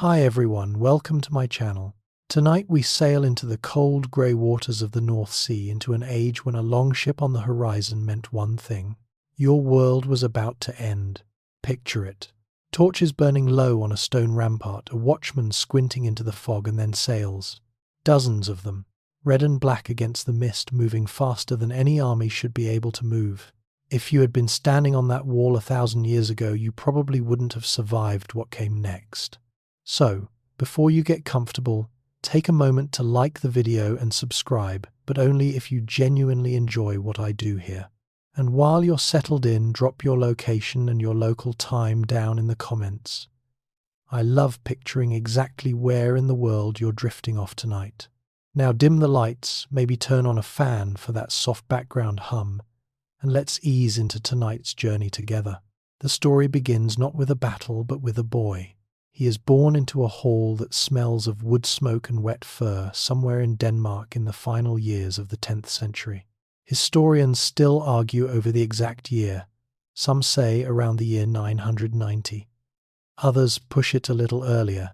Hi everyone, welcome to my channel. Tonight we sail into the cold grey waters of the North Sea, into an age when a longship on the horizon meant one thing. Your world was about to end. Picture it. Torches burning low on a stone rampart, a watchman squinting into the fog, and then sails. Dozens of them, red and black against the mist, moving faster than any army should be able to move. If you had been standing on that wall 1,000 years ago, you probably wouldn't have survived what came next. So, before you get comfortable, take a moment to like the video and subscribe, but only if you genuinely enjoy what I do here. And while you're settled in, drop your location and your local time down in the comments. I love picturing exactly where in the world you're drifting off tonight. Now dim the lights, maybe turn on a fan for that soft background hum, and let's ease into tonight's journey together. The story begins not with a battle, but with a boy. He is born into a hall that smells of wood smoke and wet fur somewhere in Denmark in the final years of the 10th century. Historians still argue over the exact year. Some say around the year 990. Others push it a little earlier,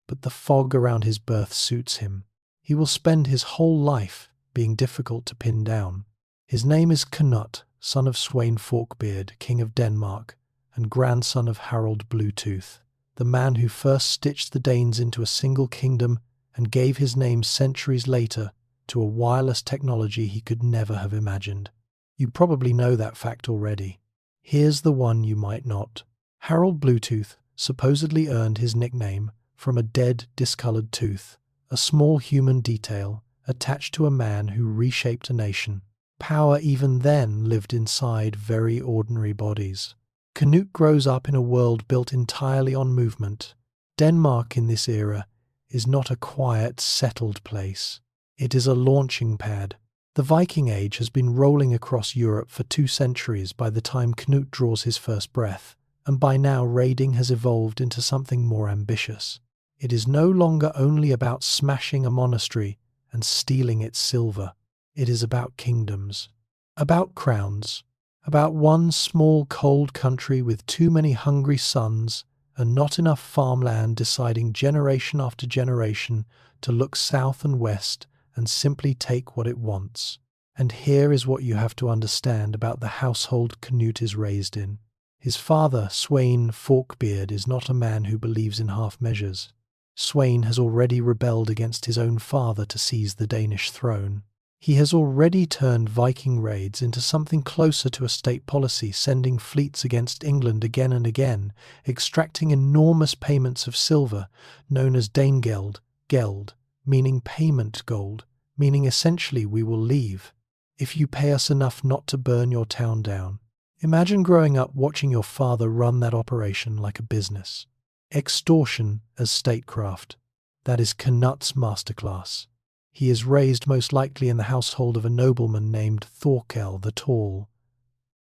but the fog around his birth suits him. He will spend his whole life being difficult to pin down. His name is Cnut, son of Sweyn Forkbeard, king of Denmark, and grandson of Harald Bluetooth, the man who first stitched the Danes into a single kingdom and gave his name centuries later to a wireless technology he could never have imagined. You probably know that fact already. Here's the one you might not. Harald Bluetooth supposedly earned his nickname from a dead, discolored tooth, a small human detail attached to a man who reshaped a nation. Power even then lived inside very ordinary bodies. Cnut grows up in a world built entirely on movement. Denmark in this era is not a quiet, settled place. It is a launching pad. The Viking Age has been rolling across Europe for 2 centuries by the time Cnut draws his first breath, and by now raiding has evolved into something more ambitious. It is no longer only about smashing a monastery and stealing its silver. It is about kingdoms, about crowns, about one small cold country with too many hungry sons and not enough farmland, deciding generation after generation to look south and west and simply take what it wants. And here is what you have to understand about the household Cnut is raised in. His father, Sweyn Forkbeard, is not a man who believes in half measures. Sweyn has already rebelled against his own father to seize the Danish throne. He has already turned Viking raids into something closer to a state policy, sending fleets against England again and again, extracting enormous payments of silver, known as Danegeld, geld, meaning payment gold, meaning essentially we will leave if you pay us enough not to burn your town down. Imagine growing up watching your father run that operation like a business. Extortion as statecraft. That is Cnut's masterclass. He is raised most likely in the household of a nobleman named Thorkel the Tall,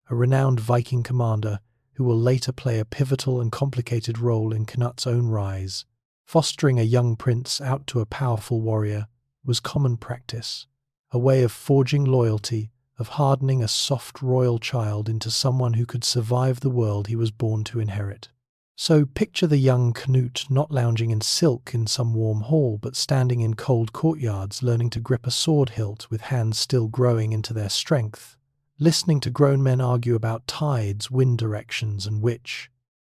a renowned Viking commander who will later play a pivotal and complicated role in Cnut's own rise. Fostering a young prince out to a powerful warrior was common practice, a way of forging loyalty, of hardening a soft royal child into someone who could survive the world he was born to inherit. So picture the young Cnut not lounging in silk in some warm hall, but standing in cold courtyards, learning to grip a sword hilt with hands still growing into their strength, listening to grown men argue about tides, wind directions, and which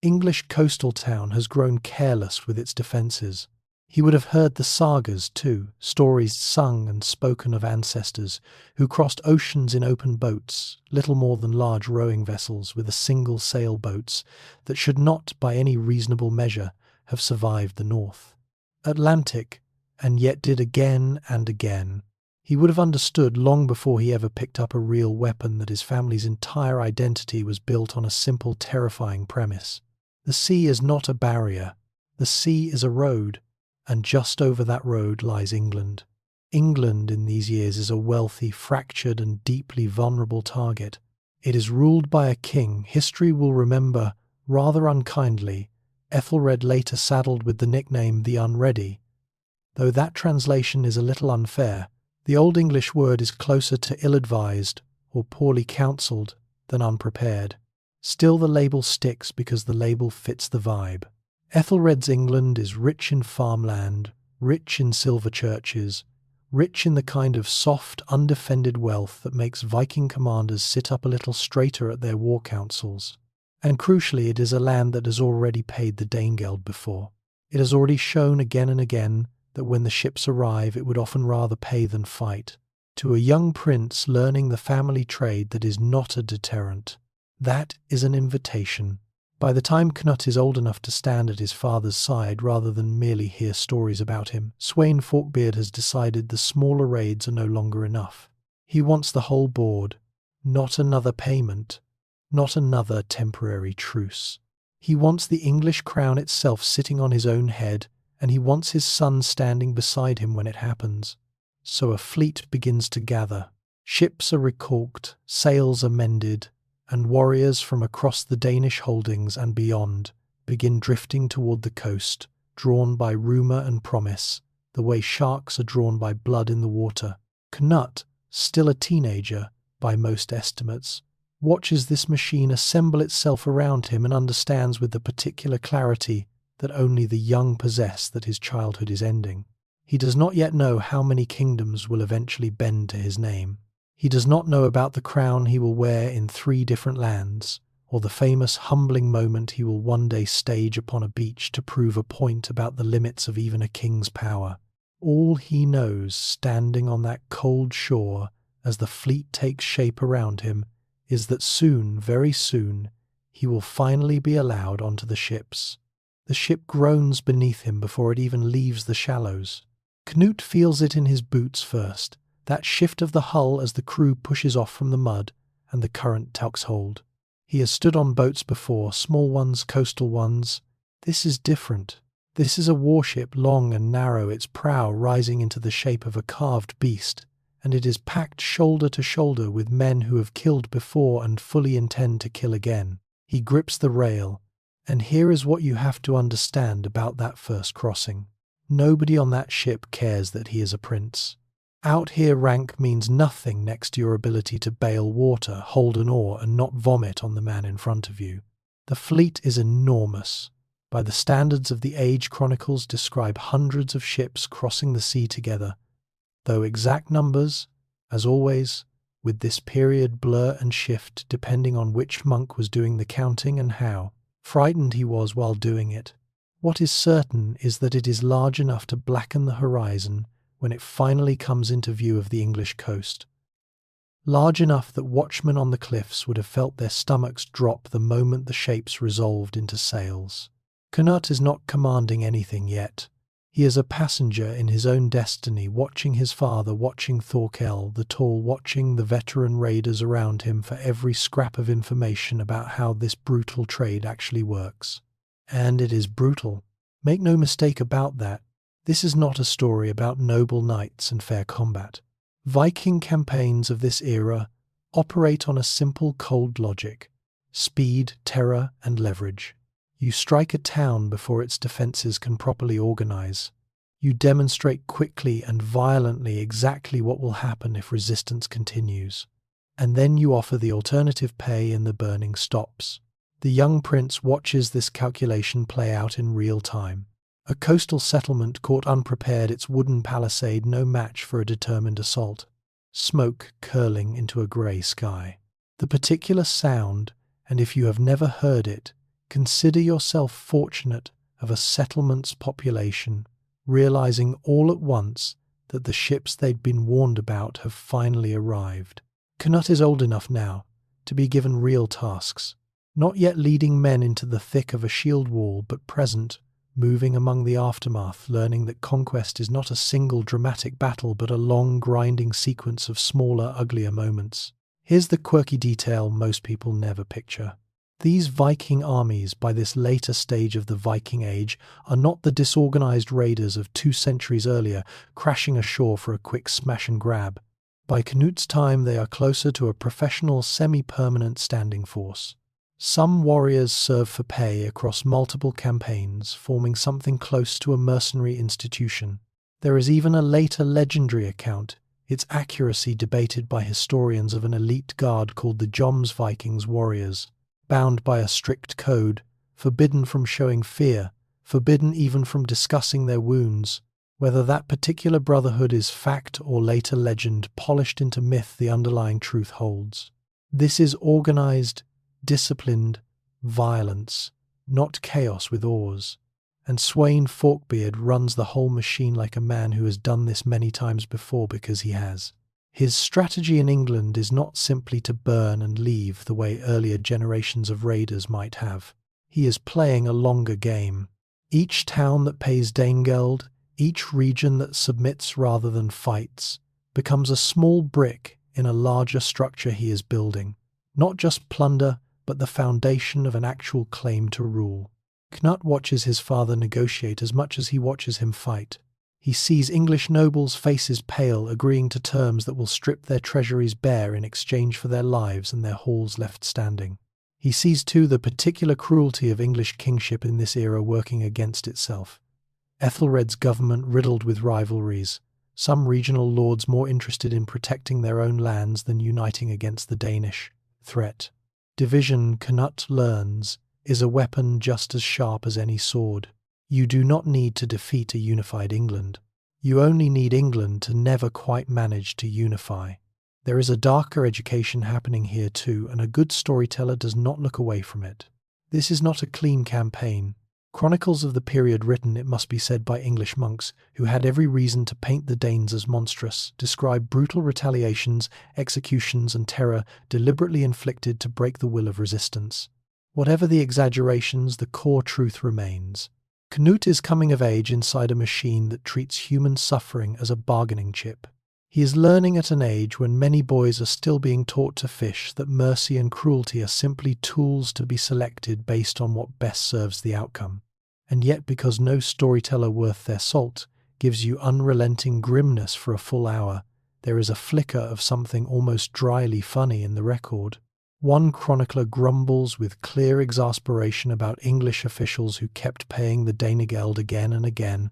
English coastal town has grown careless with its defences. He would have heard the sagas too, stories sung and spoken of ancestors who crossed oceans in open boats, little more than large rowing vessels with a single sailboats that should not, by any reasonable measure, have survived the North Atlantic, and yet did again and again. He would have understood long before he ever picked up a real weapon that his family's entire identity was built on a simple, terrifying premise. The sea is not a barrier. The sea is a road. And just over that road lies England. England in these years is a wealthy, fractured and deeply vulnerable target. It is ruled by a king history will remember, rather unkindly, Ethelred later saddled with the nickname the Unready. Though that translation is a little unfair, the Old English word is closer to ill-advised or poorly counselled than unprepared. Still the label sticks because the label fits the vibe. Ethelred's England is rich in farmland, rich in silver churches, rich in the kind of soft, undefended wealth that makes Viking commanders sit up a little straighter at their war councils. And crucially, it is a land that has already paid the Danegeld before. It has already shown again and again that when the ships arrive, it would often rather pay than fight. To a young prince learning the family trade, that is not a deterrent. That is an invitation. By the time Cnut is old enough to stand at his father's side rather than merely hear stories about him, Sweyn Forkbeard has decided the smaller raids are no longer enough. He wants the whole board, not another payment, not another temporary truce. He wants the English crown itself sitting on his own head, and he wants his son standing beside him when it happens. So a fleet begins to gather. Ships are recalked, sails are mended, and warriors from across the Danish holdings and beyond begin drifting toward the coast, drawn by rumour and promise, the way sharks are drawn by blood in the water. Cnut, still a teenager by most estimates, watches this machine assemble itself around him and understands with the particular clarity that only the young possess that his childhood is ending. He does not yet know how many kingdoms will eventually bend to his name. He does not know about the crown he will wear in 3 different lands, or the famous humbling moment he will one day stage upon a beach to prove a point about the limits of even a king's power. All he knows, standing on that cold shore as the fleet takes shape around him, is that soon, very soon, he will finally be allowed onto the ships. The ship groans beneath him before it even leaves the shallows. Cnut feels it in his boots first, that shift of the hull as the crew pushes off from the mud and the current takes hold. He has stood on boats before, small ones, coastal ones. This is different. This is a warship, long and narrow, its prow rising into the shape of a carved beast, and it is packed shoulder to shoulder with men who have killed before and fully intend to kill again. He grips the rail, and here is what you have to understand about that first crossing. Nobody on that ship cares that he is a prince. Out here, rank means nothing next to your ability to bail water, hold an oar, and not vomit on the man in front of you. The fleet is enormous. By the standards of the age, chronicles describe hundreds of ships crossing the sea together, though exact numbers, as always, with this period blur and shift depending on which monk was doing the counting and how frightened he was while doing it. What is certain is that it is large enough to blacken the horizon when it finally comes into view of the English coast. Large enough that watchmen on the cliffs would have felt their stomachs drop the moment the shapes resolved into sails. Cnut is not commanding anything yet. He is a passenger in his own destiny, watching his father, watching Thorkel the Tall, watching the veteran raiders around him for every scrap of information about how this brutal trade actually works. And it is brutal. Make no mistake about that. This is not a story about noble knights and fair combat. Viking campaigns of this era operate on a simple cold logic: speed, terror, and leverage. You strike a town before its defenses can properly organize. You demonstrate quickly and violently exactly what will happen if resistance continues. And then you offer the alternative pay and the burning stops. The young prince watches this calculation play out in real time. A coastal settlement caught unprepared, its wooden palisade no match for a determined assault. Smoke curling into a grey sky. The particular sound, and if you have never heard it, consider yourself fortunate of a settlement's population, realizing all at once that the ships they'd been warned about have finally arrived. Cnut is old enough now to be given real tasks, not yet leading men into the thick of a shield wall, but present, moving among the aftermath, learning that conquest is not a single dramatic battle but a long grinding sequence of smaller, uglier moments. Here's the quirky detail most people never picture. These Viking armies, by this later stage of the Viking Age, are not the disorganized raiders of 2 centuries earlier, crashing ashore for a quick smash and grab. By Cnut's time, they are closer to a professional, semi-permanent standing force. Some warriors serve for pay across multiple campaigns, forming something close to a mercenary institution. There is even a later legendary account, its accuracy debated by historians, of an elite guard called the Jomsvikings warriors, bound by a strict code, forbidden from showing fear, forbidden even from discussing their wounds. Whether that particular brotherhood is fact or later legend polished into myth, the underlying truth holds. This is organized, disciplined violence, not chaos with oars. And Sweyn Forkbeard runs the whole machine like a man who has done this many times before, because he has. His strategy in England is not simply to burn and leave the way earlier generations of raiders might have. He is playing a longer game. Each town that pays Danegeld, each region that submits rather than fights, becomes a small brick in a larger structure he is building. Not just plunder, but the foundation of an actual claim to rule. Cnut watches his father negotiate as much as he watches him fight. He sees English nobles' faces pale, agreeing to terms that will strip their treasuries bare in exchange for their lives and their halls left standing. He sees too the particular cruelty of English kingship in this era working against itself. Ethelred's government riddled with rivalries, some regional lords more interested in protecting their own lands than uniting against the Danish threat. Division, Cnut learns, is a weapon just as sharp as any sword. You do not need to defeat a unified England. You only need England to never quite manage to unify. There is a darker education happening here too, and a good storyteller does not look away from it. This is not a clean campaign. Chronicles of the period written, it must be said, by English monks, who had every reason to paint the Danes as monstrous, describe brutal retaliations, executions and terror deliberately inflicted to break the will of resistance. Whatever the exaggerations, the core truth remains. Cnut is coming of age inside a machine that treats human suffering as a bargaining chip. He is learning at an age when many boys are still being taught to fish that mercy and cruelty are simply tools to be selected based on what best serves the outcome. And yet, because no storyteller worth their salt gives you unrelenting grimness for a full hour, there is a flicker of something almost dryly funny in the record. One chronicler grumbles with clear exasperation about English officials who kept paying the Danegeld again and again,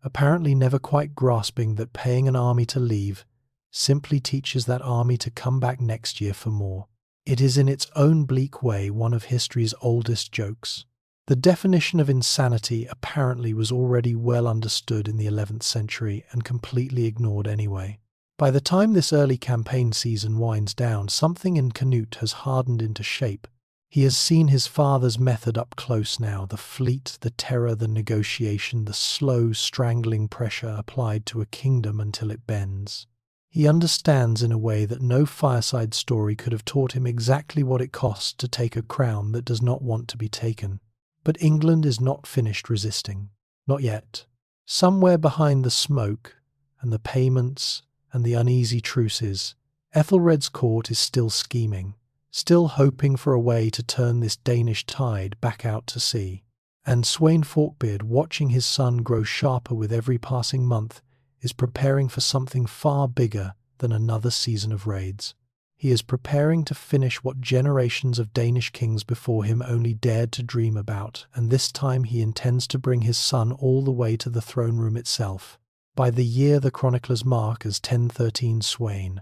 apparently never quite grasping that paying an army to leave simply teaches that army to come back next year for more. It is in its own bleak way one of history's oldest jokes. The definition of insanity apparently was already well understood in the 11th century and completely ignored anyway. By the time this early campaign season winds down, something in Cnut has hardened into shape. He has seen his father's method up close now, the fleet, the terror, the negotiation, the slow, strangling pressure applied to a kingdom until it bends. He understands in a way that no fireside story could have taught him exactly what it costs to take a crown that does not want to be taken. But England is not finished resisting. Not yet. Somewhere behind the smoke and the payments and the uneasy truces, Ethelred's court is still scheming, still hoping for a way to turn this Danish tide back out to sea. And Sweyn Forkbeard, watching his son grow sharper with every passing month, is preparing for something far bigger than another season of raids. He is preparing to finish what generations of Danish kings before him only dared to dream about, and this time he intends to bring his son all the way to the throne room itself, by the year the chroniclers mark as 1013 Sweyn.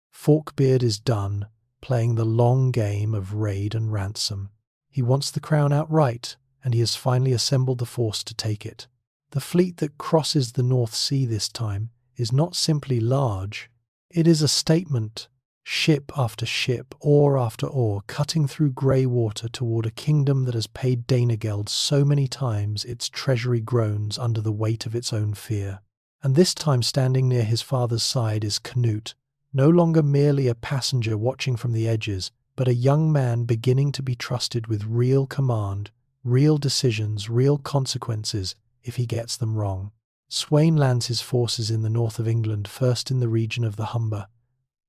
Forkbeard is done playing the long game of raid and ransom. He wants the crown outright, and he has finally assembled the force to take it. The fleet that crosses the North Sea this time is not simply large. It is a statement, ship after ship, oar after oar, cutting through grey water toward a kingdom that has paid Danegeld so many times its treasury groans under the weight of its own fear. And this time standing near his father's side is Cnut, no longer merely a passenger watching from the edges, but a young man beginning to be trusted with real command, real decisions, real consequences if he gets them wrong. Sweyn lands his forces in the north of England, first in the region of the Humber.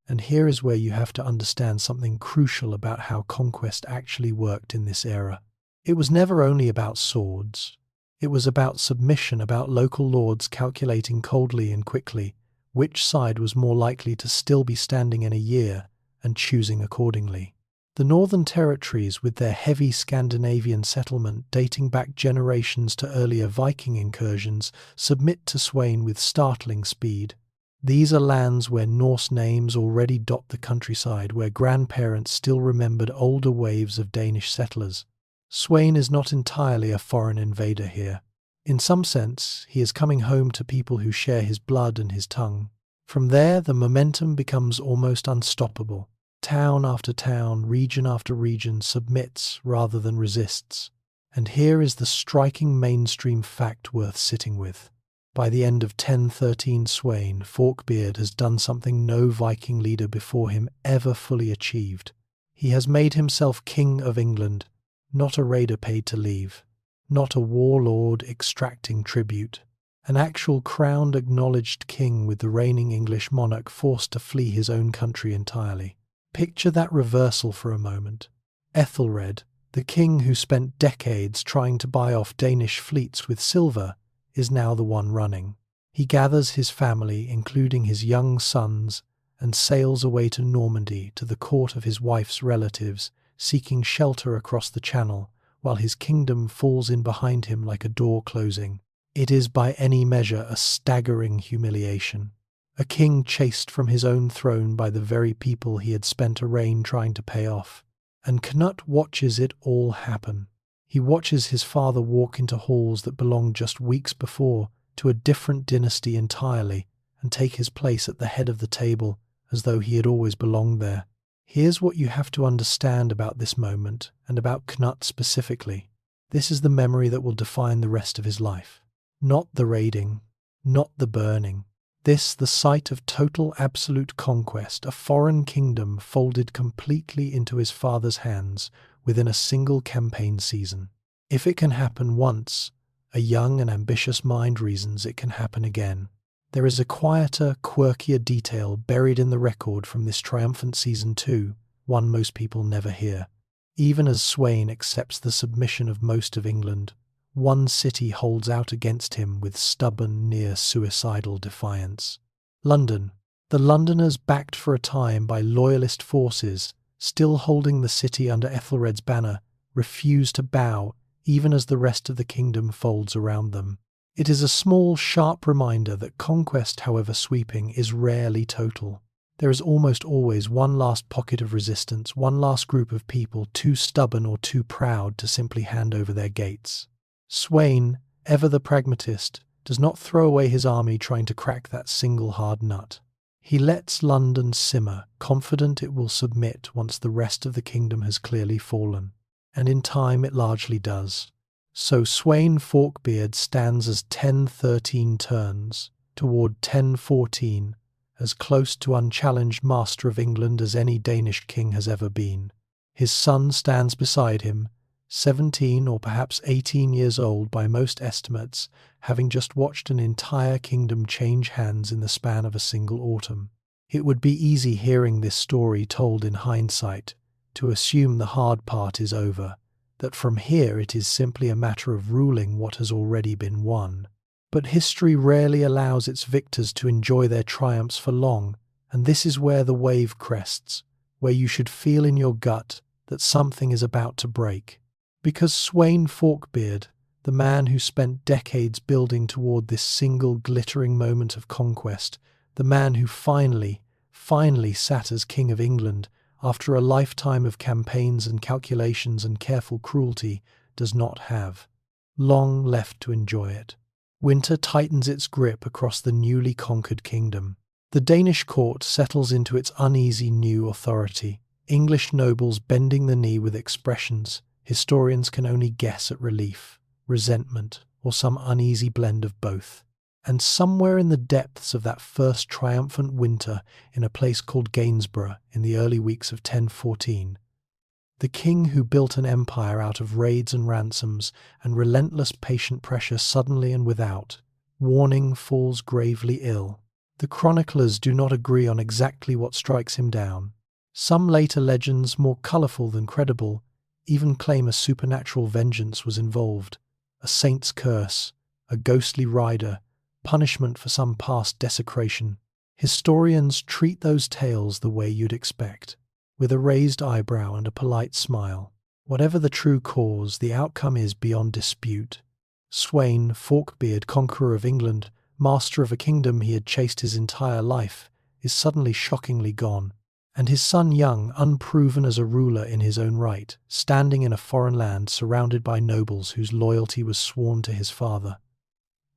And here is where you have to understand something crucial about how conquest actually worked in this era. It was never only about swords. It was about submission, about local lords calculating coldly and quickly which side was more likely to still be standing in a year and choosing accordingly. The Northern Territories, with their heavy Scandinavian settlement dating back generations to earlier Viking incursions, submit to Sweyn with startling speed. These are lands where Norse names already dot the countryside, where grandparents still remembered older waves of Danish settlers. Sweyn is not entirely a foreign invader here. In some sense, he is coming home to people who share his blood and his tongue. From there, the momentum becomes almost unstoppable. Town after town, region after region submits rather than resists. And here is the striking mainstream fact worth sitting with. By the end of 1013, Sweyn, Forkbeard, has done something no Viking leader before him ever fully achieved. He has made himself King of England, not a raider paid to leave, not a warlord extracting tribute, an actual crowned acknowledged king with the reigning English monarch forced to flee his own country entirely. Picture that reversal for a moment. Ethelred, the king who spent decades trying to buy off Danish fleets with silver, is now the one running. He gathers his family, including his young sons, and sails away to Normandy to the court of his wife's relatives, seeking shelter across the Channel, while his kingdom falls in behind him like a door closing. It is by any measure a staggering humiliation. A king chased from his own throne by the very people he had spent a reign trying to pay off. And Cnut watches it all happen. He watches his father walk into halls that belonged just weeks before to a different dynasty entirely and take his place at the head of the table as though he had always belonged there. Here's what you have to understand about this moment and about Cnut specifically. This is the memory that will define the rest of his life. Not the raiding, not the burning. This, the sight of total absolute conquest, a foreign kingdom folded completely into his father's hands within a single campaign season. If it can happen once, a young and ambitious mind reasons it can happen again. There is a quieter, quirkier detail buried in the record from this triumphant season too, one most people never hear. Even as Sweyn accepts the submission of most of England, one city holds out against him with stubborn, near-suicidal defiance. London. The Londoners, backed for a time by loyalist forces, still holding the city under Ethelred's banner, refuse to bow even as the rest of the kingdom folds around them. It is a small, sharp reminder that conquest, however sweeping, is rarely total. There is almost always one last pocket of resistance, one last group of people too stubborn or too proud to simply hand over their gates. Sweyn, ever the pragmatist, does not throw away his army trying to crack that single hard nut. He lets London simmer, confident it will submit once the rest of the kingdom has clearly fallen. And in time it largely does. So Sweyn Forkbeard stands as 1013 turns toward 1014, as close to unchallenged master of England as any Danish king has ever been. His son stands beside him, 17 or perhaps 18 years old by most estimates, having just watched an entire kingdom change hands in the span of a single autumn. It would be easy hearing this story told in hindsight to assume the hard part is over, that from here it is simply a matter of ruling what has already been won. But history rarely allows its victors to enjoy their triumphs for long, and this is where the wave crests, where you should feel in your gut that something is about to break. Because Sweyn Forkbeard, the man who spent decades building toward this single glittering moment of conquest, the man who finally sat as King of England after a lifetime of campaigns and calculations and careful cruelty, does not have long left to enjoy it. Winter tightens its grip across the newly conquered kingdom. The Danish court settles into its uneasy new authority, English nobles bending the knee with expressions historians can only guess at relief, resentment, or some uneasy blend of both. And somewhere in the depths of that first triumphant winter in a place called Gainsborough in the early weeks of 1014, the king who built an empire out of raids and ransoms and relentless patient pressure suddenly and without warning falls gravely ill. The chroniclers do not agree on exactly what strikes him down. Some later legends, more colourful than credible, even claim a supernatural vengeance was involved, a saint's curse, a ghostly rider, punishment for some past desecration. Historians treat those tales the way you'd expect, with a raised eyebrow and a polite smile. Whatever the true cause, the outcome is beyond dispute. Sweyn Forkbeard, conqueror of England, master of a kingdom he had chased his entire life, is suddenly shockingly gone. and his son young, unproven as a ruler in his own right, standing in a foreign land surrounded by nobles whose loyalty was sworn to his father.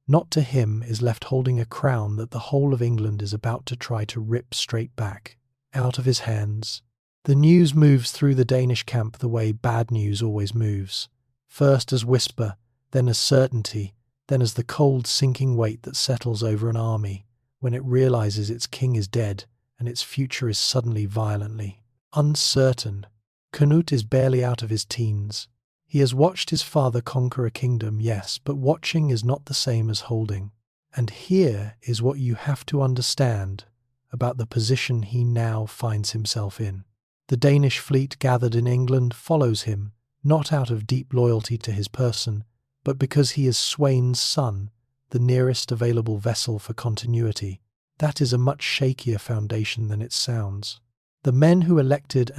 Not to him is left holding a crown that the whole of England is about to try to rip straight back, out of his hands. The news moves through the Danish camp the way bad news always moves, first as whisper, then as certainty, then as the cold sinking weight that settles over an army when it realizes its king is dead and its future is suddenly violently uncertain. Cnut is barely out of his teens. He has watched his father conquer a kingdom, yes, but watching is not the same as holding. And here is what you have to understand about the position he now finds himself in. The Danish fleet gathered in England follows him, not out of deep loyalty to his person, but because he is Sweyn's son, the nearest available vessel for continuity. That is a much shakier foundation than it sounds. The men who elected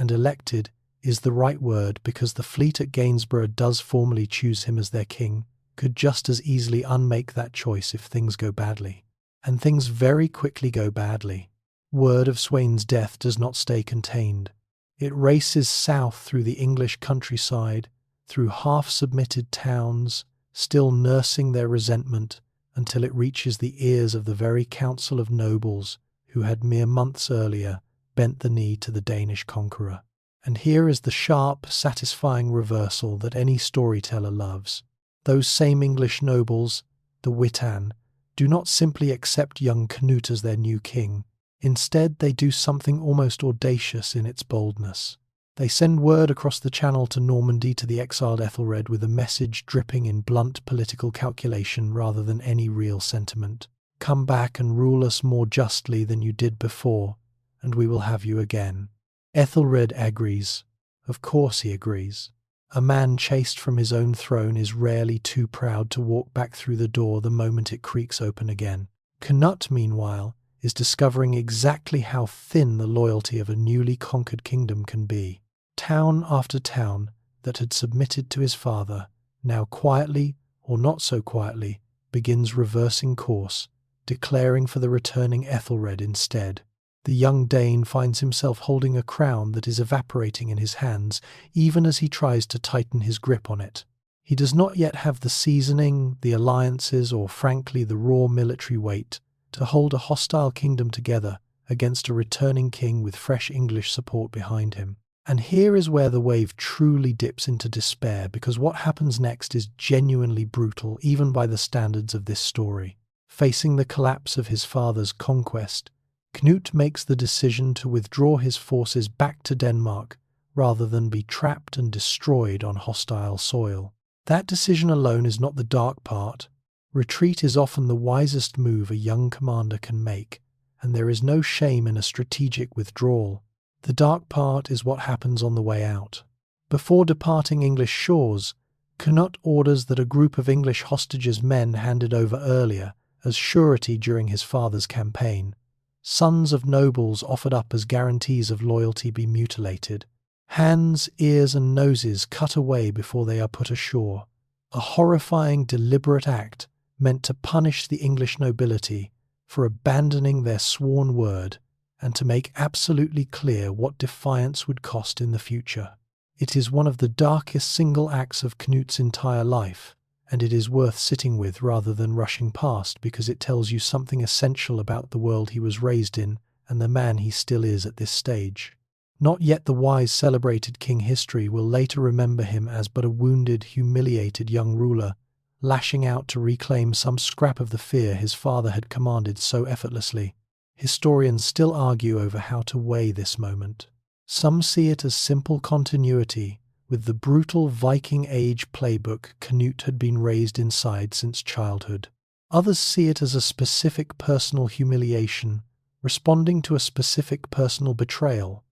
is the right word, because the fleet at Gainsborough does formally choose him as their king, could just as easily unmake that choice if things go badly. And things very quickly go badly. Word of Sweyn's death does not stay contained. It races south through the English countryside, through half-submitted towns, still nursing their resentment, until it reaches the ears of the very council of nobles who had mere months earlier bent the knee to the Danish conqueror. And here is the sharp, satisfying reversal that any storyteller loves. Those same English nobles, the Witan, do not simply accept young Cnut as their new king. Instead, they do something almost audacious in its boldness. They send word across the channel to Normandy to the exiled Ethelred with a message dripping in blunt political calculation rather than any real sentiment. Come back and rule us more justly than you did before, and we will have you again. Ethelred agrees. Of course he agrees. A man chased from his own throne is rarely too proud to walk back through the door the moment it creaks open again. Cnut, meanwhile, is discovering exactly how thin the loyalty of a newly conquered kingdom can be. Town after town that had submitted to his father, now quietly, or not so quietly, begins reversing course, declaring for the returning Ethelred instead. The young Dane finds himself holding a crown that is evaporating in his hands, even as he tries to tighten his grip on it. He does not yet have the seasoning, the alliances, or frankly the raw military weight to hold a hostile kingdom together against a returning king with fresh English support behind him. And here is where the wave truly dips into despair, because what happens next is genuinely brutal, even by the standards of this story. Facing the collapse of his father's conquest, Cnut makes the decision to withdraw his forces back to Denmark rather than be trapped and destroyed on hostile soil. That decision alone is not the dark part. Retreat is often the wisest move a young commander can make, and there is no shame in a strategic withdrawal. The dark part is what happens on the way out. Before departing English shores, Cnut orders that a group of English hostages men handed over earlier as surety during his father's campaign, sons of nobles offered up as guarantees of loyalty, be mutilated. Hands, ears, and noses cut away before they are put ashore. A horrifying, deliberate act meant to punish the English nobility for abandoning their sworn word and to make absolutely clear what defiance would cost in the future. It is one of the darkest single acts of Cnut's entire life, and it is worth sitting with rather than rushing past, because it tells you something essential about the world he was raised in and the man he still is at this stage. Not yet the wise, celebrated king history will later remember him as but a wounded, humiliated young ruler, lashing out to reclaim some scrap of the fear his father had commanded so effortlessly. Historians still argue over how to weigh this moment. Some see it as simple continuity with the brutal Viking Age playbook Cnut had been raised inside since childhood. Others see it as a specific personal humiliation, responding to a specific personal betrayal.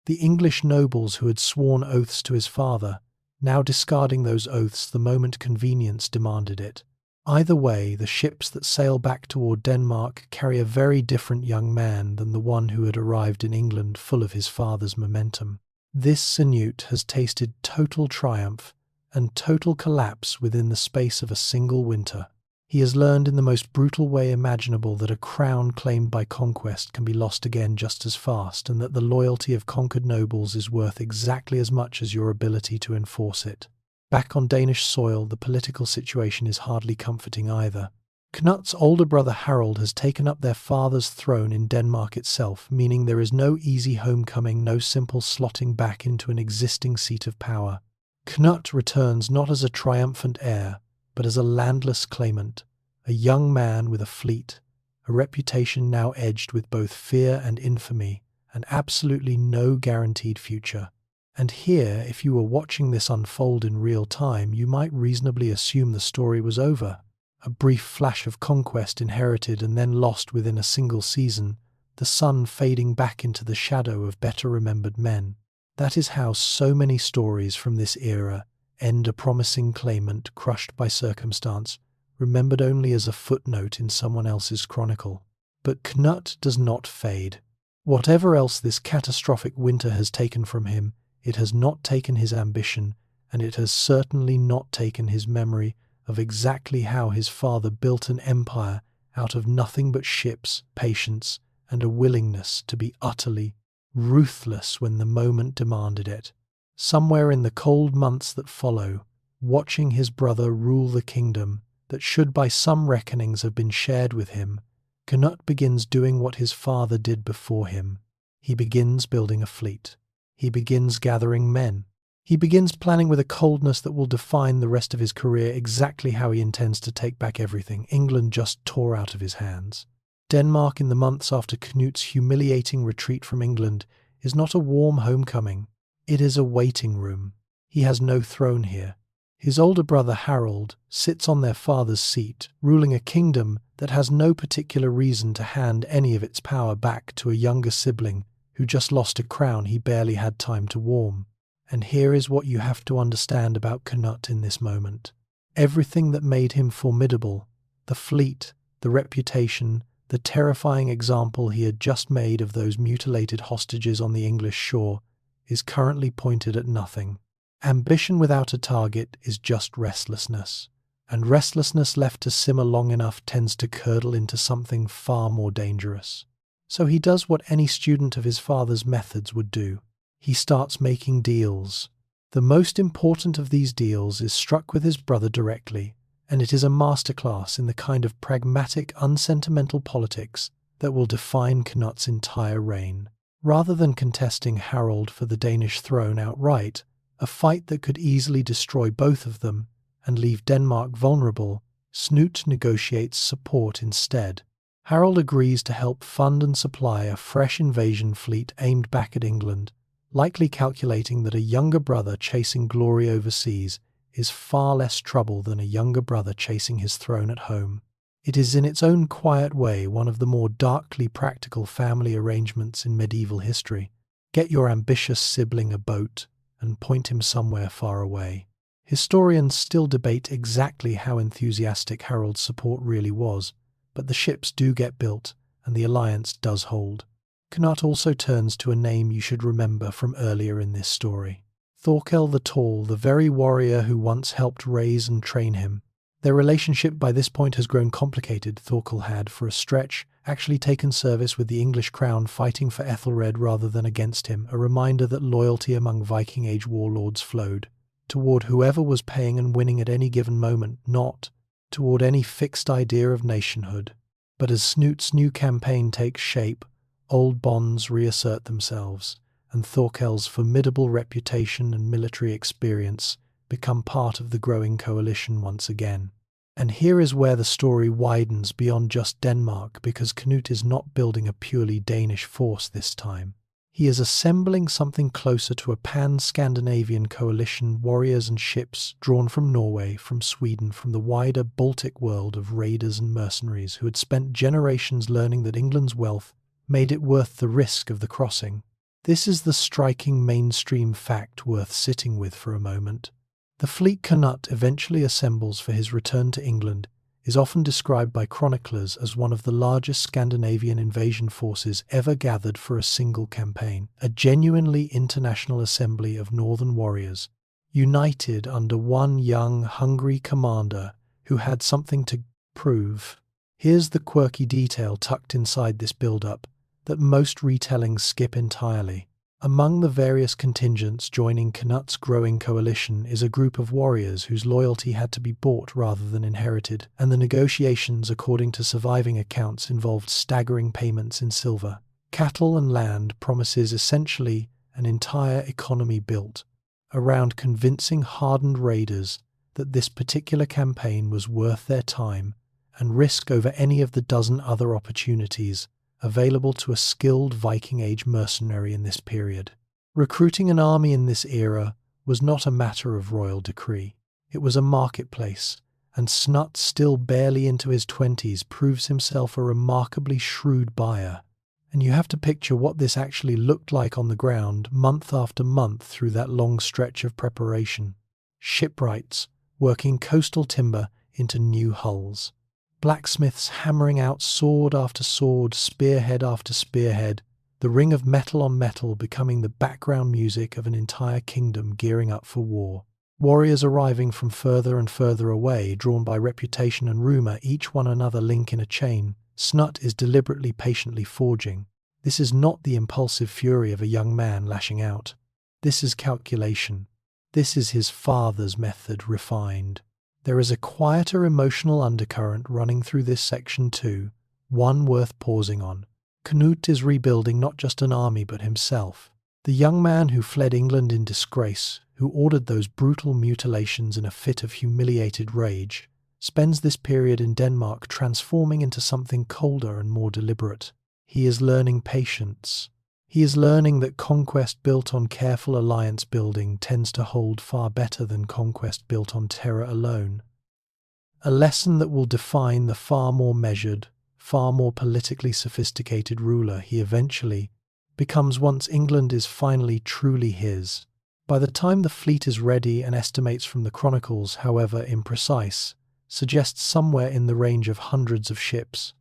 The English nobles who had sworn oaths to his father, now discarding those oaths the moment convenience demanded it. Either way, the ships that sail back toward Denmark carry a very different young man than the one who had arrived in England full of his father's momentum. This Cnut has tasted total triumph and total collapse within the space of a single winter. He has learned in the most brutal way imaginable that a crown claimed by conquest can be lost again just as fast, and that the loyalty of conquered nobles is worth exactly as much as your ability to enforce it. Back on Danish soil, the political situation is hardly comforting either. Cnut's older brother Harald has taken up their father's throne in Denmark itself, meaning there is no easy homecoming, no simple slotting back into an existing seat of power. Cnut returns not as a triumphant heir, but as a landless claimant, a young man with a fleet, a reputation now edged with both fear and infamy, and absolutely no guaranteed future. And here, if you were watching this unfold in real time, you might reasonably assume the story was over. A brief flash of conquest inherited and then lost within a single season, the sun fading back into the shadow of better remembered men. That is how so many stories from this era end: a promising claimant crushed by circumstance, remembered only as a footnote in someone else's chronicle. But Cnut does not fade. Whatever else this catastrophic winter has taken from him, it has not taken his ambition, and it has certainly not taken his memory of exactly how his father built an empire out of nothing but ships, patience, and a willingness to be utterly ruthless when the moment demanded it. Somewhere in the cold months that follow, watching his brother rule the kingdom that should by some reckonings have been shared with him, Cnut begins doing what his father did before him. He begins building a fleet. He begins gathering men. He begins planning with a coldness that will define the rest of his career exactly how he intends to take back everything England just tore out of his hands. Denmark, in the months after Cnut's humiliating retreat from England, is not a warm homecoming. It is a waiting room. He has no throne here. His older brother Harald sits on their father's seat, ruling a kingdom that has no particular reason to hand any of its power back to a younger sibling who just lost a crown he barely had time to warm. And here is what you have to understand about Cnut in this moment. Everything that made him formidable, the fleet, the reputation, the terrifying example he had just made of those mutilated hostages on the English shore, is currently pointed at nothing. Ambition without a target is just restlessness, and restlessness left to simmer long enough tends to curdle into something far more dangerous. So he does what any student of his father's methods would do. He starts making deals. The most important of these deals is struck with his brother directly, and it is a masterclass in the kind of pragmatic, unsentimental politics that will define Cnut's entire reign. Rather than contesting Harald for the Danish throne outright, a fight that could easily destroy both of them and leave Denmark vulnerable, Cnut negotiates support instead. Harald agrees to help fund and supply a fresh invasion fleet aimed back at England, likely calculating that a younger brother chasing glory overseas is far less trouble than a younger brother chasing his throne at home. It is in its own quiet way one of the more darkly practical family arrangements in medieval history. Get your ambitious sibling a boat and point him somewhere far away. Historians still debate exactly how enthusiastic Harald's support really was, but the ships do get built and the alliance does hold. Cnut also turns to a name you should remember from earlier in this story. Thorkel the Tall, the very warrior who once helped raise and train him. Their relationship by this point has grown complicated. Thorkel had, for a stretch, actually taken service with the English crown fighting for Ethelred rather than against him, a reminder that loyalty among Viking Age warlords flowed toward whoever was paying and winning at any given moment, not toward any fixed idea of nationhood. But as Cnut's new campaign takes shape, old bonds reassert themselves, and Thorkel's formidable reputation and military experience become part of the growing coalition once again. And here is where the story widens beyond just Denmark, because Cnut is not building a purely Danish force this time. He is assembling something closer to a pan-Scandinavian coalition, warriors and ships drawn from Norway, from Sweden, from the wider Baltic world of raiders and mercenaries who had spent generations learning that England's wealth made it worth the risk of the crossing. This is the striking mainstream fact worth sitting with for a moment. The fleet Cnut eventually assembles for his return to England is often described by chroniclers as one of the largest Scandinavian invasion forces ever gathered for a single campaign, a genuinely international assembly of northern warriors, united under one young, hungry commander who had something to prove. Here's the quirky detail tucked inside this build-up that most retellings skip entirely. Among the various contingents joining Cnut's growing coalition is a group of warriors whose loyalty had to be bought rather than inherited, and the negotiations, according to surviving accounts, involved staggering payments in silver. Cattle and land promises essentially an entire economy built around convincing hardened raiders that this particular campaign was worth their time and risk over any of the dozen other opportunities available to a skilled Viking Age mercenary in this period. Recruiting an army in this era was not a matter of royal decree. It was a marketplace, and Cnut, still barely into his 20s, proves himself a remarkably shrewd buyer. And you have to picture what this actually looked like on the ground month after month through that long stretch of preparation. Shipwrights working coastal timber into new hulls. Blacksmiths hammering out sword after sword, spearhead after spearhead, the ring of metal on metal becoming the background music of an entire kingdom gearing up for war. Warriors arriving from further and further away, drawn by reputation and rumour, each one another link in a chain. Cnut is deliberately, patiently forging. This is not the impulsive fury of a young man lashing out. This is calculation. This is his father's method refined. There is a quieter emotional undercurrent running through this section too, one worth pausing on. Cnut is rebuilding not just an army but himself. The young man who fled England in disgrace, who ordered those brutal mutilations in a fit of humiliated rage, spends this period in Denmark transforming into something colder and more deliberate. He is learning patience. He is learning that conquest built on careful alliance building tends to hold far better than conquest built on terror alone. A lesson that will define the far more measured, far more politically sophisticated ruler he eventually becomes once England is finally truly his. By the time the fleet is ready, and estimates from the chronicles, however imprecise, suggests somewhere in the range of hundreds of ships.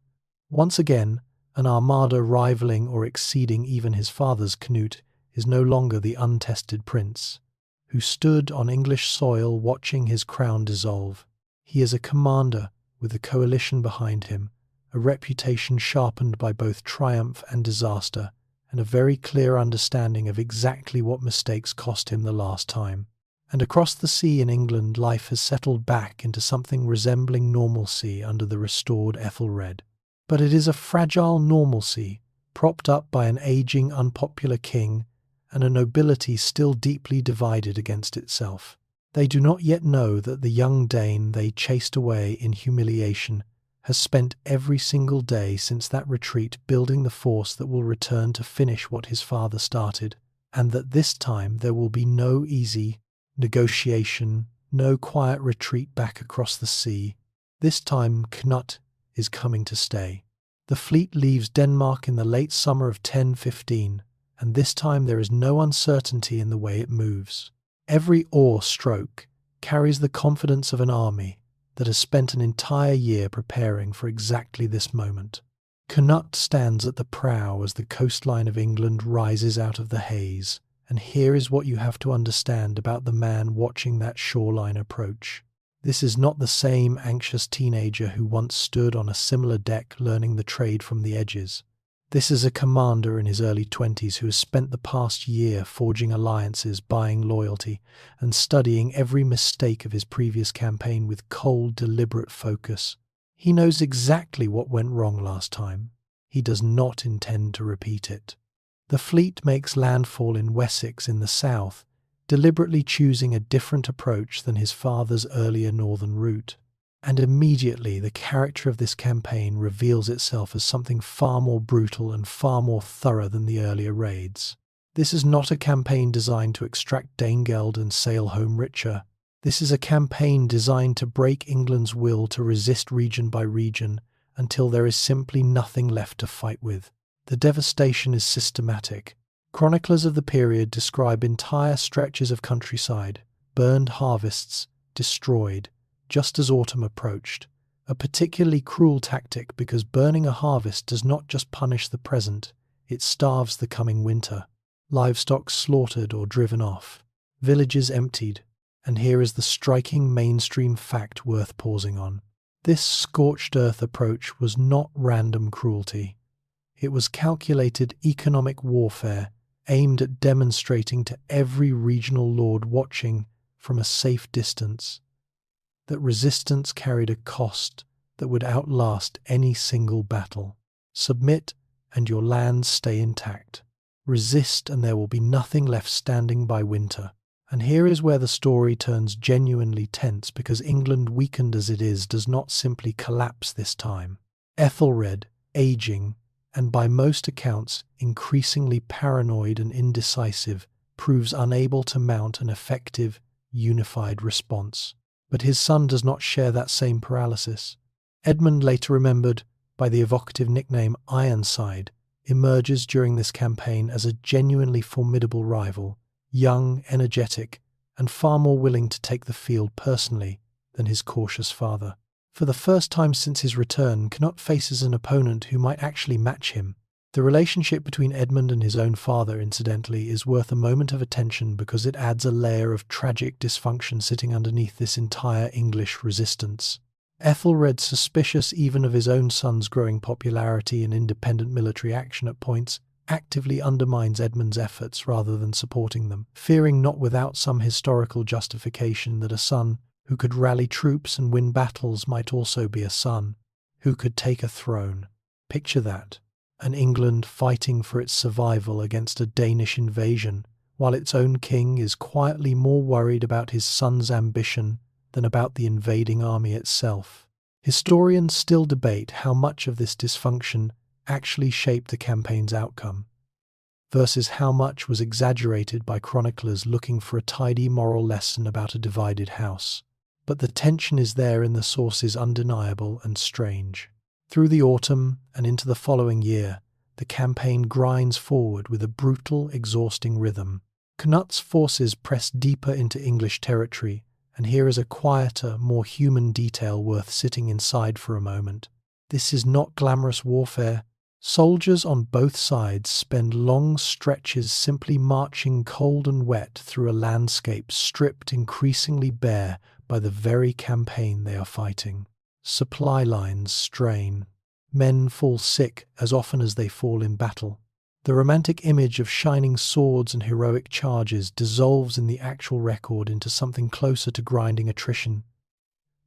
Once again, an armada rivaling or exceeding even his father's. Cnut is no longer the untested prince, who stood on English soil watching his crown dissolve. He is a commander with a coalition behind him, a reputation sharpened by both triumph and disaster, and a very clear understanding of exactly what mistakes cost him the last time. And across the sea in England, life has settled back into something resembling normalcy under the restored Ethelred. But it is a fragile normalcy, propped up by an aging, unpopular king and a nobility still deeply divided against itself. They do not yet know that the young Dane they chased away in humiliation has spent every single day since that retreat building the force that will return to finish what his father started, and that this time there will be no easy negotiation, no quiet retreat back across the sea. This time Cnut is coming to stay. The fleet leaves Denmark in the late summer of 1015, and this time there is no uncertainty in the way it moves. Every oar stroke carries the confidence of an army that has spent an entire year preparing for exactly this moment. Cnut stands at the prow as the coastline of England rises out of the haze, and here is what you have to understand about the man watching that shoreline approach. This is not the same anxious teenager who once stood on a similar deck learning the trade from the edges. This is a commander in his early 20s who has spent the past year forging alliances, buying loyalty, and studying every mistake of his previous campaign with cold, deliberate focus. He knows exactly what went wrong last time. He does not intend to repeat it. The fleet makes landfall in Wessex in the south, deliberately choosing a different approach than his father's earlier northern route. And immediately the character of this campaign reveals itself as something far more brutal and far more thorough than the earlier raids. This is not a campaign designed to extract Danegeld and sail home richer. This is a campaign designed to break England's will to resist region by region until there is simply nothing left to fight with. The devastation is systematic. Chroniclers of the period describe entire stretches of countryside, burned harvests, destroyed, just as autumn approached. A particularly cruel tactic because burning a harvest does not just punish the present, it starves the coming winter. Livestock slaughtered or driven off, villages emptied, and here is the striking mainstream fact worth pausing on. This scorched earth approach was not random cruelty. It was calculated economic warfare aimed at demonstrating to every regional lord watching from a safe distance that resistance carried a cost that would outlast any single battle. Submit and your lands stay intact. Resist and there will be nothing left standing by winter. And here is where the story turns genuinely tense, because England, weakened as it is, does not simply collapse this time. Ethelred, aging, and by most accounts increasingly paranoid and indecisive, proves unable to mount an effective, unified response. But his son does not share that same paralysis. Edmund, later remembered by the evocative nickname Ironside, emerges during this campaign as a genuinely formidable rival, young, energetic, and far more willing to take the field personally than his cautious father. For the first time since his return, Cnut faces an opponent who might actually match him. The relationship between Edmund and his own father, incidentally, is worth a moment of attention because it adds a layer of tragic dysfunction sitting underneath this entire English resistance. Ethelred, suspicious even of his own son's growing popularity and independent military action at points, actively undermines Edmund's efforts rather than supporting them, fearing not without some historical justification that a son who could rally troops and win battles might also be a son who could take a throne. Picture that. An England fighting for its survival against a Danish invasion, while its own king is quietly more worried about his son's ambition than about the invading army itself. Historians still debate how much of this dysfunction actually shaped the campaign's outcome, versus how much was exaggerated by chroniclers looking for a tidy moral lesson about a divided house. But the tension is there in the sources, undeniable and strange. Through the autumn and into the following year, the campaign grinds forward with a brutal, exhausting rhythm. Cnut's forces press deeper into English territory, and here is a quieter, more human detail worth sitting inside for a moment. This is not glamorous warfare. Soldiers on both sides spend long stretches simply marching cold and wet through a landscape stripped increasingly bare by the very campaign they are fighting. Supply lines strain. Men fall sick as often as they fall in battle. The romantic image of shining swords and heroic charges dissolves in the actual record into something closer to grinding attrition.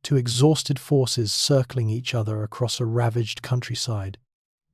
Two exhausted forces circling each other across a ravaged countryside,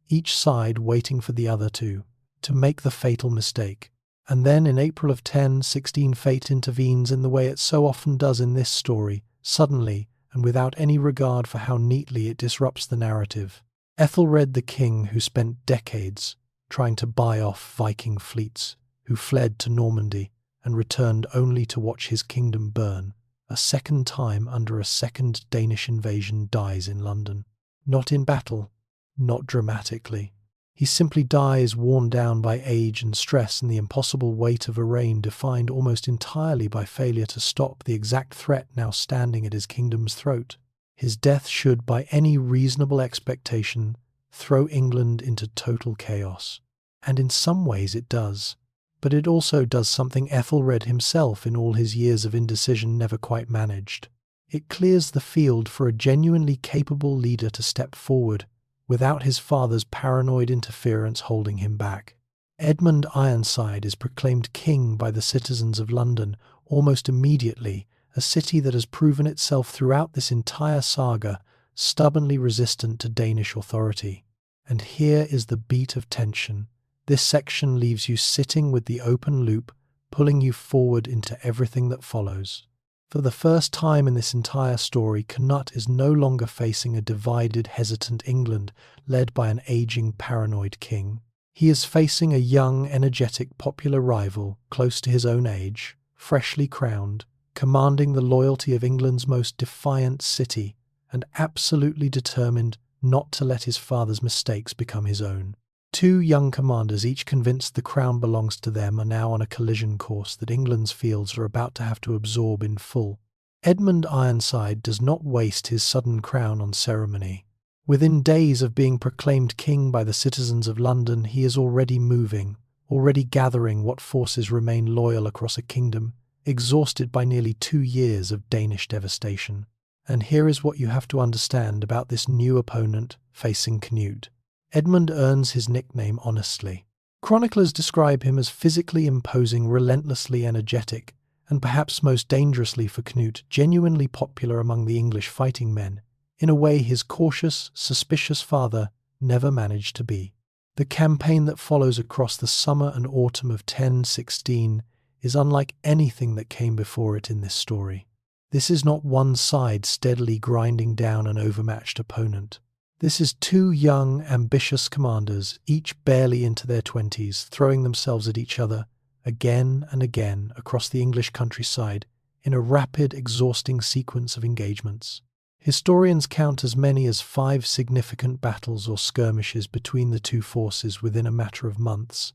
each side waiting for the other to make the fatal mistake. And then in April of 1016, fate intervenes in the way it so often does in this story, suddenly and without any regard for how neatly it disrupts the narrative. Ethelred the king, who spent decades trying to buy off Viking fleets, who fled to Normandy and returned only to watch his kingdom burn a second time under a second Danish invasion, dies in London. Not in battle, not dramatically. He simply dies, worn down by age and stress and the impossible weight of a reign defined almost entirely by failure to stop the exact threat now standing at his kingdom's throat. His death should, by any reasonable expectation, throw England into total chaos. And in some ways it does. But it also does something Ethelred himself in all his years of indecision never quite managed. It clears the field for a genuinely capable leader to step forward, without his father's paranoid interference holding him back. Edmund Ironside is proclaimed king by the citizens of London almost immediately, a city that has proven itself throughout this entire saga stubbornly resistant to Danish authority. And here is the beat of tension. This section leaves you sitting with the open loop, pulling you forward into everything that follows. For the first time in this entire story, Cnut is no longer facing a divided, hesitant England led by an aging, paranoid king. He is facing a young, energetic, popular rival, close to his own age, freshly crowned, commanding the loyalty of England's most defiant city, and absolutely determined not to let his father's mistakes become his own. Two young commanders, each convinced the crown belongs to them, are now on a collision course that England's fields are about to have to absorb in full. Edmund Ironside does not waste his sudden crown on ceremony. Within days of being proclaimed king by the citizens of London, he is already moving, already gathering what forces remain loyal across a kingdom exhausted by nearly 2 years of Danish devastation. And here is what you have to understand about this new opponent facing Cnut. Edmund earns his nickname honestly. Chroniclers describe him as physically imposing, relentlessly energetic, and perhaps most dangerously for Cnut, genuinely popular among the English fighting men, in a way his cautious, suspicious father never managed to be. The campaign that follows across the summer and autumn of 1016 is unlike anything that came before it in this story. This is not one side steadily grinding down an overmatched opponent. This is two young, ambitious commanders, each barely into their 20s, throwing themselves at each other again and again across the English countryside in a rapid, exhausting sequence of engagements. Historians count as many as 5 significant battles or skirmishes between the two forces within a matter of months,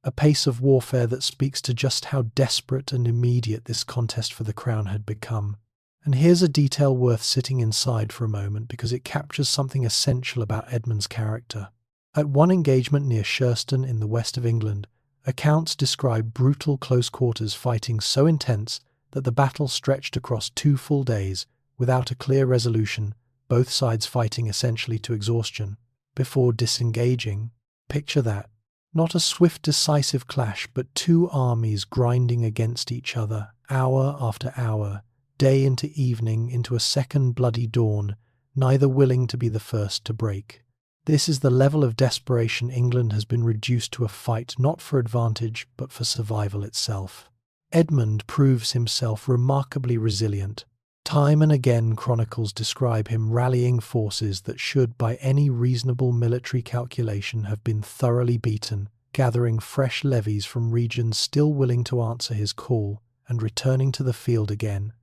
a pace of warfare that speaks to just how desperate and immediate this contest for the crown had become. And here's a detail worth sitting inside for a moment because it captures something essential about Edmund's character. At one engagement near Shurston in the west of England, accounts describe brutal close-quarters fighting so intense that the battle stretched across 2 full days without a clear resolution, both sides fighting essentially to exhaustion, before disengaging. Picture that. Not a swift, decisive clash, but 2 armies grinding against each other, hour after hour, day into evening, into a second bloody dawn, neither willing to be the first to break. This is the level of desperation England has been reduced to, a fight not for advantage, but for survival itself. Edmund proves himself remarkably resilient. Time and again chronicles describe him rallying forces that should, by any reasonable military calculation, have been thoroughly beaten, gathering fresh levies from regions still willing to answer his call, and returning to the field again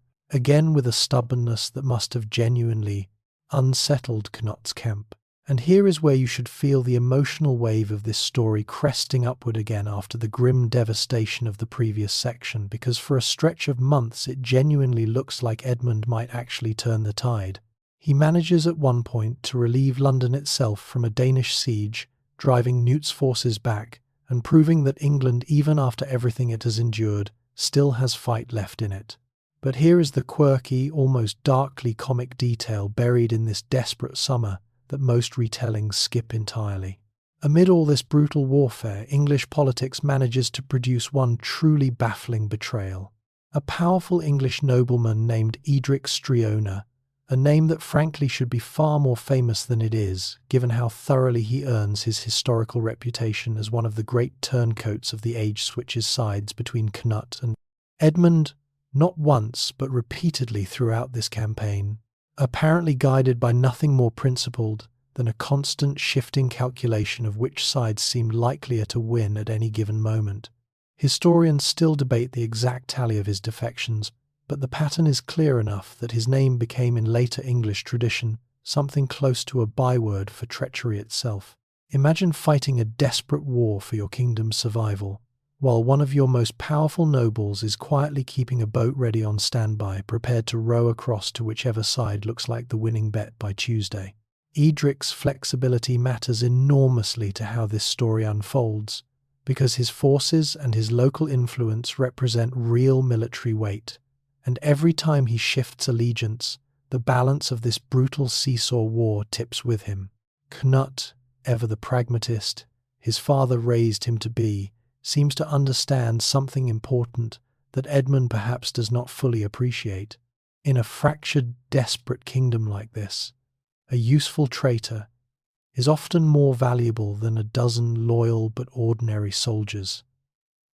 with a stubbornness that must have genuinely unsettled Cnut's camp. And here is where you should feel the emotional wave of this story cresting upward again after the grim devastation of the previous section, because for a stretch of months it genuinely looks like Edmund might actually turn the tide. He manages at one point to relieve London itself from a Danish siege, driving Cnut's forces back, and proving that England, even after everything it has endured, still has fight left in it. But here is the quirky, almost darkly comic detail buried in this desperate summer that most retellings skip entirely. Amid all this brutal warfare, English politics manages to produce one truly baffling betrayal. A powerful English nobleman named Edric Striona, a name that frankly should be far more famous than it is, given how thoroughly he earns his historical reputation as one of the great turncoats of the age, switches sides between Cnut and Edmund, not once but repeatedly throughout this campaign, apparently guided by nothing more principled than a constant shifting calculation of which side seemed likelier to win at any given moment. Historians still debate the exact tally of his defections, but the pattern is clear enough that his name became in later English tradition something close to a byword for treachery itself. Imagine fighting a desperate war for your kingdom's survival, while one of your most powerful nobles is quietly keeping a boat ready on standby, prepared to row across to whichever side looks like the winning bet by Tuesday. Edric's flexibility matters enormously to how this story unfolds, because his forces and his local influence represent real military weight, and every time he shifts allegiance, the balance of this brutal seesaw war tips with him. Cnut, ever the pragmatist his father raised him to be, seems to understand something important that Edmund perhaps does not fully appreciate. In a fractured, desperate kingdom like this, a useful traitor is often more valuable than a dozen loyal but ordinary soldiers,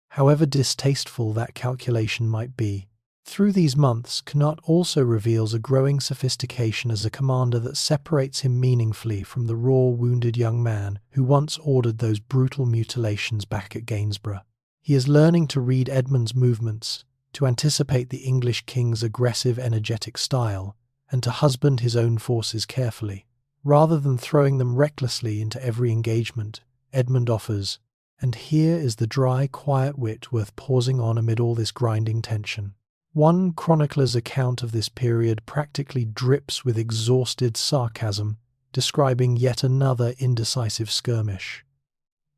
however distasteful that calculation might be. Through these months, Cnut also reveals a growing sophistication as a commander that separates him meaningfully from the raw, wounded young man who once ordered those brutal mutilations back at Gainsborough. He is learning to read Edmund's movements, to anticipate the English king's aggressive, energetic style, and to husband his own forces carefully. Rather than throwing them recklessly into every engagement, Edmund offers, and here is the dry, quiet wit worth pausing on amid all this grinding tension. One chronicler's account of this period practically drips with exhausted sarcasm, describing yet another indecisive skirmish,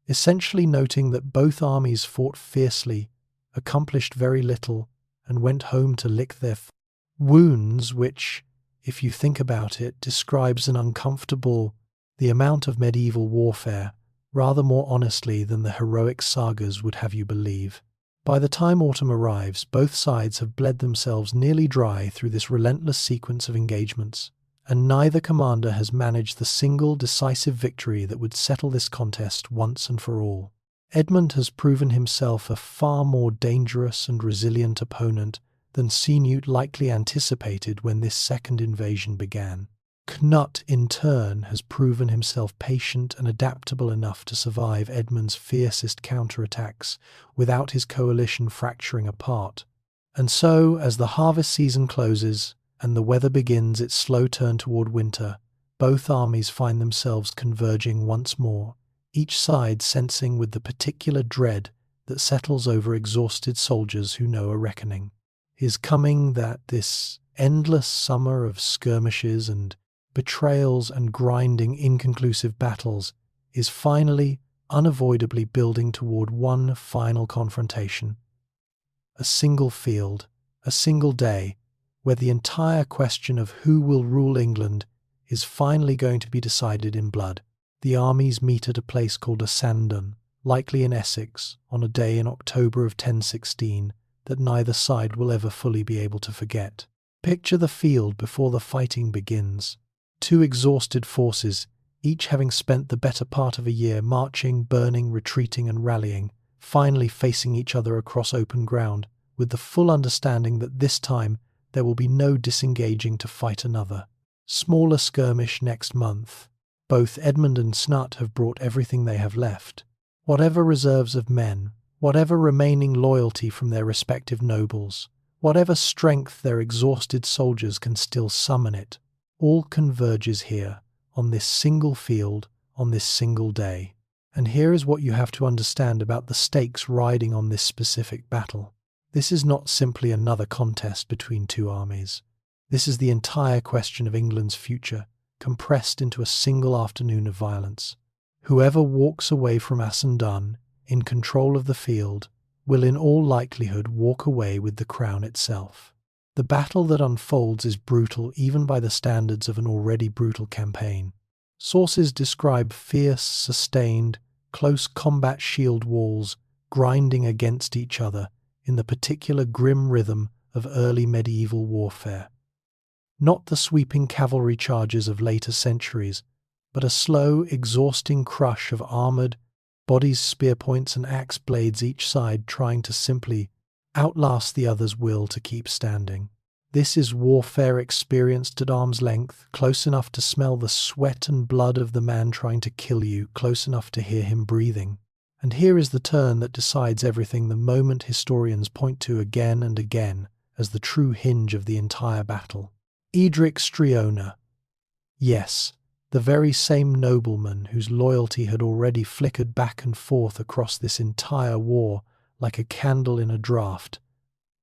essentially noting that both armies fought fiercely, accomplished very little, and went home to lick their wounds, which, if you think about it, describes the amount of medieval warfare, rather more honestly than the heroic sagas would have you believe. By the time autumn arrives, both sides have bled themselves nearly dry through this relentless sequence of engagements, and neither commander has managed the single decisive victory that would settle this contest once and for all. Edmund has proven himself a far more dangerous and resilient opponent than Cnut likely anticipated when this second invasion began. Cnut, in turn, has proven himself patient and adaptable enough to survive Edmund's fiercest counterattacks without his coalition fracturing apart. And so, as the harvest season closes and the weather begins its slow turn toward winter, both armies find themselves converging once more, each side sensing with the particular dread that settles over exhausted soldiers who know a reckoning is coming, that this endless summer of skirmishes and betrayals and grinding inconclusive battles is finally, unavoidably building toward one final confrontation. A single field, a single day, where the entire question of who will rule England is finally going to be decided in blood. The armies meet at a place called Asandun, likely in Essex, on a day in October of 1016 that neither side will ever fully be able to forget. Picture the field before the fighting begins. Two exhausted forces, each having spent the better part of a year marching, burning, retreating and rallying, finally facing each other across open ground, with the full understanding that this time there will be no disengaging to fight another. Smaller skirmish next month. Both Edmund and Cnut have brought everything they have left. Whatever reserves of men, whatever remaining loyalty from their respective nobles, whatever strength their exhausted soldiers can still summon it, all converges here, on this single field, on this single day. And here is what you have to understand about the stakes riding on this specific battle. This is not simply another contest between two armies. This is the entire question of England's future, compressed into a single afternoon of violence. Whoever walks away from Asandun in control of the field will in all likelihood walk away with the crown itself. The battle that unfolds is brutal even by the standards of an already brutal campaign. Sources describe fierce, sustained, close combat shield walls grinding against each other in the particular grim rhythm of early medieval warfare. Not the sweeping cavalry charges of later centuries, but a slow, exhausting crush of armoured bodies, spear points and axe blades, each side trying to simply outlast the other's will to keep standing. This is warfare experienced at arm's length, close enough to smell the sweat and blood of the man trying to kill you, close enough to hear him breathing. And here is the turn that decides everything, the moment historians point to again and again as the true hinge of the entire battle. Edric Striona. Yes, the very same nobleman whose loyalty had already flickered back and forth across this entire war like a candle in a draught,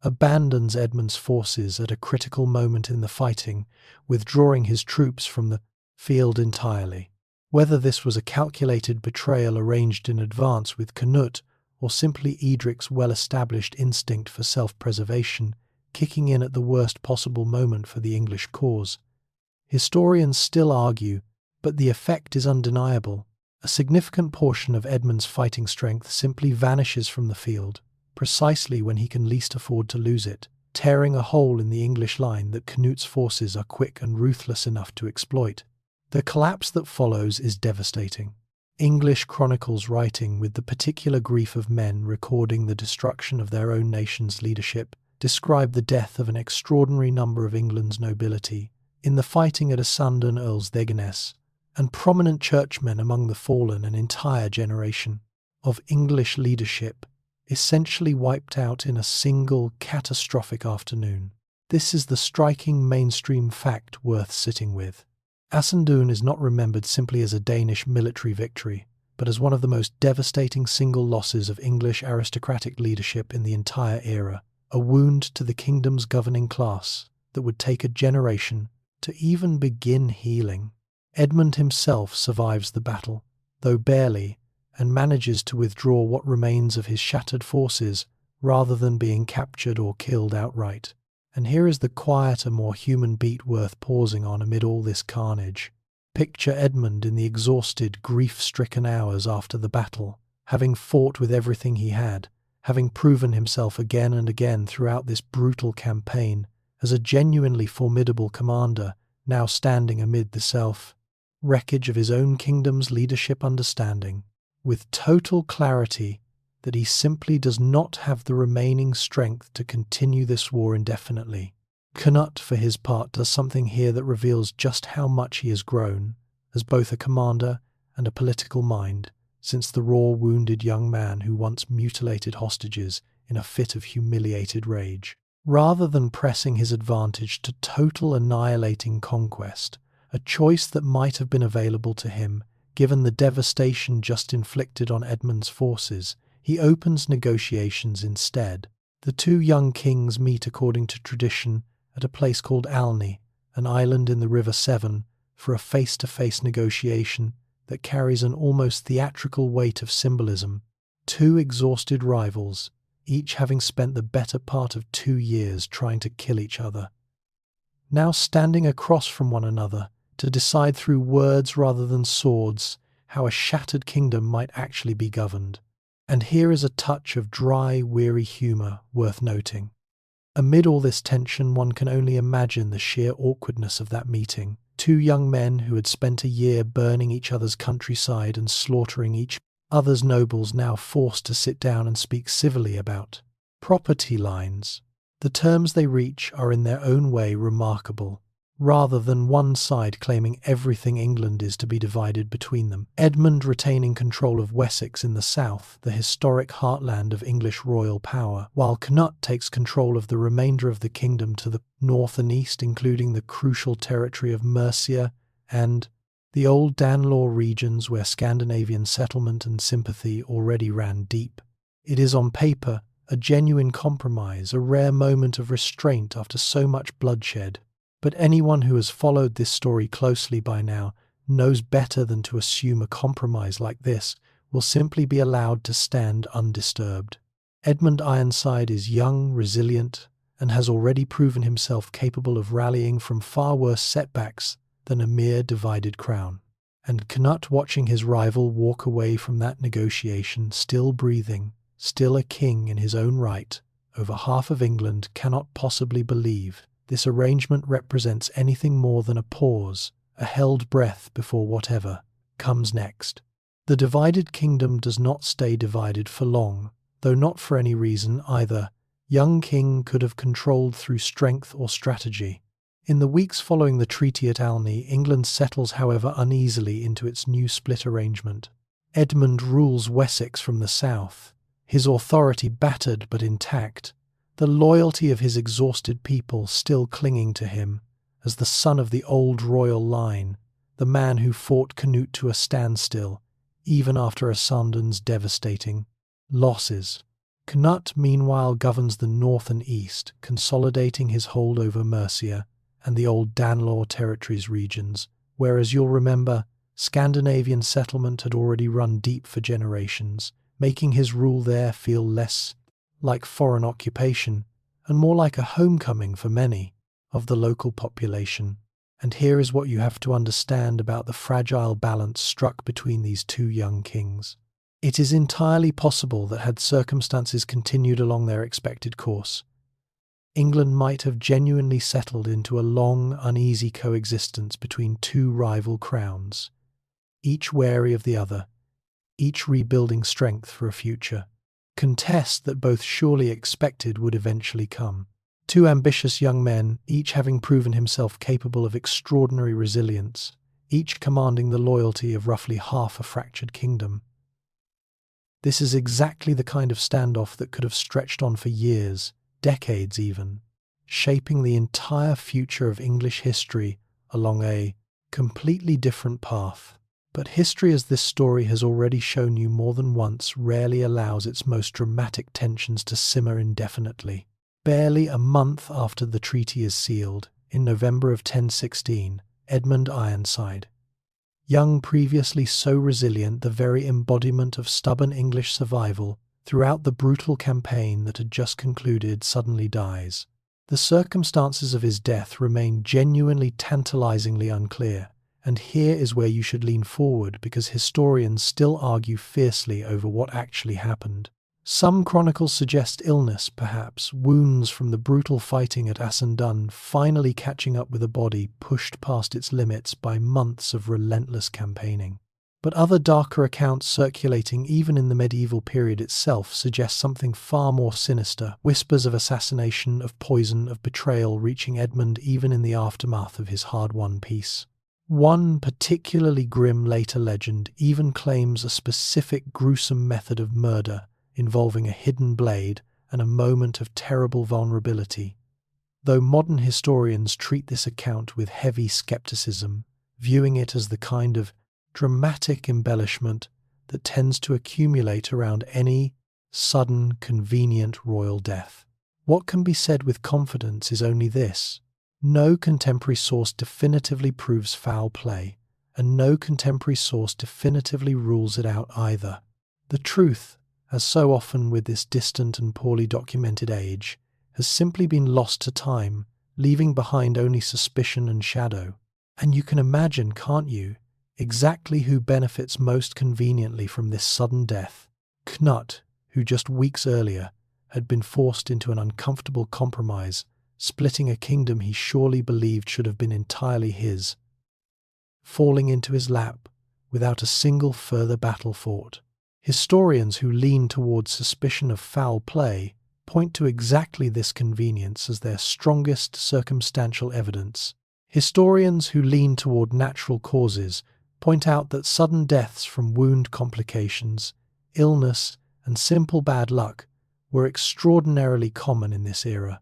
abandons Edmund's forces at a critical moment in the fighting, withdrawing his troops from the field entirely. Whether this was a calculated betrayal arranged in advance with Cnut, or simply Edric's well-established instinct for self-preservation, kicking in at the worst possible moment for the English cause, historians still argue, but the effect is undeniable. A significant portion of Edmund's fighting strength simply vanishes from the field, precisely when he can least afford to lose it, tearing a hole in the English line that Cnut's forces are quick and ruthless enough to exploit. The collapse that follows is devastating. English chronicles writing with the particular grief of men recording the destruction of their own nation's leadership describe the death of an extraordinary number of England's nobility in the fighting at Asandun Earls Deganess, and prominent churchmen among the fallen. An entire generation of English leadership essentially wiped out in a single catastrophic afternoon. This is the striking mainstream fact worth sitting with. Asandun is not remembered simply as a Danish military victory, but as one of the most devastating single losses of English aristocratic leadership in the entire era, a wound to the kingdom's governing class that would take a generation to even begin healing. Edmund himself survives the battle, though barely, and manages to withdraw what remains of his shattered forces rather than being captured or killed outright. And here is the quieter, more human beat worth pausing on amid all this carnage. Picture Edmund in the exhausted, grief-stricken hours after the battle, having fought with everything he had, having proven himself again and again throughout this brutal campaign as a genuinely formidable commander, now standing amid the self-wreckage of his own kingdom's leadership understanding, with total clarity that he simply does not have the remaining strength to continue this war indefinitely. Cnut, for his part, does something here that reveals just how much he has grown, as both a commander and a political mind, since the raw, wounded young man who once mutilated hostages in a fit of humiliated rage. Rather than pressing his advantage to total annihilating conquest, a choice that might have been available to him, given the devastation just inflicted on Edmund's forces, he opens negotiations instead. The two young kings meet according to tradition at a place called Alni, an island in the River Severn, for a face-to-face negotiation that carries an almost theatrical weight of symbolism. Two exhausted rivals, each having spent the better part of 2 years trying to kill each other, now standing across from one another to decide through words rather than swords how a shattered kingdom might actually be governed. And here is a touch of dry, weary humour worth noting. Amid all this tension, one can only imagine the sheer awkwardness of that meeting. Two young men who had spent a year burning each other's countryside and slaughtering each other's nobles, now forced to sit down and speak civilly about property lines. The terms they reach are in their own way remarkable. Rather than one side claiming everything England is to be divided between them, Edmund retaining control of Wessex in the south, the historic heartland of English royal power, while Cnut takes control of the remainder of the kingdom to the north and east, including the crucial territory of Mercia and the old Danelaw regions where Scandinavian settlement and sympathy already ran deep. It is on paper a genuine compromise, a rare moment of restraint after so much bloodshed. But anyone who has followed this story closely by now knows better than to assume a compromise like this will simply be allowed to stand undisturbed. Edmund Ironside is young, resilient, and has already proven himself capable of rallying from far worse setbacks than a mere divided crown. And Cnut, watching his rival walk away from that negotiation, still breathing, still a king in his own right, over half of England, cannot possibly believe this arrangement represents anything more than a pause, a held breath before whatever comes next. The divided kingdom does not stay divided for long, though not for any reason either. Young king could have controlled through strength or strategy. In the weeks following the treaty at Alni, England settles, however, uneasily into its new split arrangement. Edmund rules Wessex from the south, his authority battered but intact, the loyalty of his exhausted people still clinging to him as the son of the old royal line, the man who fought Cnut to a standstill, even after Essendon's devastating losses. Cnut, meanwhile, governs the north and east, consolidating his hold over Mercia and the old Danelaw territories regions, where, as you'll remember, Scandinavian settlement had already run deep for generations, making his rule there feel less like foreign occupation and more like a homecoming for many of the local population. And here is what you have to understand about the fragile balance struck between these two young kings. It is entirely possible that had circumstances continued along their expected course, England might have genuinely settled into a long, uneasy coexistence between two rival crowns, each wary of the other, each rebuilding strength for a future contest that both surely expected would eventually come. Two ambitious young men, each having proven himself capable of extraordinary resilience, each commanding the loyalty of roughly half a fractured kingdom. This is exactly the kind of standoff that could have stretched on for years, decades even, shaping the entire future of English history along a completely different path. But history, as this story has already shown you more than once, rarely allows its most dramatic tensions to simmer indefinitely. Barely a month after the treaty is sealed, in November of 1016, Edmund Ironside, young, previously so resilient, the very embodiment of stubborn English survival throughout the brutal campaign that had just concluded, suddenly dies. The circumstances of his death remain genuinely tantalizingly unclear, and here is where you should lean forward because historians still argue fiercely over what actually happened. Some chronicles suggest illness, perhaps, wounds from the brutal fighting at Assendun finally catching up with a body pushed past its limits by months of relentless campaigning. But other darker accounts circulating even in the medieval period itself suggest something far more sinister, whispers of assassination, of poison, of betrayal reaching Edmund even in the aftermath of his hard-won peace. One particularly grim later legend even claims a specific gruesome method of murder involving a hidden blade and a moment of terrible vulnerability, though modern historians treat this account with heavy skepticism, viewing it as the kind of dramatic embellishment that tends to accumulate around any sudden, convenient royal death. What can be said with confidence is only this: no contemporary source definitively proves foul play, and no contemporary source definitively rules it out either. The truth, as so often with this distant and poorly documented age, has simply been lost to time, leaving behind only suspicion and shadow. And you can imagine, can't you, exactly who benefits most conveniently from this sudden death? Cnut, who just weeks earlier had been forced into an uncomfortable compromise, splitting a kingdom he surely believed should have been entirely his, falling into his lap without a single further battle fought. Historians who lean towards suspicion of foul play point to exactly this convenience as their strongest circumstantial evidence. Historians who lean toward natural causes point out that sudden deaths from wound complications, illness, and simple bad luck were extraordinarily common in this era,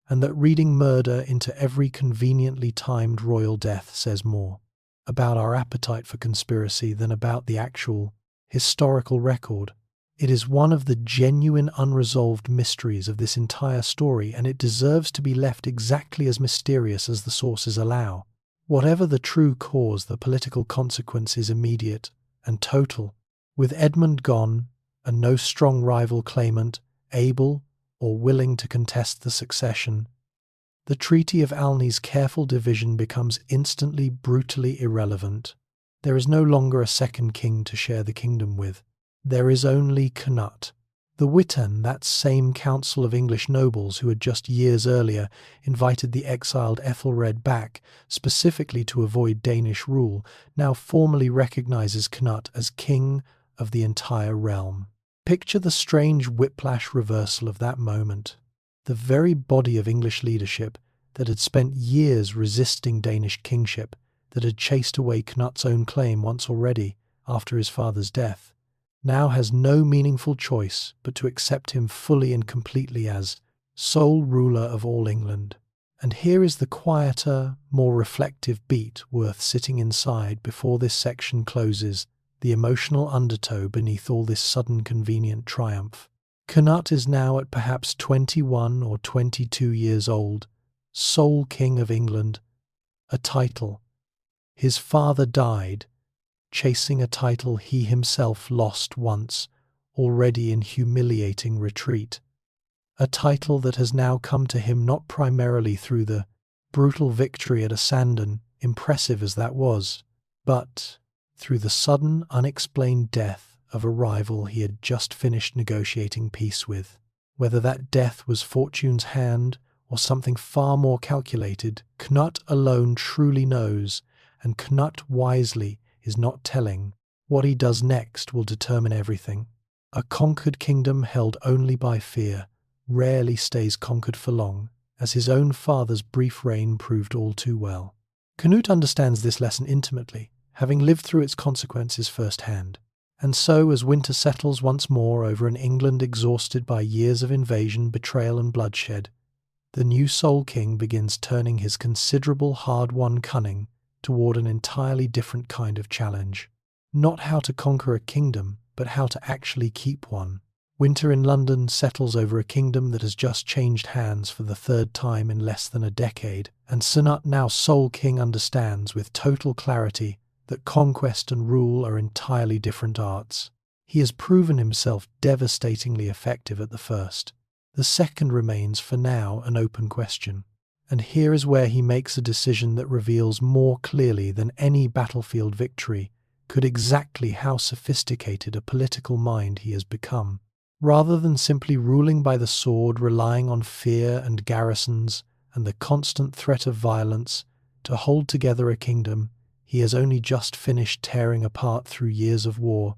and that reading murder into every conveniently timed royal death says more about our appetite for conspiracy than about the actual historical record. It is one of the genuine unresolved mysteries of this entire story, and it deserves to be left exactly as mysterious as the sources allow. Whatever the true cause, the political consequence is immediate and total. With Edmund gone, and no strong rival claimant able or willing to contest the succession, the Treaty of Alney's careful division becomes instantly, brutally irrelevant. There is no longer a second king to share the kingdom with. There is only Cnut. The Witan, that same council of English nobles who had just years earlier invited the exiled Ethelred back specifically to avoid Danish rule, now formally recognizes Cnut as king of the entire realm. Picture the strange whiplash reversal of that moment. The very body of English leadership that had spent years resisting Danish kingship, that had chased away Cnut's own claim once already after his father's death, now has no meaningful choice but to accept him fully and completely as sole ruler of all England. And here is the quieter, more reflective beat worth sitting inside before this section closes, the emotional undertow beneath all this sudden convenient triumph. Cnut is now at perhaps 21 or 22 years old, sole king of England, a title. His father died, chasing a title he himself lost once, already in humiliating retreat. A title that has now come to him not primarily through the brutal victory at Assendun, impressive as that was, but through the sudden, unexplained death of a rival he had just finished negotiating peace with. Whether that death was fortune's hand or something far more calculated, Cnut alone truly knows, and Cnut wisely is not telling. What he does next will determine everything. A conquered kingdom held only by fear rarely stays conquered for long, as his own father's brief reign proved all too well. Cnut understands this lesson intimately, having lived through its consequences firsthand. And so, as winter settles once more over an England exhausted by years of invasion, betrayal and bloodshed, the new Sole King begins turning his considerable hard-won cunning toward an entirely different kind of challenge. Not how to conquer a kingdom, but how to actually keep one. Winter in London settles over a kingdom that has just changed hands for the third time in less than a decade, and Cnut, now Sole King, understands with total clarity that conquest and rule are entirely different arts. He has proven himself devastatingly effective at the first. The second remains, for now, an open question. And here is where he makes a decision that reveals more clearly than any battlefield victory could exactly how sophisticated a political mind he has become. Rather than simply ruling by the sword, relying on fear and garrisons and the constant threat of violence to hold together a kingdom he has only just finished tearing apart through years of war,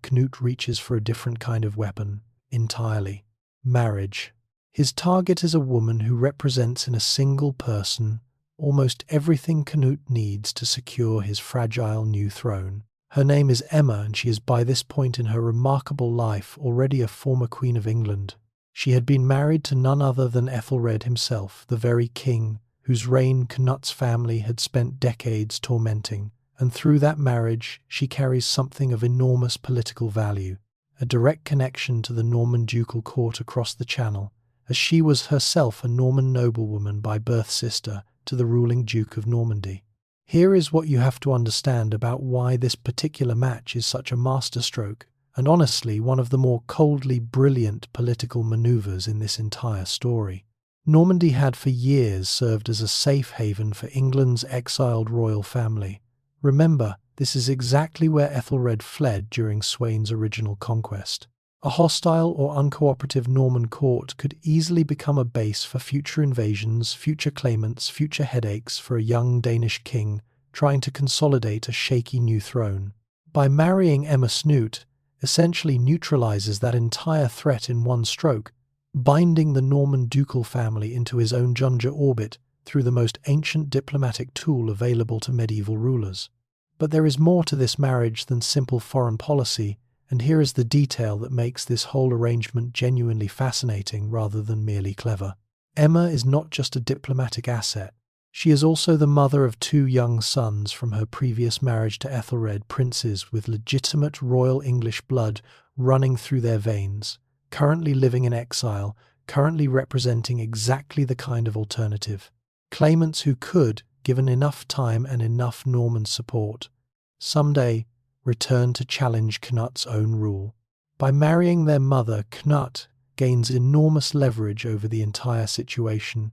Cnut reaches for a different kind of weapon entirely: marriage. His target is a woman who represents in a single person almost everything Cnut needs to secure his fragile new throne. Her name is Emma, and she is by this point in her remarkable life already a former Queen of England. She had been married to none other than Ethelred himself, the very king whose reign Cnut's family had spent decades tormenting, and through that marriage she carries something of enormous political value, a direct connection to the Norman ducal court across the Channel, as she was herself a Norman noblewoman by birth, sister to the ruling Duke of Normandy. Here is what you have to understand about why this particular match is such a masterstroke, and honestly one of the more coldly brilliant political maneuvers in this entire story. Normandy had for years served as a safe haven for England's exiled royal family. Remember, this is exactly where Ethelred fled during Sweyn's original conquest. A hostile or uncooperative Norman court could easily become a base for future invasions, future claimants, future headaches for a young Danish king trying to consolidate a shaky new throne. By marrying Emma, Cnut essentially neutralizes that entire threat in one stroke, binding the Norman ducal family into his own Junja orbit through the most ancient diplomatic tool available to medieval rulers. But there is more to this marriage than simple foreign policy, and here is the detail that makes this whole arrangement genuinely fascinating rather than merely clever. Emma is not just a diplomatic asset. She is also the mother of 2 young sons from her previous marriage to Ethelred, princes with legitimate royal English blood running through their veins, currently living in exile, currently representing exactly the kind of alternative. Claimants who could, given enough time and enough Norman support, someday return to challenge Cnut's own rule. By marrying their mother, Cnut gains enormous leverage over the entire situation,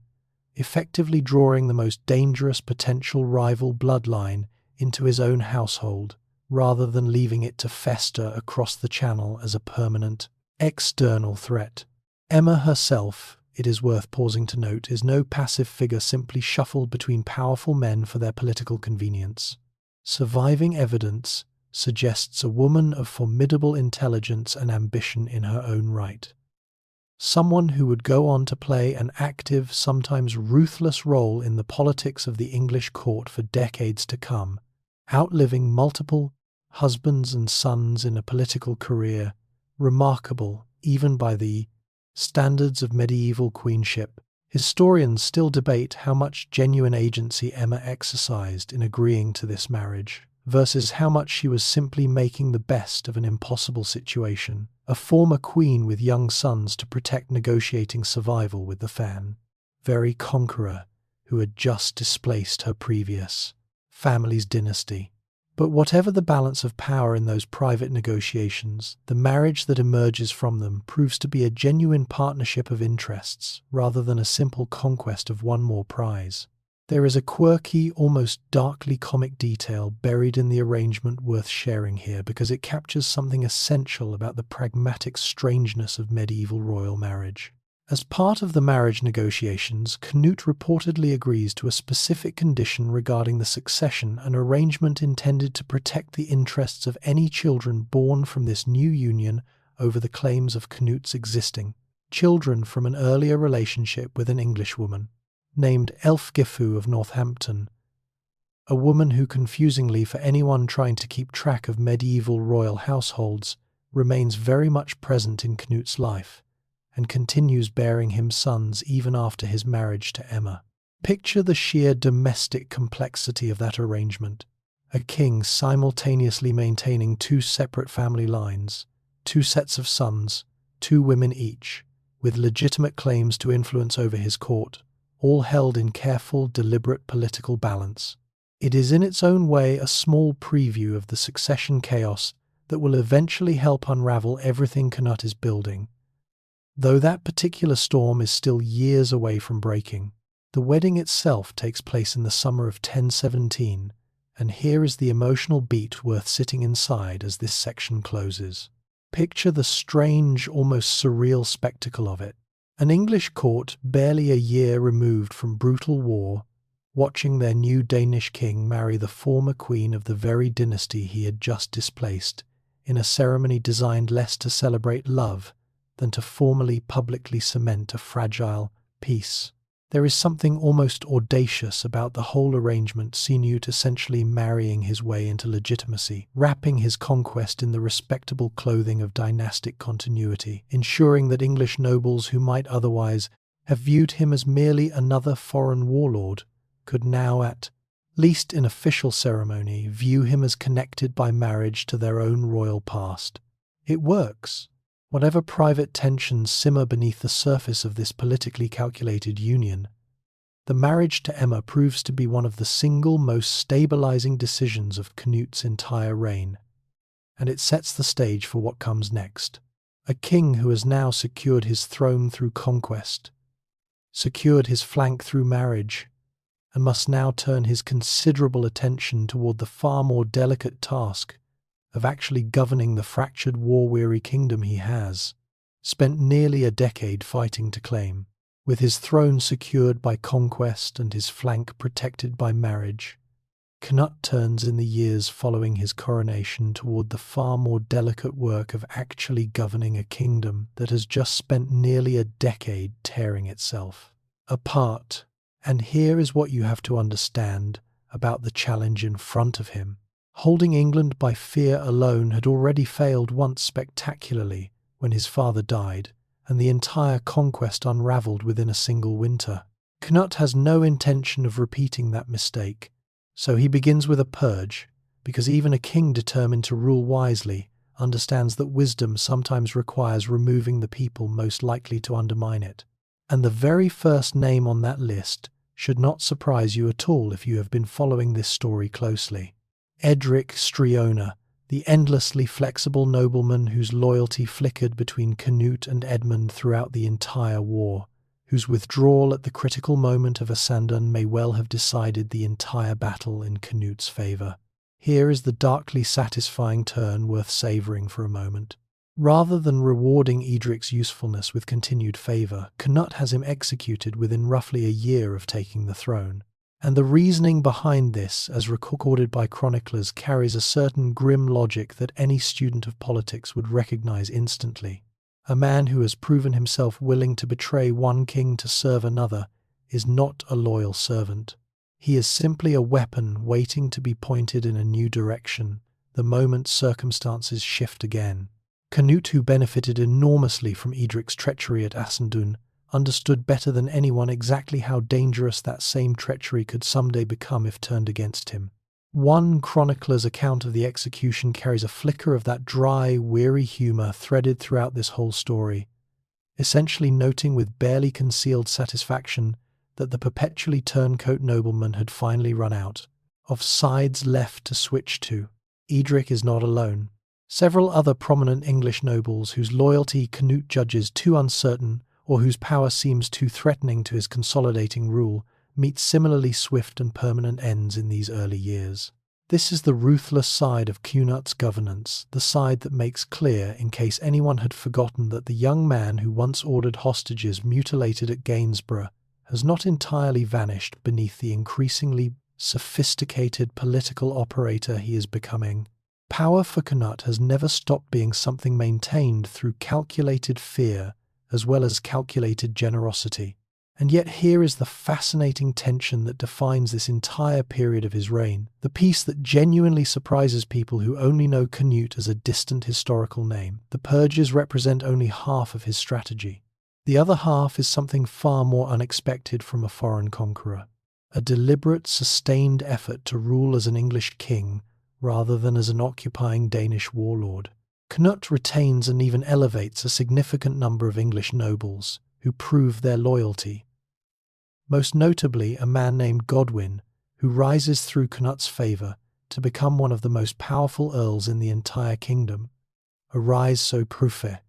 effectively drawing the most dangerous potential rival bloodline into his own household, rather than leaving it to fester across the Channel as a permanent, external threat. Emma herself, it is worth pausing to note, is no passive figure simply shuffled between powerful men for their political convenience. Surviving evidence suggests a woman of formidable intelligence and ambition in her own right. Someone who would go on to play an active, sometimes ruthless role in the politics of the English court for decades to come, outliving multiple husbands and sons in a political career, remarkable even by the standards of medieval queenship. Historians still debate how much genuine agency Emma exercised in agreeing to this marriage, versus how much she was simply making the best of an impossible situation, a former queen with young sons to protect negotiating survival with the very conqueror who had just displaced her previous family's dynasty. But whatever the balance of power in those private negotiations, the marriage that emerges from them proves to be a genuine partnership of interests rather than a simple conquest of one more prize. There is a quirky, almost darkly comic detail buried in the arrangement worth sharing here because it captures something essential about the pragmatic strangeness of medieval royal marriage. As part of the marriage negotiations, Cnut reportedly agrees to a specific condition regarding the succession, an arrangement intended to protect the interests of any children born from this new union over the claims of Cnut's existing children from an earlier relationship with an Englishwoman named Elfgifu of Northampton, a woman who, confusingly for anyone trying to keep track of medieval royal households, remains very much present in Cnut's life and continues bearing him sons even after his marriage to Emma. Picture the sheer domestic complexity of that arrangement. A king simultaneously maintaining 2 separate family lines, 2 sets of sons, 2 women each, with legitimate claims to influence over his court, all held in careful, deliberate political balance. It is in its own way a small preview of the succession chaos that will eventually help unravel everything Cnut is building, Though that particular storm is still years away from breaking, the wedding itself takes place in the summer of 1017, and here is the emotional beat worth sitting inside as this section closes. Picture the strange, almost surreal spectacle of it. An English court, barely a year removed from brutal war, watching their new Danish king marry the former queen of the very dynasty he had just displaced, in a ceremony designed less to celebrate love than to formally publicly cement a fragile peace. There is something almost audacious about the whole arrangement, Cnut essentially marrying his way into legitimacy, wrapping his conquest in the respectable clothing of dynastic continuity, ensuring that English nobles who might otherwise have viewed him as merely another foreign warlord could now, at least in official ceremony, view him as connected by marriage to their own royal past. It works. Whatever private tensions simmer beneath the surface of this politically calculated union, the marriage to Emma proves to be one of the single most stabilizing decisions of Cnut's entire reign, and it sets the stage for what comes next. A king who has now secured his throne through conquest, secured his flank through marriage, and must now turn his considerable attention toward the far more delicate task of actually governing the fractured, war-weary kingdom he has spent nearly a decade fighting to claim. With his throne secured by conquest and his flank protected by marriage, Cnut turns in the years following his coronation toward the far more delicate work of actually governing a kingdom that has just spent nearly a decade tearing itself apart. And here is what you have to understand about the challenge in front of him. Holding England by fear alone had already failed once spectacularly when his father died, and the entire conquest unravelled within a single winter. Cnut has no intention of repeating that mistake, so he begins with a purge, because even a king determined to rule wisely understands that wisdom sometimes requires removing the people most likely to undermine it. And the very first name on that list should not surprise you at all if you have been following this story closely. Edric Striona, the endlessly flexible nobleman whose loyalty flickered between Cnut and Edmund throughout the entire war, whose withdrawal at the critical moment of Asandun may well have decided the entire battle in Cnut's favour. Here is the darkly satisfying turn worth savouring for a moment. Rather than rewarding Edric's usefulness with continued favour, Cnut has him executed within roughly a year of taking the throne. And the reasoning behind this, as recorded by chroniclers, carries a certain grim logic that any student of politics would recognise instantly. A man who has proven himself willing to betray one king to serve another is not a loyal servant. He is simply a weapon waiting to be pointed in a new direction the moment circumstances shift again. Cnut, who benefited enormously from Edric's treachery at Asandun, understood better than anyone exactly how dangerous that same treachery could someday become if turned against him. One chronicler's account of the execution carries a flicker of that dry, weary humour threaded throughout this whole story, essentially noting with barely concealed satisfaction that the perpetually turncoat nobleman had finally run out of sides left to switch to. Edric is not alone. Several other prominent English nobles whose loyalty Cnut judges too uncertain or whose power seems too threatening to his consolidating rule, meet similarly swift and permanent ends in these early years. This is the ruthless side of Cnut's governance, the side that makes clear, in case anyone had forgotten, that the young man who once ordered hostages mutilated at Gainsborough has not entirely vanished beneath the increasingly sophisticated political operator he is becoming. Power for Cnut has never stopped being something maintained through calculated fear as well as calculated generosity. And yet here is the fascinating tension that defines this entire period of his reign, the piece that genuinely surprises people who only know Cnut as a distant historical name. The purges represent only half of his strategy. The other half is something far more unexpected from a foreign conqueror, a deliberate, sustained effort to rule as an English king rather than as an occupying Danish warlord. Cnut retains and even elevates a significant number of English nobles who prove their loyalty. Most notably, a man named Godwin, who rises through Cnut's favour to become one of the most powerful earls in the entire kingdom, a rise so prolific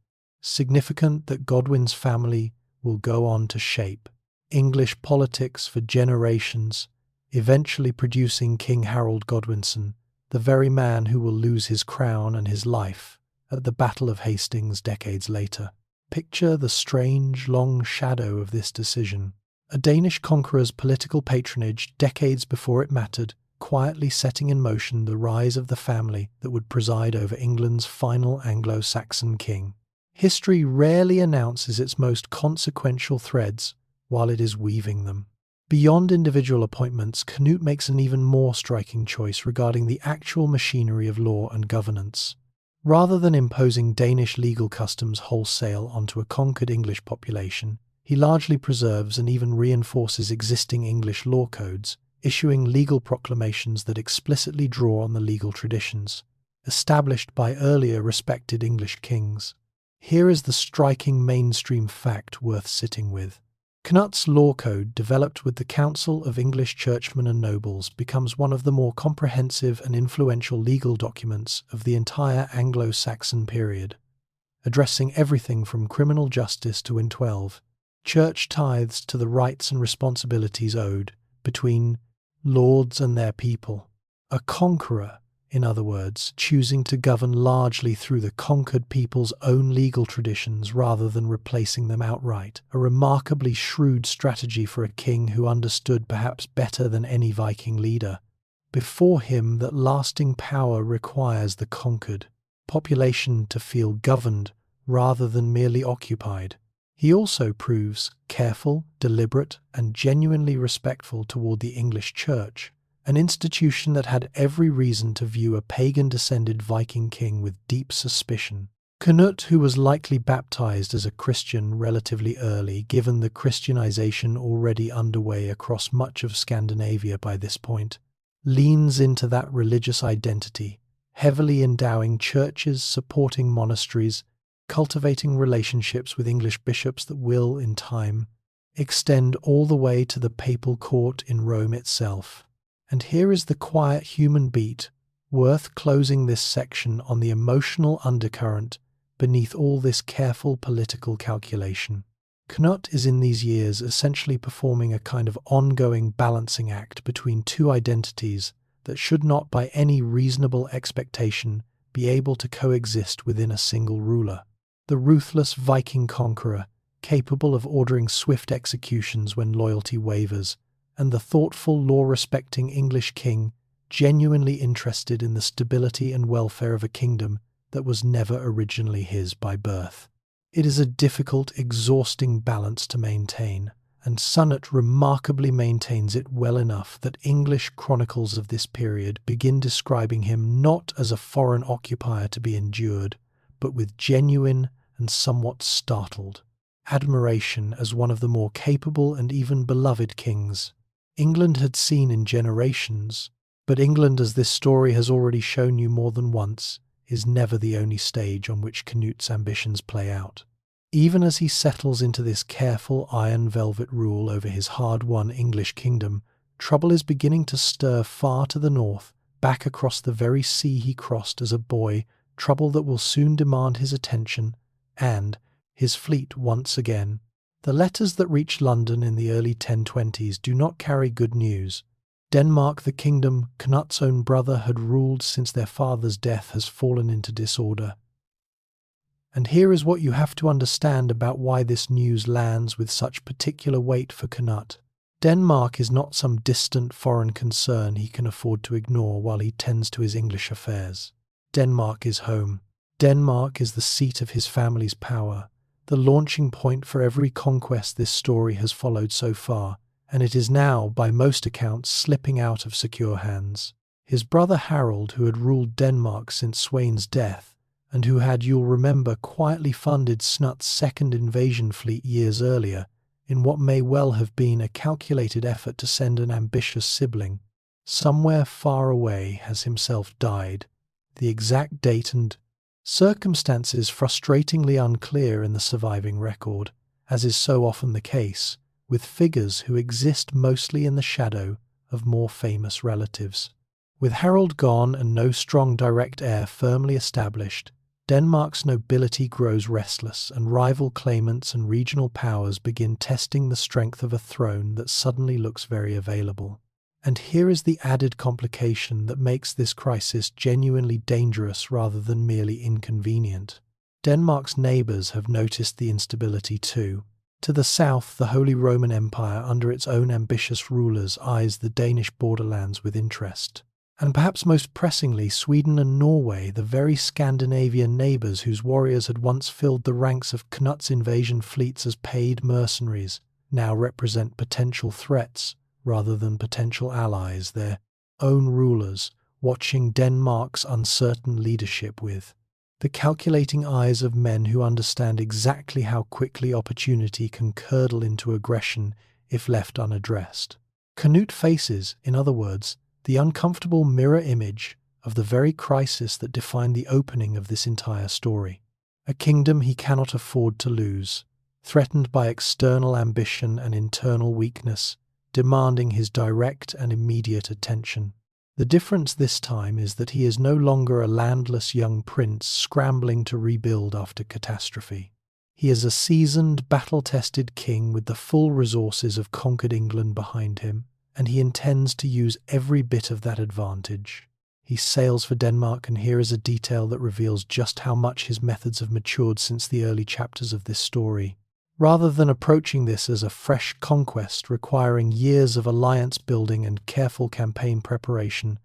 Significant that Godwin's family will go on to shape English politics for generations, eventually producing King Harold Godwinson, the very man who will lose his crown and his life at the Battle of Hastings decades later. Picture the strange, long shadow of this decision. A Danish conqueror's political patronage decades before it mattered, quietly setting in motion the rise of the family that would preside over England's final Anglo-Saxon king. History rarely announces its most consequential threads while it is weaving them. Beyond individual appointments, Cnut makes an even more striking choice regarding the actual machinery of law and governance. Rather than imposing Danish legal customs wholesale onto a conquered English population, he largely preserves and even reinforces existing English law codes, issuing legal proclamations that explicitly draw on the legal traditions established by earlier respected English kings. Here is the striking mainstream fact worth sitting with. Cnut's law code, developed with the counsel of English churchmen and nobles, becomes one of the more comprehensive and influential legal documents of the entire Anglo-Saxon period, addressing everything from criminal justice to church tithes to the rights and responsibilities owed between lords and their people. A conqueror, in other words, choosing to govern largely through the conquered people's own legal traditions rather than replacing them outright, a remarkably shrewd strategy for a king who understood perhaps better than any Viking leader before him that lasting power requires the conquered population to feel governed rather than merely occupied. He also proves careful, deliberate, and genuinely respectful toward the English Church, an institution that had every reason to view a pagan-descended Viking king with deep suspicion. Cnut, who was likely baptized as a Christian relatively early, given the Christianization already underway across much of Scandinavia by this point, leans into that religious identity, heavily endowing churches, supporting monasteries, cultivating relationships with English bishops that will, in time, extend all the way to the papal court in Rome itself. And here is the quiet human beat, worth closing this section on the emotional undercurrent beneath all this careful political calculation. Cnut is in these years essentially performing a kind of ongoing balancing act between two identities that should not by any reasonable expectation be able to coexist within a single ruler. The ruthless Viking conqueror, capable of ordering swift executions when loyalty wavers, and the thoughtful, law-respecting English king, genuinely interested in the stability and welfare of a kingdom that was never originally his by birth. It is a difficult, exhausting balance to maintain, and Cnut remarkably maintains it well enough that English chronicles of this period begin describing him not as a foreign occupier to be endured, but with genuine and somewhat startled admiration as one of the more capable and even beloved kings England had seen in generations. But England, as this story has already shown you more than once, is never the only stage on which Cnut's ambitions play out. Even as he settles into this careful iron velvet rule over his hard-won English kingdom, trouble is beginning to stir far to the north, back across the very sea he crossed as a boy, trouble that will soon demand his attention and his fleet once again. The letters that reach London in the early 1020s do not carry good news. Denmark, the kingdom Cnut's own brother had ruled since their father's death, has fallen into disorder. And here is what you have to understand about why this news lands with such particular weight for Cnut. Denmark is not some distant foreign concern he can afford to ignore while he tends to his English affairs. Denmark is home. Denmark is the seat of his family's power, the launching point for every conquest this story has followed so far, and it is now, by most accounts, slipping out of secure hands. His brother Harold, who had ruled Denmark since Sweyn's death, and who had, you'll remember, quietly funded Cnut's second invasion fleet years earlier, in what may well have been a calculated effort to send an ambitious sibling, somewhere far away has himself died. The exact date and circumstances frustratingly unclear in the surviving record, as is so often the case, with figures who exist mostly in the shadow of more famous relatives. With Harold gone and no strong direct heir firmly established, Denmark's nobility grows restless, and rival claimants and regional powers begin testing the strength of a throne that suddenly looks very available. And here is the added complication that makes this crisis genuinely dangerous rather than merely inconvenient. Denmark's neighbours have noticed the instability too. To the south, the Holy Roman Empire, under its own ambitious rulers, eyes the Danish borderlands with interest. And perhaps most pressingly, Sweden and Norway, the very Scandinavian neighbours whose warriors had once filled the ranks of Cnut's invasion fleets as paid mercenaries, now represent potential threats rather than potential allies, their own rulers watching Denmark's uncertain leadership with the calculating eyes of men who understand exactly how quickly opportunity can curdle into aggression if left unaddressed. Cnut faces, in other words, the uncomfortable mirror image of the very crisis that defined the opening of this entire story. A kingdom he cannot afford to lose, threatened by external ambition and internal weakness, demanding his direct and immediate attention. The difference this time is that he is no longer a landless young prince scrambling to rebuild after catastrophe. He is a seasoned, battle-tested king with the full resources of conquered England behind him, and he intends to use every bit of that advantage. He sails for Denmark, and here is a detail that reveals just how much his methods have matured since the early chapters of this story. Rather than approaching this as a fresh conquest requiring years of alliance building and careful campaign preparation,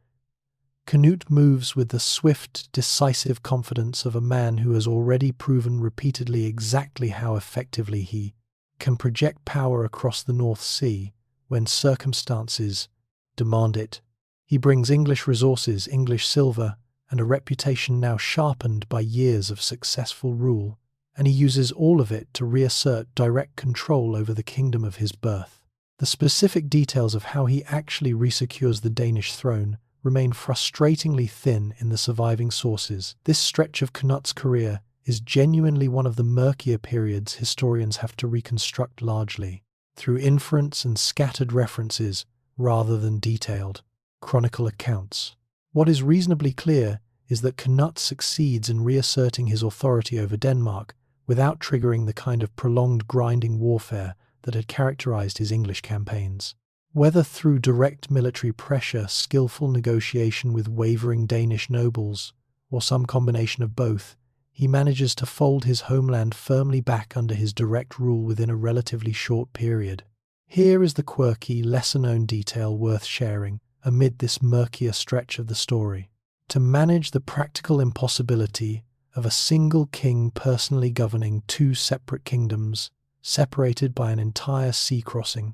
Cnut moves with the swift, decisive confidence of a man who has already proven repeatedly exactly how effectively he can project power across the North Sea when circumstances demand it. He brings English resources, English silver, and a reputation now sharpened by years of successful rule, and he uses all of it to reassert direct control over the kingdom of his birth. The specific details of how he actually resecures the Danish throne remain frustratingly thin in the surviving sources. This stretch of Cnut's career is genuinely one of the murkier periods historians have to reconstruct largely through inference and scattered references rather than detailed chronicle accounts. What is reasonably clear is that Cnut succeeds in reasserting his authority over Denmark without triggering the kind of prolonged grinding warfare that had characterized his English campaigns. Whether through direct military pressure, skillful negotiation with wavering Danish nobles, or some combination of both, he manages to fold his homeland firmly back under his direct rule within a relatively short period. Here is the quirky, lesser-known detail worth sharing amid this murkier stretch of the story. To manage the practical impossibility of a single king personally governing two separate kingdoms, separated by an entire sea crossing,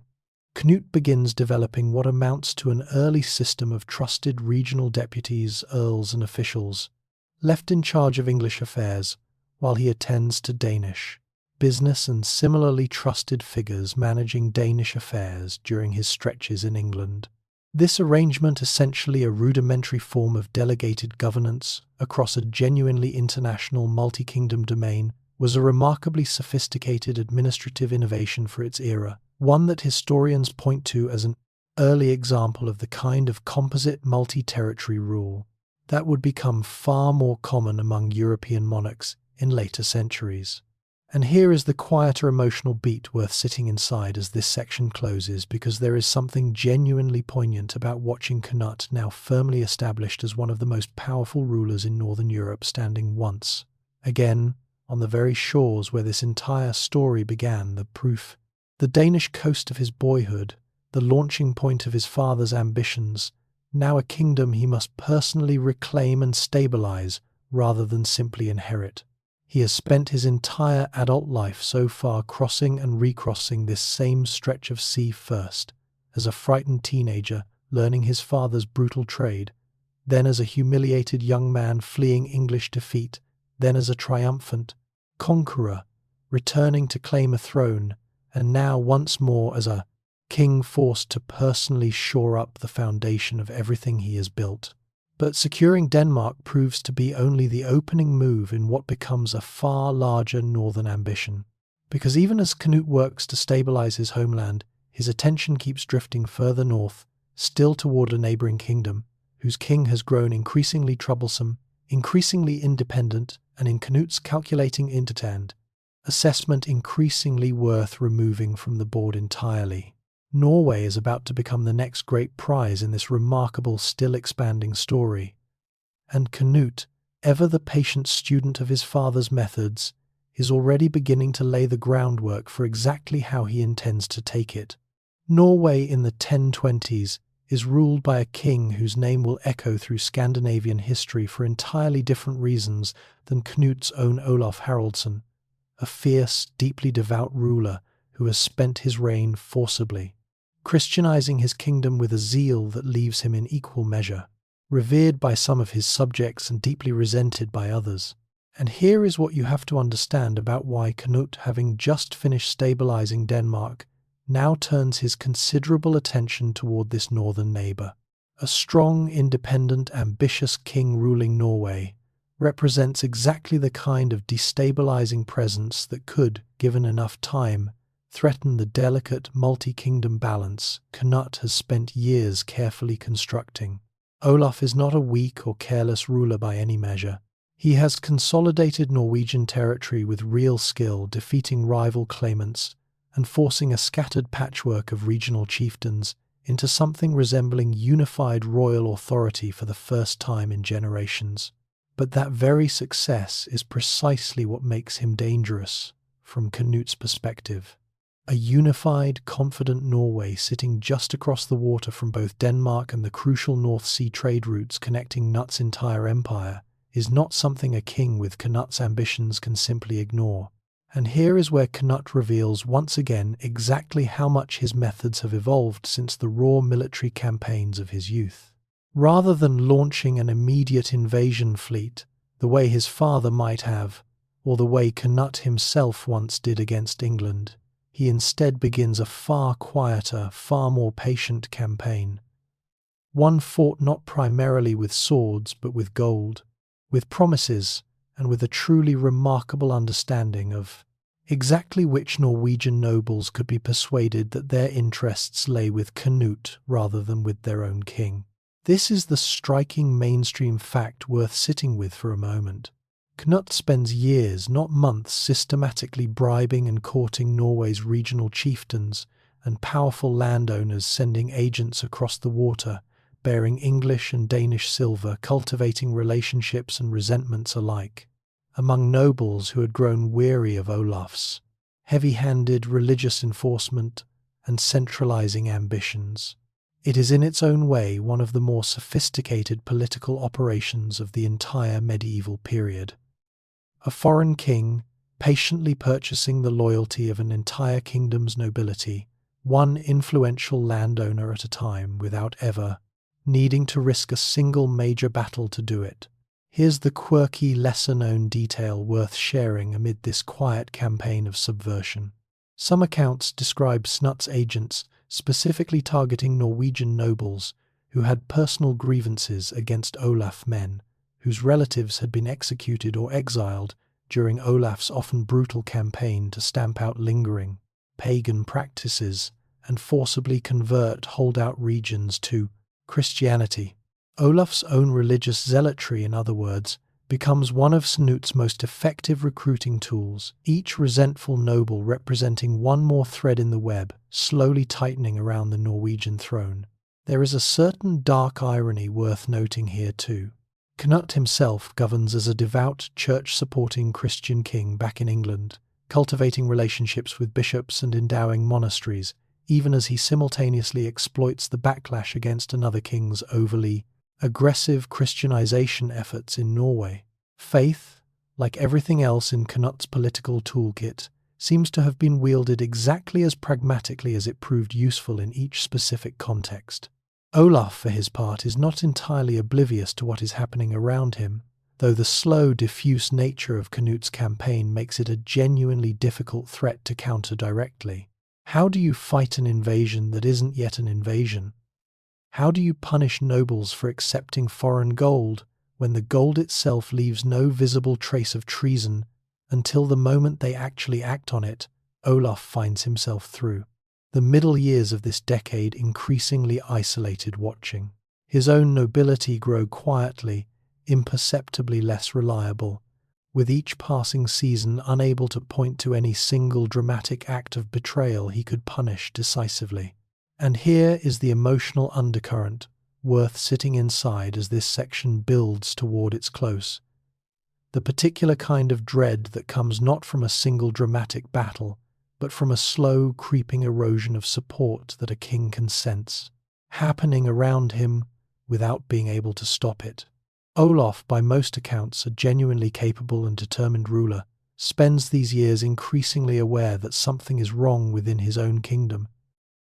Cnut begins developing what amounts to an early system of trusted regional deputies, earls, and officials, left in charge of English affairs while he attends to Danish business, and similarly trusted figures managing Danish affairs during his stretches in England. This arrangement, essentially a rudimentary form of delegated governance across a genuinely international multi-kingdom domain, was a remarkably sophisticated administrative innovation for its era, one that historians point to as an early example of the kind of composite multi-territory rule that would become far more common among European monarchs in later centuries. And here is the quieter emotional beat worth sitting inside as this section closes, because there is something genuinely poignant about watching Cnut, now firmly established as one of the most powerful rulers in Northern Europe, standing once again on the very shores where this entire story began, the Danish coast of his boyhood, the launching point of his father's ambitions, now a kingdom he must personally reclaim and stabilize rather than simply inherit. He has spent his entire adult life so far crossing and recrossing this same stretch of sea, first as a frightened teenager learning his father's brutal trade, then as a humiliated young man fleeing English defeat, then as a triumphant conqueror returning to claim a throne, and now once more as a king forced to personally shore up the foundation of everything he has built. But securing Denmark proves to be only the opening move in what becomes a far larger northern ambition. Because even as Cnut works to stabilize his homeland, his attention keeps drifting further north, still toward a neighboring kingdom, whose king has grown increasingly troublesome, increasingly independent, and in Cnut's calculating intend, assessment increasingly worth removing from the board entirely. Norway is about to become the next great prize in this remarkable, still expanding story. And Cnut, ever the patient student of his father's methods, is already beginning to lay the groundwork for exactly how he intends to take it. Norway in the 1020s is ruled by a king whose name will echo through Scandinavian history for entirely different reasons than Cnut's own Olaf Haraldsson, a fierce, deeply devout ruler who has spent his reign forcibly, Christianizing his kingdom with a zeal that leaves him in equal measure, revered by some of his subjects and deeply resented by others. And here is what you have to understand about why Cnut, having just finished stabilizing Denmark, now turns his considerable attention toward this northern neighbor. A strong, independent, ambitious king ruling Norway represents exactly the kind of destabilizing presence that could, given enough time, threaten the delicate multi-kingdom balance Cnut has spent years carefully constructing. Olaf is not a weak or careless ruler by any measure. He has consolidated Norwegian territory with real skill, defeating rival claimants and forcing a scattered patchwork of regional chieftains into something resembling unified royal authority for the first time in generations. But that very success is precisely what makes him dangerous from Cnut's perspective. A unified, confident Norway sitting just across the water from both Denmark and the crucial North Sea trade routes connecting Cnut's entire empire is not something a king with Cnut's ambitions can simply ignore. And here is where Cnut reveals once again exactly how much his methods have evolved since the raw military campaigns of his youth. Rather than launching an immediate invasion fleet, the way his father might have, or the way Cnut himself once did against England, he instead begins a far quieter, far more patient campaign. One fought not primarily with swords, but with gold, with promises, and with a truly remarkable understanding of exactly which Norwegian nobles could be persuaded that their interests lay with Cnut rather than with their own king. This is the striking mainstream fact worth sitting with for a moment. Cnut spends years, not months, systematically bribing and courting Norway's regional chieftains and powerful landowners, sending agents across the water, bearing English and Danish silver, cultivating relationships and resentments alike among nobles who had grown weary of Olaf's heavy-handed religious enforcement and centralizing ambitions. It is in its own way one of the more sophisticated political operations of the entire medieval period. A foreign king patiently purchasing the loyalty of an entire kingdom's nobility, one influential landowner at a time, without ever needing to risk a single major battle to do it. Here's the quirky, lesser-known detail worth sharing amid this quiet campaign of subversion. Some accounts describe Cnut's agents specifically targeting Norwegian nobles who had personal grievances against Olaf men, whose relatives had been executed or exiled during Olaf's often brutal campaign to stamp out lingering pagan practices and forcibly convert holdout regions to Christianity. Olaf's own religious zealotry, in other words, becomes one of Cnut's most effective recruiting tools, each resentful noble representing one more thread in the web, slowly tightening around the Norwegian throne. There is a certain dark irony worth noting here too. Cnut himself governs as a devout, church-supporting Christian king back in England, cultivating relationships with bishops and endowing monasteries, even as he simultaneously exploits the backlash against another king's overly aggressive Christianization efforts in Norway. Faith, like everything else in Cnut's political toolkit, seems to have been wielded exactly as pragmatically as it proved useful in each specific context. Olaf, for his part, is not entirely oblivious to what is happening around him, though the slow, diffuse nature of Cnut's campaign makes it a genuinely difficult threat to counter directly. How do you fight an invasion that isn't yet an invasion? How do you punish nobles for accepting foreign gold when the gold itself leaves no visible trace of treason until the moment they actually act on it, Olaf finds himself through the middle years of this decade increasingly isolated, watching his own nobility grow quietly, imperceptibly less reliable, with each passing season unable to point to any single dramatic act of betrayal he could punish decisively. And here is the emotional undercurrent, worth sitting inside as this section builds toward its close. The particular kind of dread that comes not from a single dramatic battle, but from a slow, creeping erosion of support that a king can sense, happening around him without being able to stop it. Olaf, by most accounts a genuinely capable and determined ruler, spends these years increasingly aware that something is wrong within his own kingdom,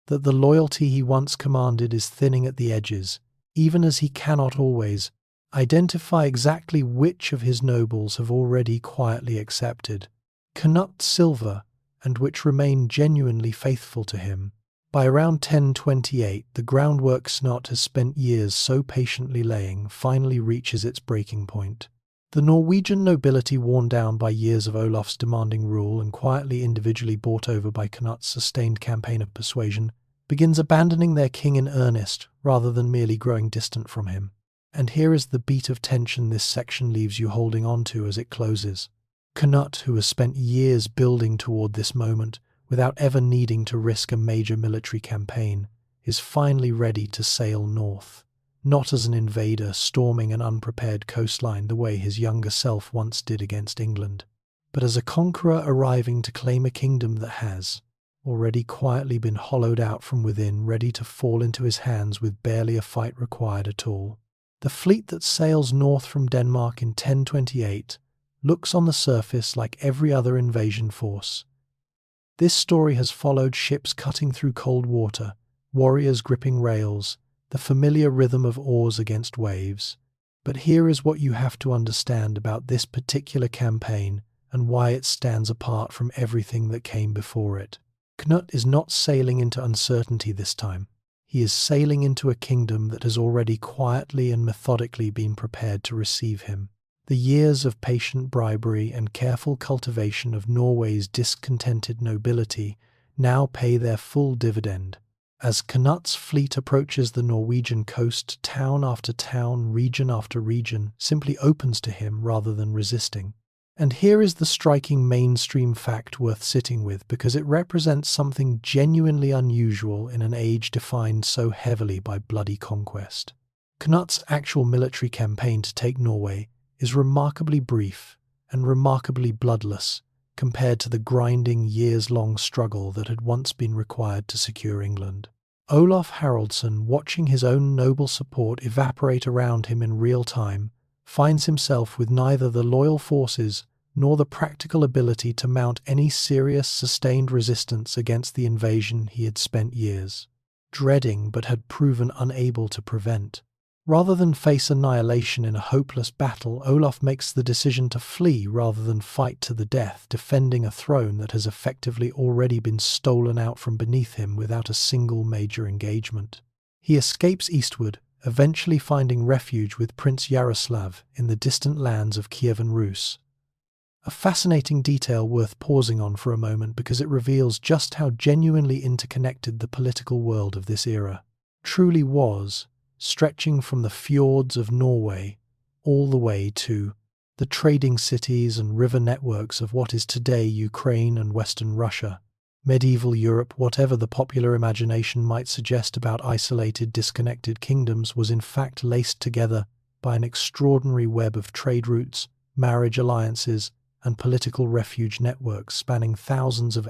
that the loyalty he once commanded is thinning at the edges, even as he cannot always identify exactly which of his nobles have already quietly accepted Cnut silver and which remain genuinely faithful to him. By around 1028, the groundwork Cnut has spent years so patiently laying finally reaches its breaking point. The Norwegian nobility, worn down by years of Olaf's demanding rule and quietly individually bought over by Cnut's sustained campaign of persuasion, begins abandoning their king in earnest rather than merely growing distant from him. And here is the beat of tension this section leaves you holding on to as it closes. Cnut, who has spent years building toward this moment, without ever needing to risk a major military campaign, is finally ready to sail north, not as an invader storming an unprepared coastline the way his younger self once did against England, but as a conqueror arriving to claim a kingdom that has already quietly been hollowed out from within, ready to fall into his hands with barely a fight required at all. The fleet that sails north from Denmark in 1028 looks on the surface like every other invasion force. This story has followed ships cutting through cold water, warriors gripping rails, the familiar rhythm of oars against waves. But here is what you have to understand about this particular campaign and why it stands apart from everything that came before it. Cnut is not sailing into uncertainty this time. He is sailing into a kingdom that has already quietly and methodically been prepared to receive him. The years of patient bribery and careful cultivation of Norway's discontented nobility now pay their full dividend. As Cnut's fleet approaches the Norwegian coast, town after town, region after region, simply opens to him rather than resisting. And here is the striking mainstream fact worth sitting with, because it represents something genuinely unusual in an age defined so heavily by bloody conquest. Cnut's actual military campaign to take Norway is remarkably brief and remarkably bloodless compared to the grinding, years-long struggle that had once been required to secure England. Olaf Haraldsson, watching his own noble support evaporate around him in real time, finds himself with neither the loyal forces nor the practical ability to mount any serious, sustained resistance against the invasion he had spent years dreading but had proven unable to prevent. Rather than face annihilation in a hopeless battle, Olaf makes the decision to flee rather than fight to the death, defending a throne that has effectively already been stolen out from beneath him without a single major engagement. He escapes eastward, eventually finding refuge with Prince Yaroslav in the distant lands of Kievan Rus. A fascinating detail worth pausing on for a moment, because it reveals just how genuinely interconnected the political world of this era truly was, stretching from the fjords of Norway all the way to the trading cities and river networks of what is today Ukraine and Western Russia. Medieval Europe, whatever the popular imagination might suggest about isolated, disconnected kingdoms, was in fact laced together by an extraordinary web of trade routes, marriage alliances, and political refuge networks spanning thousands of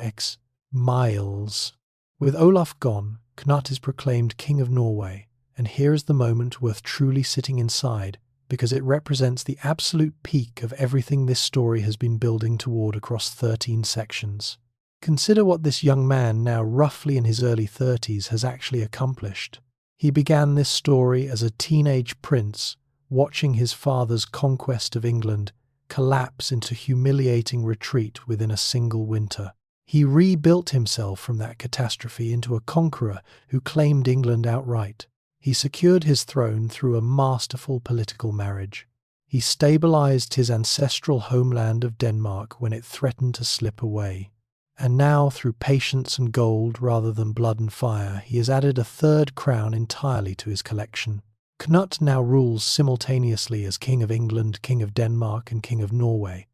miles. With Olaf gone, Cnut is proclaimed King of Norway, and here is the moment worth truly sitting inside, because it represents the absolute peak of everything this story has been building toward across 13 sections. Consider what this young man, now roughly in his early 30s, has actually accomplished. He began this story as a teenage prince, watching his father's conquest of England collapse into humiliating retreat within a single winter. He rebuilt himself from that catastrophe into a conqueror who claimed England outright. He secured his throne through a masterful political marriage. He stabilized his ancestral homeland of Denmark when it threatened to slip away. And now, through patience and gold rather than blood and fire, he has added a third crown entirely to his collection. Cnut now rules simultaneously as King of England, King of Denmark, and King of Norway,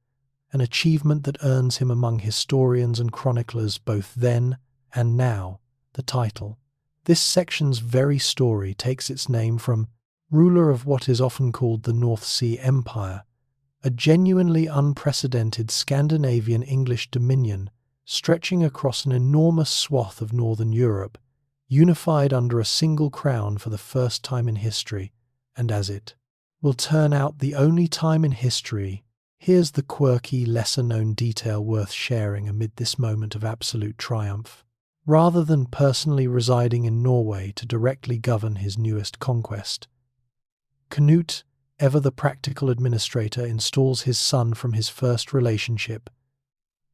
an achievement that earns him among historians and chroniclers both then and now the title. This section's very story takes its name from ruler of what is often called the North Sea Empire, a genuinely unprecedented Scandinavian English dominion stretching across an enormous swath of northern Europe, unified under a single crown for the first time in history, and as it will turn out the only time in history. Here's the quirky, lesser-known detail worth sharing amid this moment of absolute triumph. Rather than personally residing in Norway to directly govern his newest conquest, Cnut, ever the practical administrator, installs his son from his first relationship,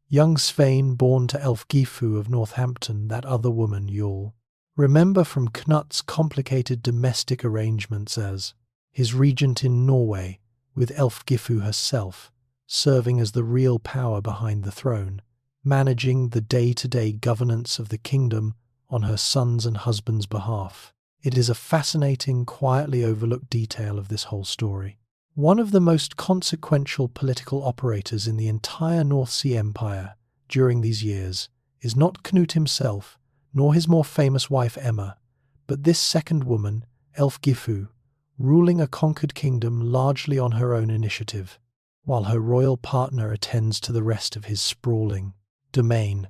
young Svein, born to Ælfgifu of Northampton, that other woman you'll remember from Cnut's complicated domestic arrangements as his regent in Norway, with Ælfgifu herself serving as the real power behind the throne, managing the day-to-day governance of the kingdom on her son's and husband's behalf. It is a fascinating, quietly overlooked detail of this whole story. One of the most consequential political operators in the entire North Sea Empire during these years is not Cnut himself, nor his more famous wife Emma, but this second woman, Ælfgifu, ruling a conquered kingdom largely on her own initiative, while her royal partner attends to the rest of his sprawling domain.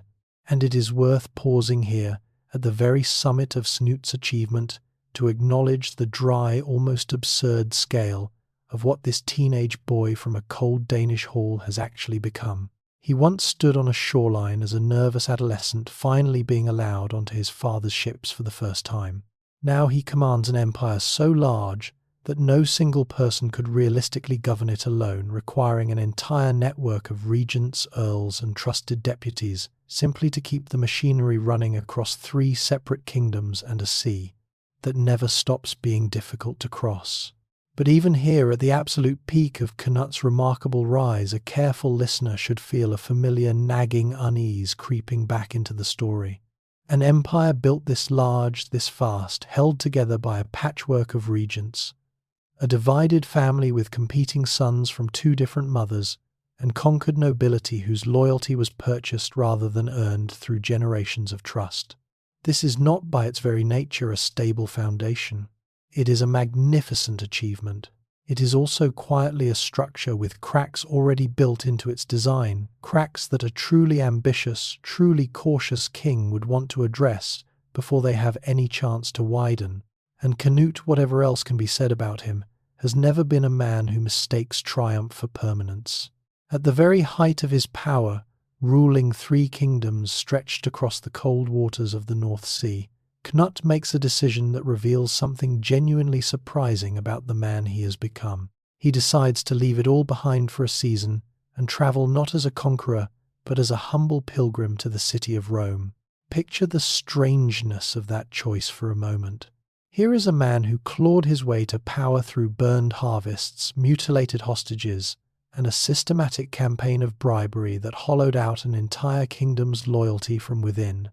And it is worth pausing here at the very summit of Cnut's achievement to acknowledge the dry, almost absurd scale of what this teenage boy from a cold Danish hall has actually become. He once stood on a shoreline as a nervous adolescent, finally being allowed onto his father's ships for the first time. Now he commands an empire so large that no single person could realistically govern it alone, requiring an entire network of regents, earls, and trusted deputies simply to keep the machinery running across 3 separate kingdoms and a sea that never stops being difficult to cross. But even here, at the absolute peak of Cnut's remarkable rise, a careful listener should feel a familiar nagging unease creeping back into the story. An empire built this large, this fast, held together by a patchwork of regents, a divided family with competing sons from 2 different mothers, and conquered nobility whose loyalty was purchased rather than earned through generations of trust. This is not by its very nature a stable foundation. It is a magnificent achievement. It is also quietly a structure with cracks already built into its design, cracks that a truly ambitious, truly cautious king would want to address before they have any chance to widen. And Cnut, whatever else can be said about him, has never been a man who mistakes triumph for permanence. At the very height of his power, ruling 3 kingdoms stretched across the cold waters of the North Sea, Cnut makes a decision that reveals something genuinely surprising about the man he has become. He decides to leave it all behind for a season and travel not as a conqueror, but as a humble pilgrim to the city of Rome. Picture the strangeness of that choice for a moment. Here is a man who clawed his way to power through burned harvests, mutilated hostages, and a systematic campaign of bribery that hollowed out an entire kingdom's loyalty from within.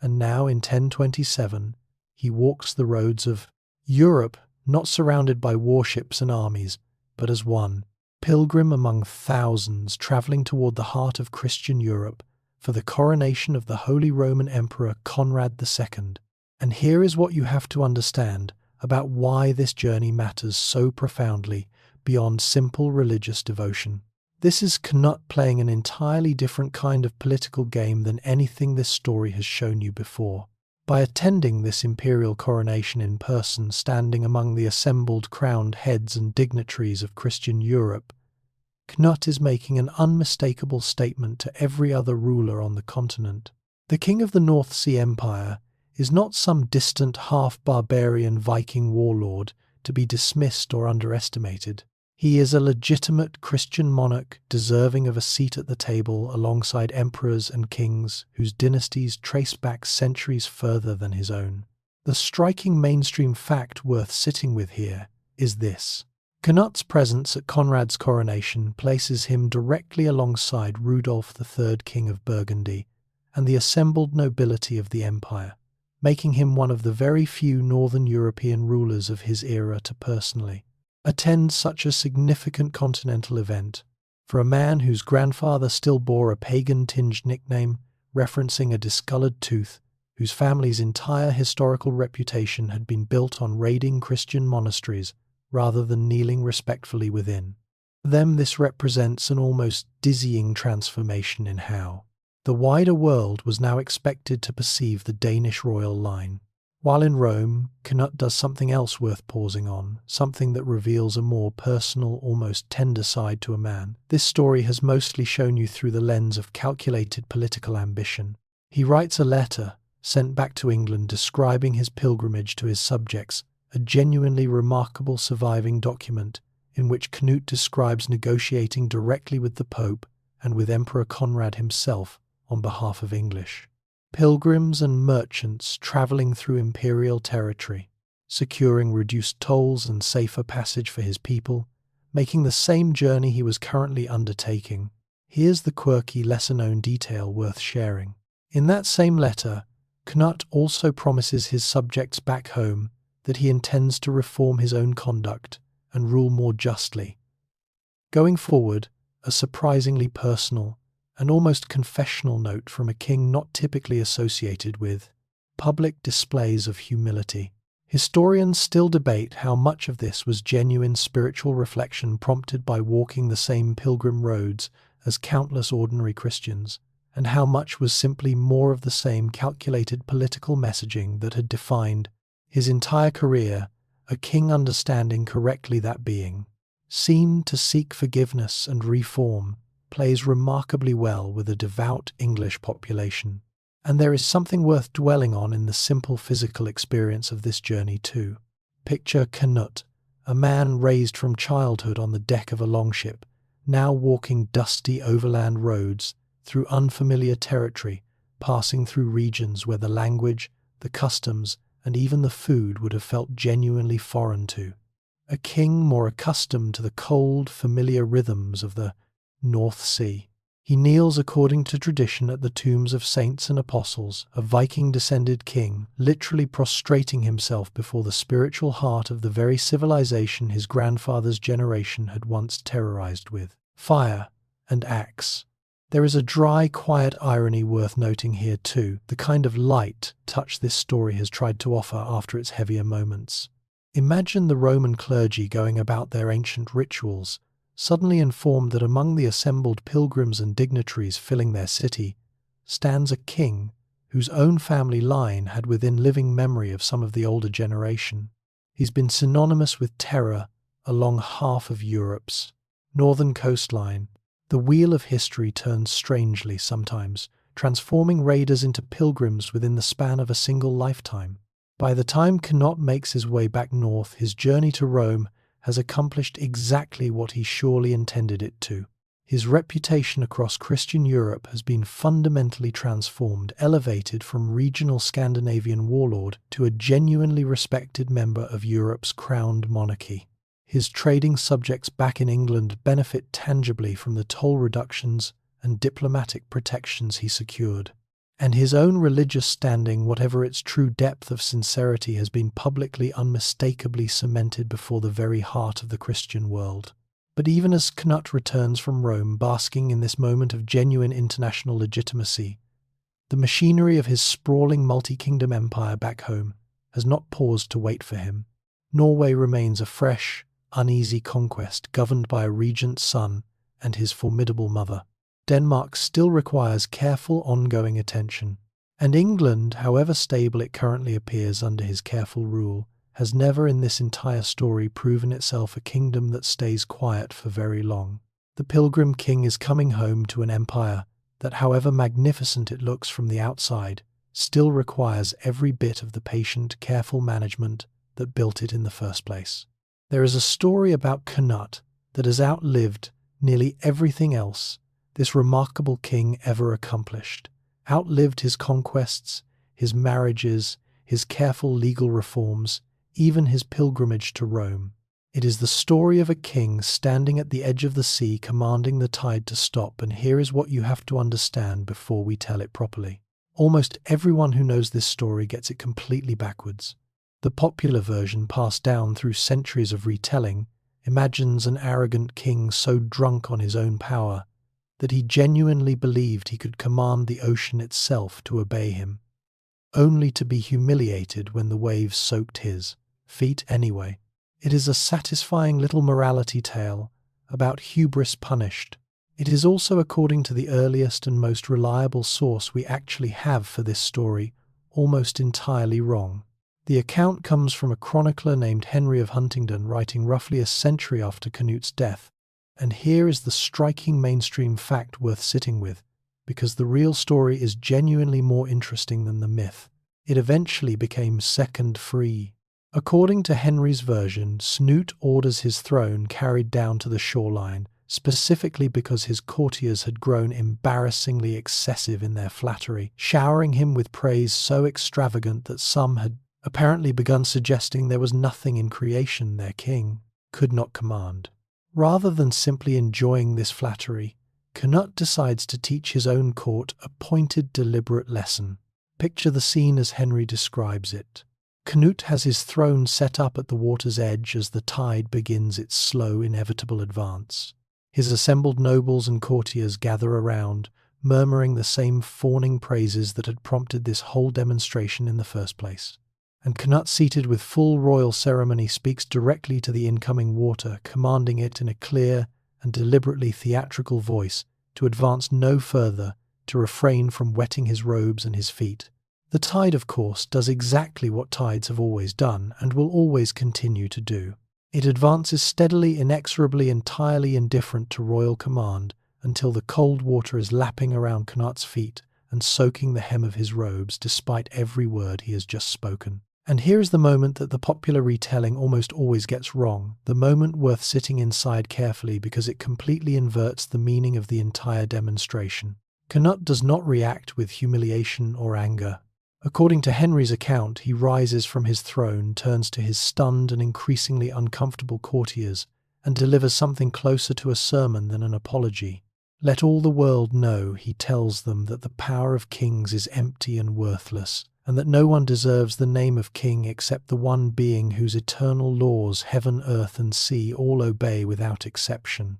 And now, in 1027, he walks the roads of Europe, not surrounded by warships and armies, but as one pilgrim among thousands travelling toward the heart of Christian Europe for the coronation of the Holy Roman Emperor Conrad II. And here is what you have to understand about why this journey matters so profoundly beyond simple religious devotion. This is Cnut playing an entirely different kind of political game than anything this story has shown you before. By attending this imperial coronation in person, standing among the assembled crowned heads and dignitaries of Christian Europe, Cnut is making an unmistakable statement to every other ruler on the continent. The king of the North Sea Empire is not some distant half-barbarian Viking warlord to be dismissed or underestimated. He is a legitimate Christian monarch deserving of a seat at the table alongside emperors and kings whose dynasties trace back centuries further than his own. The striking mainstream fact worth sitting with here is this. Cnut's presence at Conrad's coronation places him directly alongside Rudolf III, King of Burgundy, and the assembled nobility of the empire, making him one of the very few Northern European rulers of his era to personally attend such a significant continental event. For a man whose grandfather still bore a pagan-tinged nickname, referencing a discolored tooth, whose family's entire historical reputation had been built on raiding Christian monasteries rather than kneeling respectfully within. For them, this represents an almost dizzying transformation in how the wider world was now expected to perceive the Danish royal line. While in Rome, Cnut does something else worth pausing on, something that reveals a more personal, almost tender side to a man. This story has mostly shown you through the lens of calculated political ambition. He writes a letter sent back to England describing his pilgrimage to his subjects, a genuinely remarkable surviving document in which Cnut describes negotiating directly with the Pope and with Emperor Conrad himself on behalf of English pilgrims and merchants travelling through imperial territory, securing reduced tolls and safer passage for his people, making the same journey he was currently undertaking. Here's the quirky, lesser-known detail worth sharing. In that same letter, Cnut also promises his subjects back home that he intends to reform his own conduct and rule more justly. Going forward, a surprisingly personal and almost confessional note from a king not typically associated with public displays of humility. Historians still debate how much of this was genuine spiritual reflection prompted by walking the same pilgrim roads as countless ordinary Christians, and how much was simply more of the same calculated political messaging that had defined his entire career, a king understanding correctly that being seen to seek forgiveness and reform plays remarkably well with a devout English population. And there is something worth dwelling on in the simple physical experience of this journey too. Picture Cnut, a man raised from childhood on the deck of a longship, now walking dusty overland roads through unfamiliar territory, passing through regions where the language, the customs, and even the food would have felt genuinely foreign to. A king more accustomed to the cold, familiar rhythms of the North Sea. He kneels according to tradition at the tombs of saints and apostles, a Viking-descended king, literally prostrating himself before the spiritual heart of the very civilization his grandfather's generation had once terrorized with fire and axe. There is a dry, quiet irony worth noting here too, the kind of light touch this story has tried to offer after its heavier moments. Imagine the Roman clergy going about their ancient rituals, suddenly informed that among the assembled pilgrims and dignitaries filling their city stands a king whose own family line had within living memory of some of the older generation. He's been synonymous with terror along half of Europe's northern coastline. The wheel of history turns strangely sometimes, transforming raiders into pilgrims within the span of a single lifetime. By the time Cnut makes his way back north, his journey to Rome has accomplished exactly what he surely intended it to. His reputation across Christian Europe has been fundamentally transformed, elevated from regional Scandinavian warlord to a genuinely respected member of Europe's crowned monarchy. His trading subjects back in England benefit tangibly from the toll reductions and diplomatic protections he secured. And his own religious standing, whatever its true depth of sincerity, has been publicly unmistakably cemented before the very heart of the Christian world. But even as Cnut returns from Rome, basking in this moment of genuine international legitimacy, the machinery of his sprawling multi-kingdom empire back home has not paused to wait for him. Norway remains a fresh, uneasy conquest governed by a regent son and his formidable mother. Denmark still requires careful ongoing attention, and England, however stable it currently appears under his careful rule, has never in this entire story proven itself a kingdom that stays quiet for very long. The Pilgrim King is coming home to an empire that, however magnificent it looks from the outside, still requires every bit of the patient, careful management that built it in the first place. There is a story about Cnut that has outlived nearly everything else this remarkable king ever accomplished, outlived his conquests, his marriages, his careful legal reforms, even his pilgrimage to Rome. It is the story of a king standing at the edge of the sea commanding the tide to stop, and here is what you have to understand before we tell it properly. Almost everyone who knows this story gets it completely backwards. The popular version, passed down through centuries of retelling, imagines an arrogant king so drunk on his own power that he genuinely believed he could command the ocean itself to obey him, only to be humiliated when the waves soaked his feet anyway. It is a satisfying little morality tale about hubris punished. It is also, according to the earliest and most reliable source we actually have for this story, almost entirely wrong. The account comes from a chronicler named Henry of Huntingdon, writing roughly a century after Cnut's death. And here is the striking mainstream fact worth sitting with, because the real story is genuinely more interesting than the myth. It eventually became second free. According to Henry's version, Cnut orders his throne carried down to the shoreline, specifically because his courtiers had grown embarrassingly excessive in their flattery, showering him with praise so extravagant that some had apparently begun suggesting there was nothing in creation their king could not command. Rather than simply enjoying this flattery, Cnut decides to teach his own court a pointed, deliberate lesson. Picture the scene as Henry describes it. Cnut has his throne set up at the water's edge as the tide begins its slow, inevitable advance. His assembled nobles and courtiers gather around, murmuring the same fawning praises that had prompted this whole demonstration in the first place. And Cnut, seated with full royal ceremony, speaks directly to the incoming water, commanding it in a clear and deliberately theatrical voice to advance no further, to refrain from wetting his robes and his feet. The tide, of course, does exactly what tides have always done and will always continue to do. It advances steadily, inexorably, entirely indifferent to royal command, until the cold water is lapping around Cnut's feet and soaking the hem of his robes, despite every word he has just spoken. And here is the moment that the popular retelling almost always gets wrong, the moment worth sitting inside carefully because it completely inverts the meaning of the entire demonstration. Cnut does not react with humiliation or anger. According to Henry's account, he rises from his throne, turns to his stunned and increasingly uncomfortable courtiers, and delivers something closer to a sermon than an apology. Let all the world know, he tells them, that the power of kings is empty and worthless, and that no one deserves the name of king except the one being whose eternal laws heaven, earth, and sea all obey without exception.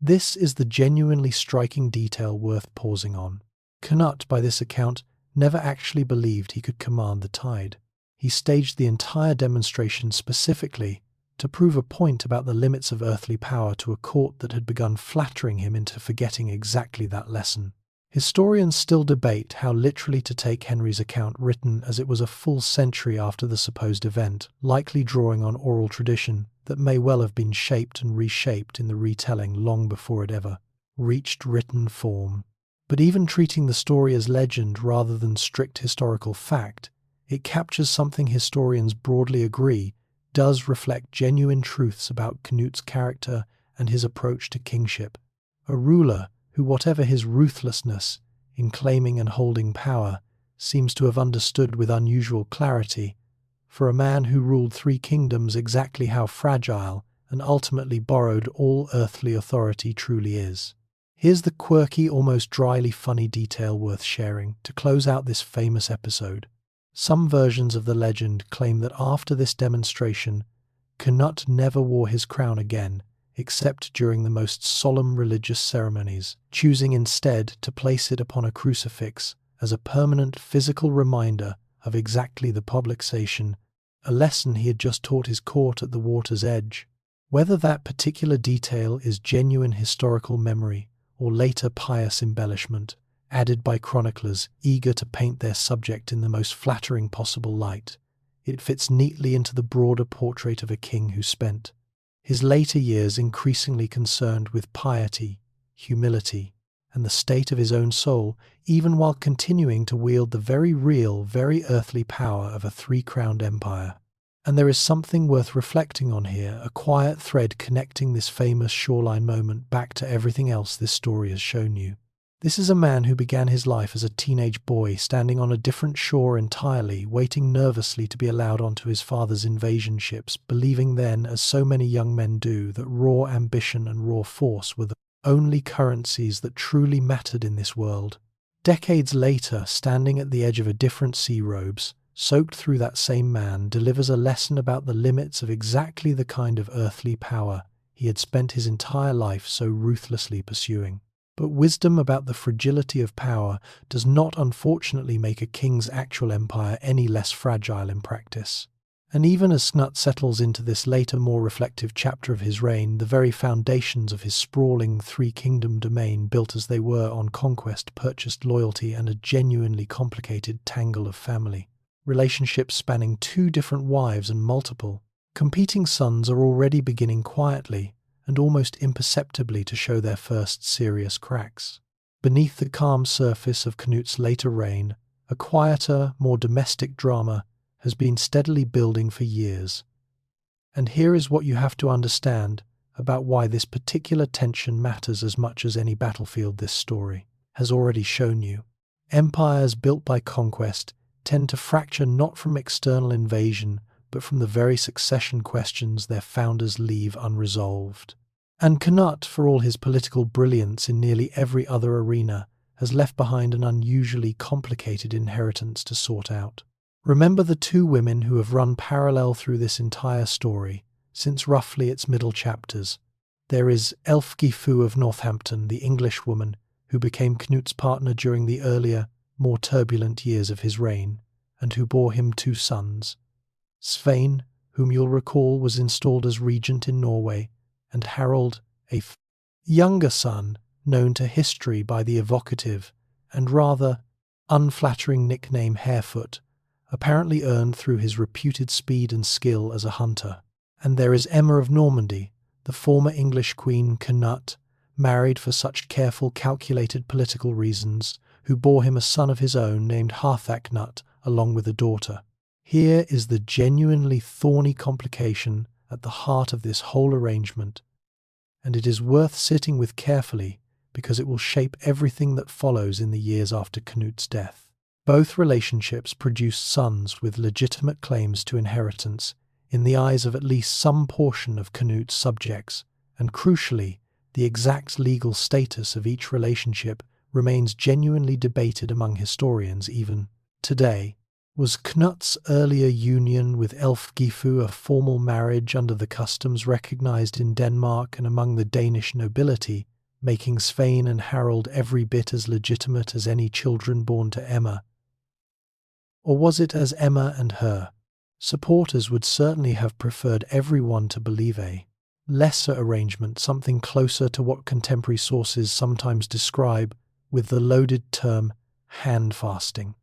This is the genuinely striking detail worth pausing on. Cnut, by this account, never actually believed he could command the tide. He staged the entire demonstration specifically to prove a point about the limits of earthly power to a court that had begun flattering him into forgetting exactly that lesson. Historians still debate how literally to take Henry's account, written as it was a full century after the supposed event, likely drawing on oral tradition that may well have been shaped and reshaped in the retelling long before it ever reached written form. But even treating the story as legend rather than strict historical fact, it captures something historians broadly agree does reflect genuine truths about Cnut's character and his approach to kingship. A ruler who, whatever his ruthlessness in claiming and holding power, seems to have understood with unusual clarity, for a man who ruled 3 kingdoms, exactly how fragile and ultimately borrowed all earthly authority truly is. Here's the quirky, almost dryly funny detail worth sharing to close out this famous episode. Some versions of the legend claim that after this demonstration, Cnut never wore his crown again, except during the most solemn religious ceremonies, choosing instead to place it upon a crucifix as a permanent physical reminder of exactly the publication, a lesson he had just taught his court at the water's edge. Whether that particular detail is genuine historical memory or later pious embellishment, added by chroniclers eager to paint their subject in the most flattering possible light, it fits neatly into the broader portrait of a king who spent his later years increasingly concerned with piety, humility, and the state of his own soul, even while continuing to wield the very real, very earthly power of a 3-crowned empire. And there is something worth reflecting on here, a quiet thread connecting this famous shoreline moment back to everything else this story has shown you. This is a man who began his life as a teenage boy, standing on a different shore entirely, waiting nervously to be allowed onto his father's invasion ships, believing then, as so many young men do, that raw ambition and raw force were the only currencies that truly mattered in this world. Decades later, standing at the edge of a different sea robes, soaked through that same man, delivers a lesson about the limits of exactly the kind of earthly power he had spent his entire life so ruthlessly pursuing. But wisdom about the fragility of power does not unfortunately make a king's actual empire any less fragile in practice. And even as Cnut settles into this later, more reflective chapter of his reign, the very foundations of his sprawling three-kingdom domain, built as they were on conquest, purchased loyalty, and a genuinely complicated tangle of family relationships spanning 2 different wives and multiple competing sons, are already beginning quietly and almost imperceptibly to show their first serious cracks. Beneath the calm surface of Cnut's later reign, a quieter, more domestic drama has been steadily building for years. And here is what you have to understand about why this particular tension matters as much as any battlefield this story has already shown you. Empires built by conquest tend to fracture not from external invasion, but from the very succession questions their founders leave unresolved. And Cnut, for all his political brilliance in nearly every other arena, has left behind an unusually complicated inheritance to sort out. Remember the 2 women who have run parallel through this entire story, since roughly its middle chapters. There is Ælfgifu of Northampton, the English woman, who became Cnut's partner during the earlier, more turbulent years of his reign, and who bore him 2 sons. Svein, whom you'll recall was installed as regent in Norway, and Harold, a younger son, known to history by the evocative and rather unflattering nickname Harefoot, apparently earned through his reputed speed and skill as a hunter. And there is Emma of Normandy, the former English queen Cnut, married for such careful, calculated political reasons, who bore him a son of his own named Harthacnut, along with a daughter. Here is the genuinely thorny complication at the heart of this whole arrangement, and it is worth sitting with carefully because it will shape everything that follows in the years after Cnut's death. Both relationships produced sons with legitimate claims to inheritance in the eyes of at least some portion of Cnut's subjects, and crucially, the exact legal status of each relationship remains genuinely debated among historians even today. Was Cnut's earlier union with Ælfgifu a formal marriage under the customs recognized in Denmark and among the Danish nobility, making Svein and Harold every bit as legitimate as any children born to Emma? Or was it, as Emma and her supporters would certainly have preferred everyone to believe, a lesser arrangement, something closer to what contemporary sources sometimes describe with the loaded term hand-fasting?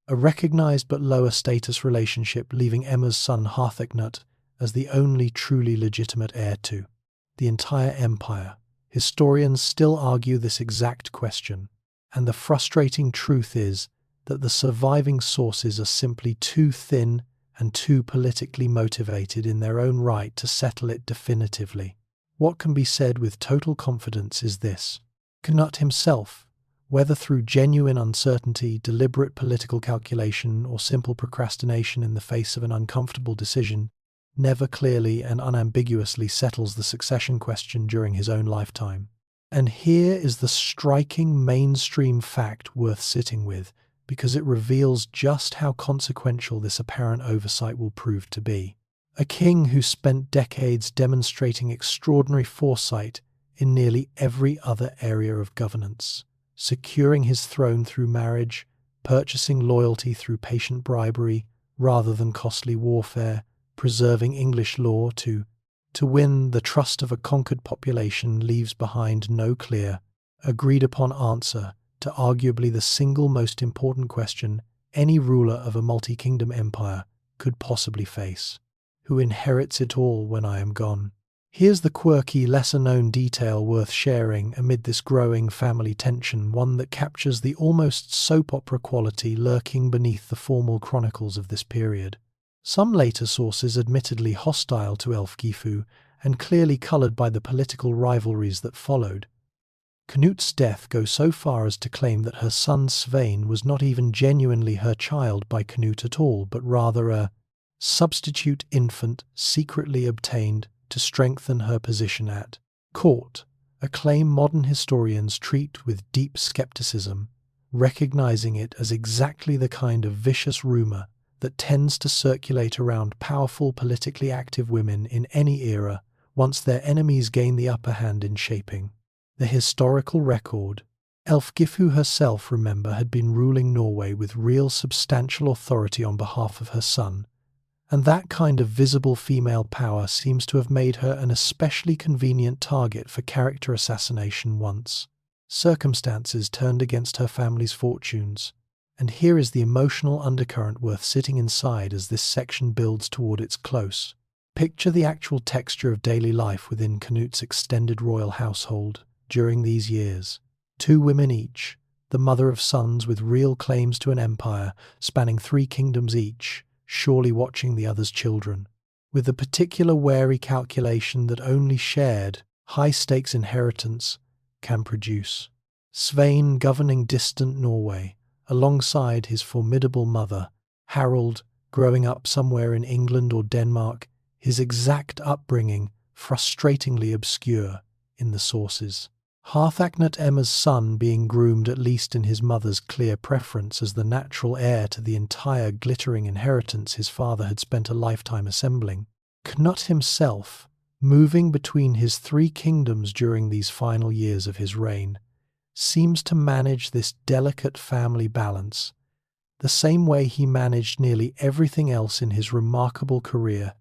A recognized but lower status relationship, leaving Emma's son Harthacnut as the only truly legitimate heir to the entire empire. Historians still argue this exact question, and the frustrating truth is that the surviving sources are simply too thin and too politically motivated in their own right to settle it definitively. What can be said with total confidence is this: Cnut himself, whether through genuine uncertainty, deliberate political calculation, or simple procrastination in the face of an uncomfortable decision, never clearly and unambiguously settles the succession question during his own lifetime. And here is the striking mainstream fact worth sitting with, because it reveals just how consequential this apparent oversight will prove to be. A king who spent decades demonstrating extraordinary foresight in nearly every other area of governance, securing his throne through marriage, purchasing loyalty through patient bribery rather than costly warfare, preserving English law to win the trust of a conquered population, leaves behind no clear, agreed-upon answer to arguably the single most important question any ruler of a multi-kingdom empire could possibly face: who inherits it all when I am gone? Here's the quirky, lesser-known detail worth sharing amid this growing family tension, one that captures the almost soap opera quality lurking beneath the formal chronicles of this period. Some later sources, admittedly hostile to Ælfgifu and clearly coloured by the political rivalries that followed, Cnut's death, go so far as to claim that her son Svein was not even genuinely her child by Cnut at all, but rather a substitute infant secretly obtained to strengthen her position at court, a claim modern historians treat with deep skepticism, recognizing it as exactly the kind of vicious rumor that tends to circulate around powerful, politically active women in any era once their enemies gain the upper hand in shaping the historical record. Elfgifu herself, remember, had been ruling Norway with real substantial authority on behalf of her son, and that kind of visible female power seems to have made her an especially convenient target for character assassination once circumstances turned against her family's fortunes. And here is the emotional undercurrent worth sitting inside as this section builds toward its close. Picture the actual texture of daily life within Cnut's extended royal household during these years. 2 women each, the mother of sons with real claims to an empire spanning 3 kingdoms each, surely watching the other's children, with the particular wary calculation that only shared, high-stakes inheritance can produce. Svein governing distant Norway, alongside his formidable mother, Harold, growing up somewhere in England or Denmark, his exact upbringing frustratingly obscure in the sources. Cnut Emma's son being groomed at least in his mother's clear preference as the natural heir to the entire glittering inheritance his father had spent a lifetime assembling. Cnut himself, moving between his 3 kingdoms during these final years of his reign, seems to manage this delicate family balance the same way he managed nearly everything else in his remarkable career,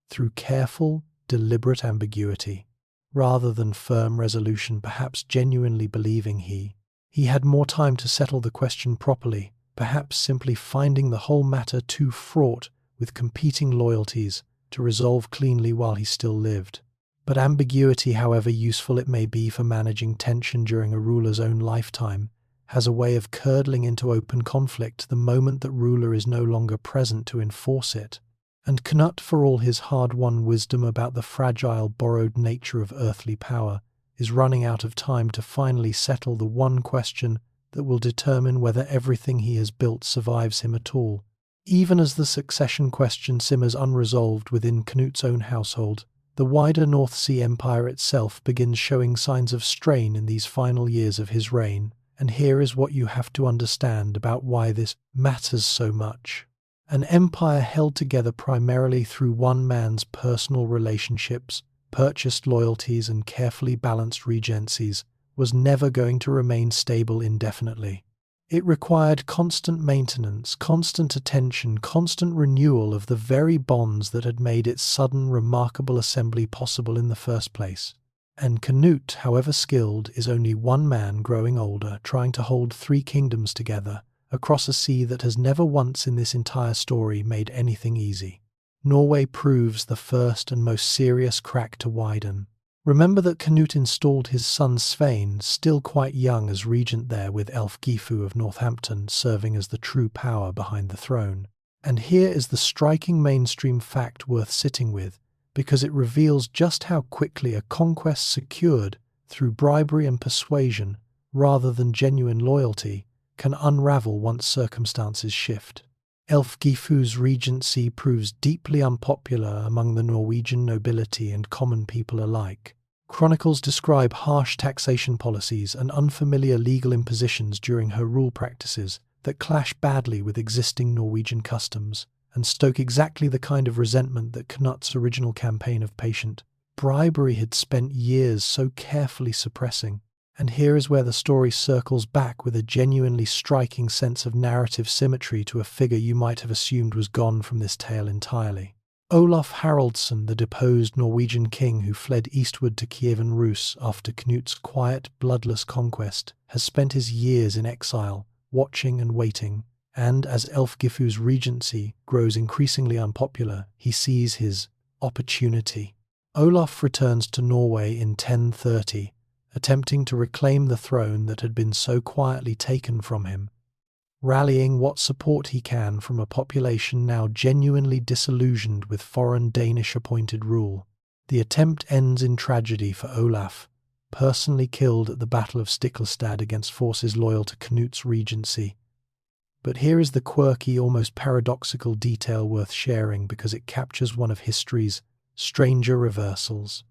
through careful, deliberate ambiguity, rather than firm resolution, perhaps genuinely believing he had more time to settle the question properly, perhaps simply finding the whole matter too fraught with competing loyalties to resolve cleanly while he still lived. But ambiguity, however useful it may be for managing tension during a ruler's own lifetime, has a way of curdling into open conflict the moment that ruler is no longer present to enforce it. And Cnut, for all his hard-won wisdom about the fragile, borrowed nature of earthly power, is running out of time to finally settle the one question that will determine whether everything he has built survives him at all. Even as the succession question simmers unresolved within Cnut's own household, the wider North Sea Empire itself begins showing signs of strain in these final years of his reign, and here is what you have to understand about why this matters so much. An empire held together primarily through one man's personal relationships, purchased loyalties, and carefully balanced regencies was never going to remain stable indefinitely. It required constant maintenance, constant attention, constant renewal of the very bonds that had made its sudden, remarkable assembly possible in the first place. And Cnut, however skilled, is only one man growing older, trying to hold 3 kingdoms together, across a sea that has never once in this entire story made anything easy. Norway proves the first and most serious crack to widen. Remember that Cnut installed his son Svein, still quite young, as regent there, with Elfgifu of Northampton serving as the true power behind the throne. And here is the striking mainstream fact worth sitting with, because it reveals just how quickly a conquest secured through bribery and persuasion, rather than genuine loyalty, can unravel once circumstances shift. Elfgifu's regency proves deeply unpopular among the Norwegian nobility and common people alike. Chronicles describe harsh taxation policies and unfamiliar legal impositions during her rule practices that clash badly with existing Norwegian customs, and stoke exactly the kind of resentment that Cnut's original campaign of patient bribery had spent years so carefully suppressing. And here is where the story circles back with a genuinely striking sense of narrative symmetry to a figure you might have assumed was gone from this tale entirely. Olaf Haraldsson, the deposed Norwegian king who fled eastward to Kievan Rus after Cnut's quiet, bloodless conquest, has spent his years in exile, watching and waiting, and as Elfgifu's regency grows increasingly unpopular, he sees his opportunity. Olaf returns to Norway in 1030, attempting to reclaim the throne that had been so quietly taken from him, rallying what support he can from a population now genuinely disillusioned with foreign Danish-appointed rule. The attempt ends in tragedy for Olaf, personally killed at the Battle of Stiklestad against forces loyal to Cnut's regency. But here is the quirky, almost paradoxical detail worth sharing because it captures one of history's stranger reversals.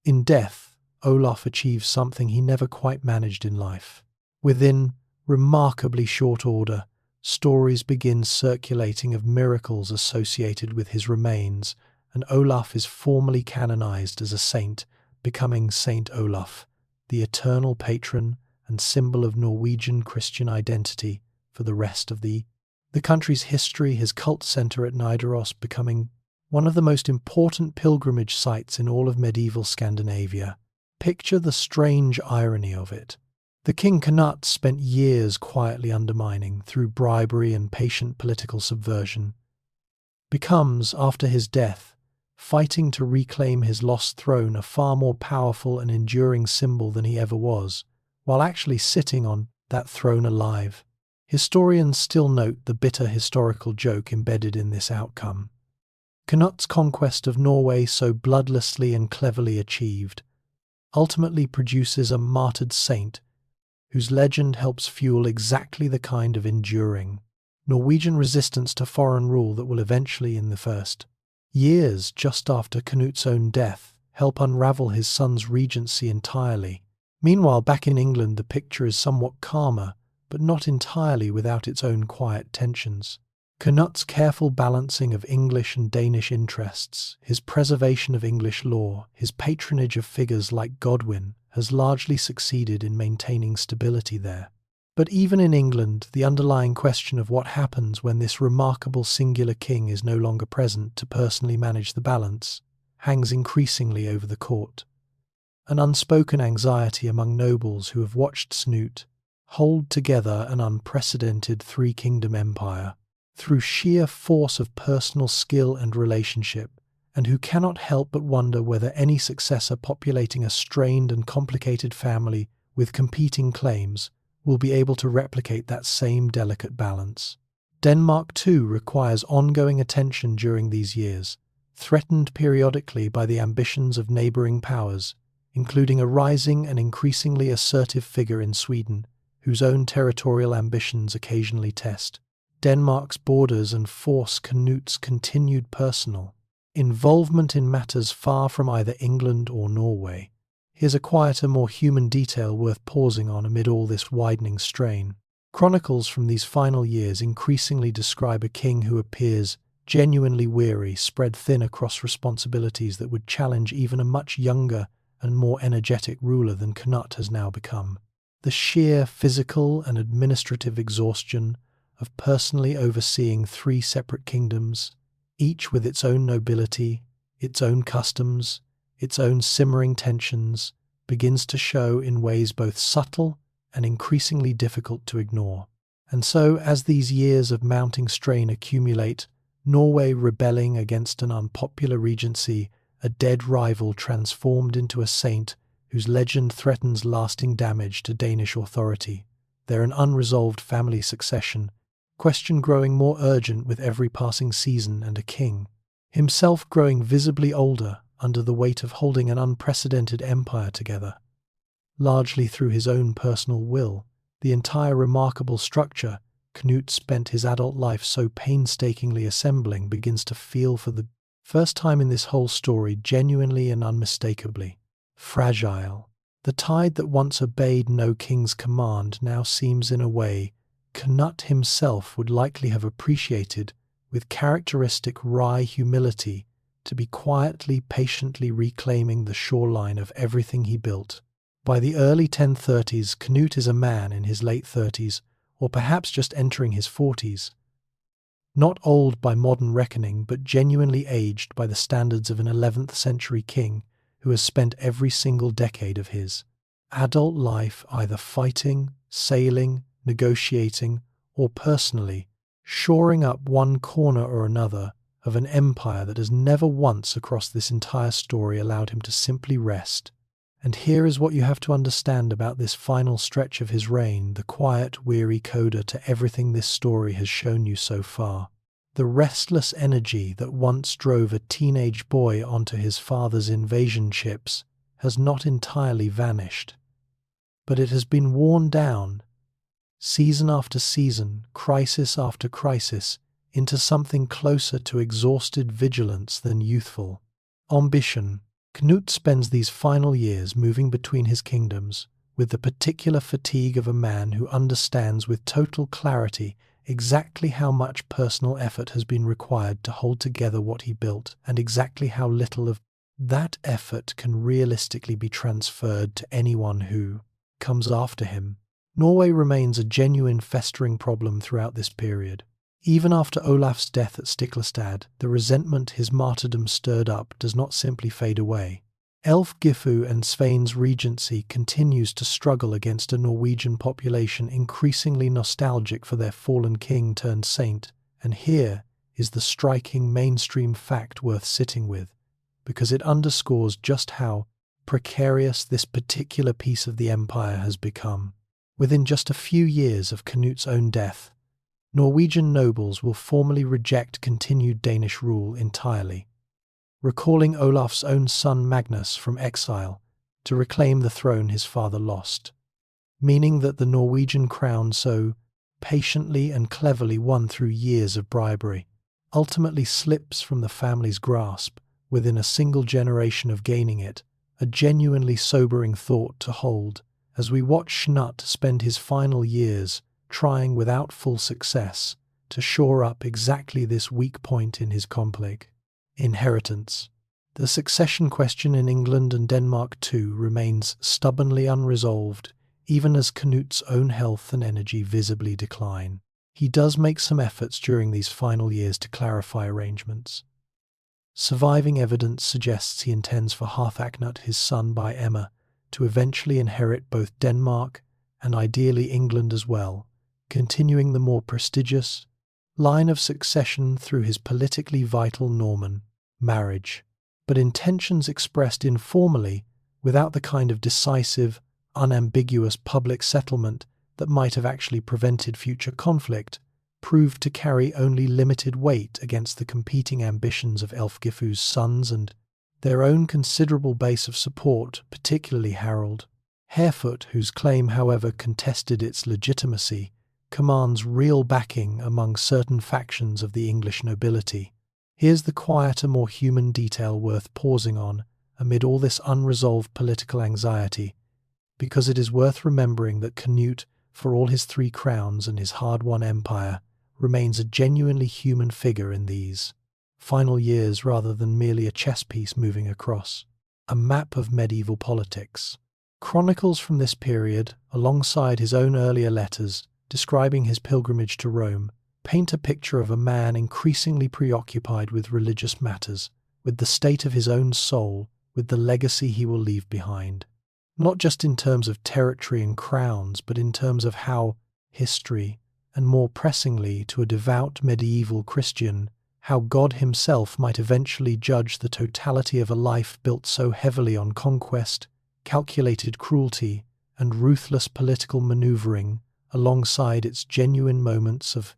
In death, Olaf achieves something he never quite managed in life. Within remarkably short order, stories begin circulating of miracles associated with his remains, and Olaf is formally canonized as a saint, becoming Saint Olaf, the eternal patron and symbol of Norwegian Christian identity for the rest of the country's history. His cult center at Nidaros becoming one of the most important pilgrimage sites in all of medieval Scandinavia. Picture the strange irony of it. The King Cnut spent years quietly undermining, through bribery and patient political subversion, becomes, after his death, fighting to reclaim his lost throne, a far more powerful and enduring symbol than he ever was, while actually sitting on that throne alive. Historians still note the bitter historical joke embedded in this outcome. Cnut's conquest of Norway, so bloodlessly and cleverly achieved, ultimately produces a martyred saint whose legend helps fuel exactly the kind of enduring Norwegian resistance to foreign rule that will eventually, in the first years just after Cnut's own death, help unravel his son's regency entirely. Meanwhile, back in England, the picture is somewhat calmer, but not entirely without its own quiet tensions. Cnut's careful balancing of English and Danish interests, his preservation of English law, his patronage of figures like Godwin, has largely succeeded in maintaining stability there. But even in England, the underlying question of what happens when this remarkable singular king is no longer present to personally manage the balance hangs increasingly over the court. An unspoken anxiety among nobles who have watched Cnut hold together an unprecedented three-kingdom empire through sheer force of personal skill and relationship, and who cannot help but wonder whether any successor populating a strained and complicated family with competing claims will be able to replicate that same delicate balance. Denmark, too, requires ongoing attention during these years, threatened periodically by the ambitions of neighbouring powers, including a rising and increasingly assertive figure in Sweden, whose own territorial ambitions occasionally test Denmark's borders and force Cnut's continued personal involvement in matters far from either England or Norway. Here's a quieter, more human detail worth pausing on amid all this widening strain. Chronicles from these final years increasingly describe a king who appears genuinely weary, spread thin across responsibilities that would challenge even a much younger and more energetic ruler than Cnut has now become. The sheer physical and administrative exhaustion of personally overseeing three separate kingdoms, each with its own nobility, its own customs, its own simmering tensions, begins to show in ways both subtle and increasingly difficult to ignore. And so, as these years of mounting strain accumulate, Norway rebelling against an unpopular regency, a dead rival transformed into a saint whose legend threatens lasting damage to Danish authority, there an unresolved family succession, question growing more urgent with every passing season, and a king himself growing visibly older under the weight of holding an unprecedented empire together, largely through his own personal will. The entire remarkable structure Cnut spent his adult life so painstakingly assembling begins to feel, for the first time in this whole story, genuinely and unmistakably fragile. The tide that once obeyed no king's command now seems, in a way, Cnut himself would likely have appreciated with characteristic wry humility, to be quietly, patiently reclaiming the shoreline of everything he built. By the early 1030s, Cnut is a man in his late 30s, or perhaps just entering his 40s. Not old by modern reckoning, but genuinely aged by the standards of an 11th century king who has spent every single decade of his adult life either fighting, sailing, negotiating, or personally shoring up one corner or another of an empire that has never once across this entire story allowed him to simply rest. And here is what you have to understand about this final stretch of his reign, the quiet, weary coda to everything this story has shown you so far. The restless energy that once drove a teenage boy onto his father's invasion ships has not entirely vanished, but it has been worn down, season after season, crisis after crisis, into something closer to exhausted vigilance than youthful ambition. Cnut spends these final years moving between his kingdoms, with the particular fatigue of a man who understands with total clarity exactly how much personal effort has been required to hold together what he built, and exactly how little of that effort can realistically be transferred to anyone who comes after him. Norway remains a genuine festering problem throughout this period. Even after Olaf's death at Stiklestad, the resentment his martyrdom stirred up does not simply fade away. Ælfgifu and Svein's regency continues to struggle against a Norwegian population increasingly nostalgic for their fallen king turned saint, and here is the striking mainstream fact worth sitting with, because it underscores just how precarious this particular piece of the empire has become. Within just a few years of Cnut's own death, Norwegian nobles will formally reject continued Danish rule entirely, recalling Olaf's own son Magnus from exile to reclaim the throne his father lost, meaning that the Norwegian crown so patiently and cleverly won through years of bribery ultimately slips from the family's grasp within a single generation of gaining it, a genuinely sobering thought to hold as we watch Cnut spend his final years trying without full success to shore up exactly this weak point in his conflict. Inheritance. The succession question in England and Denmark too remains stubbornly unresolved, even as Cnut's own health and energy visibly decline. He does make some efforts during these final years to clarify arrangements. Surviving evidence suggests he intends for Harthacnut, his son by Emma, to eventually inherit both Denmark and ideally England as well, continuing the more prestigious line of succession through his politically vital Norman marriage, but intentions expressed informally without the kind of decisive, unambiguous public settlement that might have actually prevented future conflict proved to carry only limited weight against the competing ambitions of Ælfgifu's sons and their own considerable base of support, particularly Harold. Harefoot, whose claim, however, contested its legitimacy, commands real backing among certain factions of the English nobility. Here's the quieter, more human detail worth pausing on amid all this unresolved political anxiety, because it is worth remembering that Cnut, for all his 3 crowns and his hard-won empire, remains a genuinely human figure in these final years rather than merely a chess piece moving across a map of medieval politics. Chronicles from this period, alongside his own earlier letters describing his pilgrimage to Rome, paint a picture of a man increasingly preoccupied with religious matters, with the state of his own soul, with the legacy he will leave behind. Not just in terms of territory and crowns, but in terms of how history, and more pressingly to a devout medieval Christian, how God himself might eventually judge the totality of a life built so heavily on conquest, calculated cruelty, and ruthless political maneuvering, alongside its genuine moments of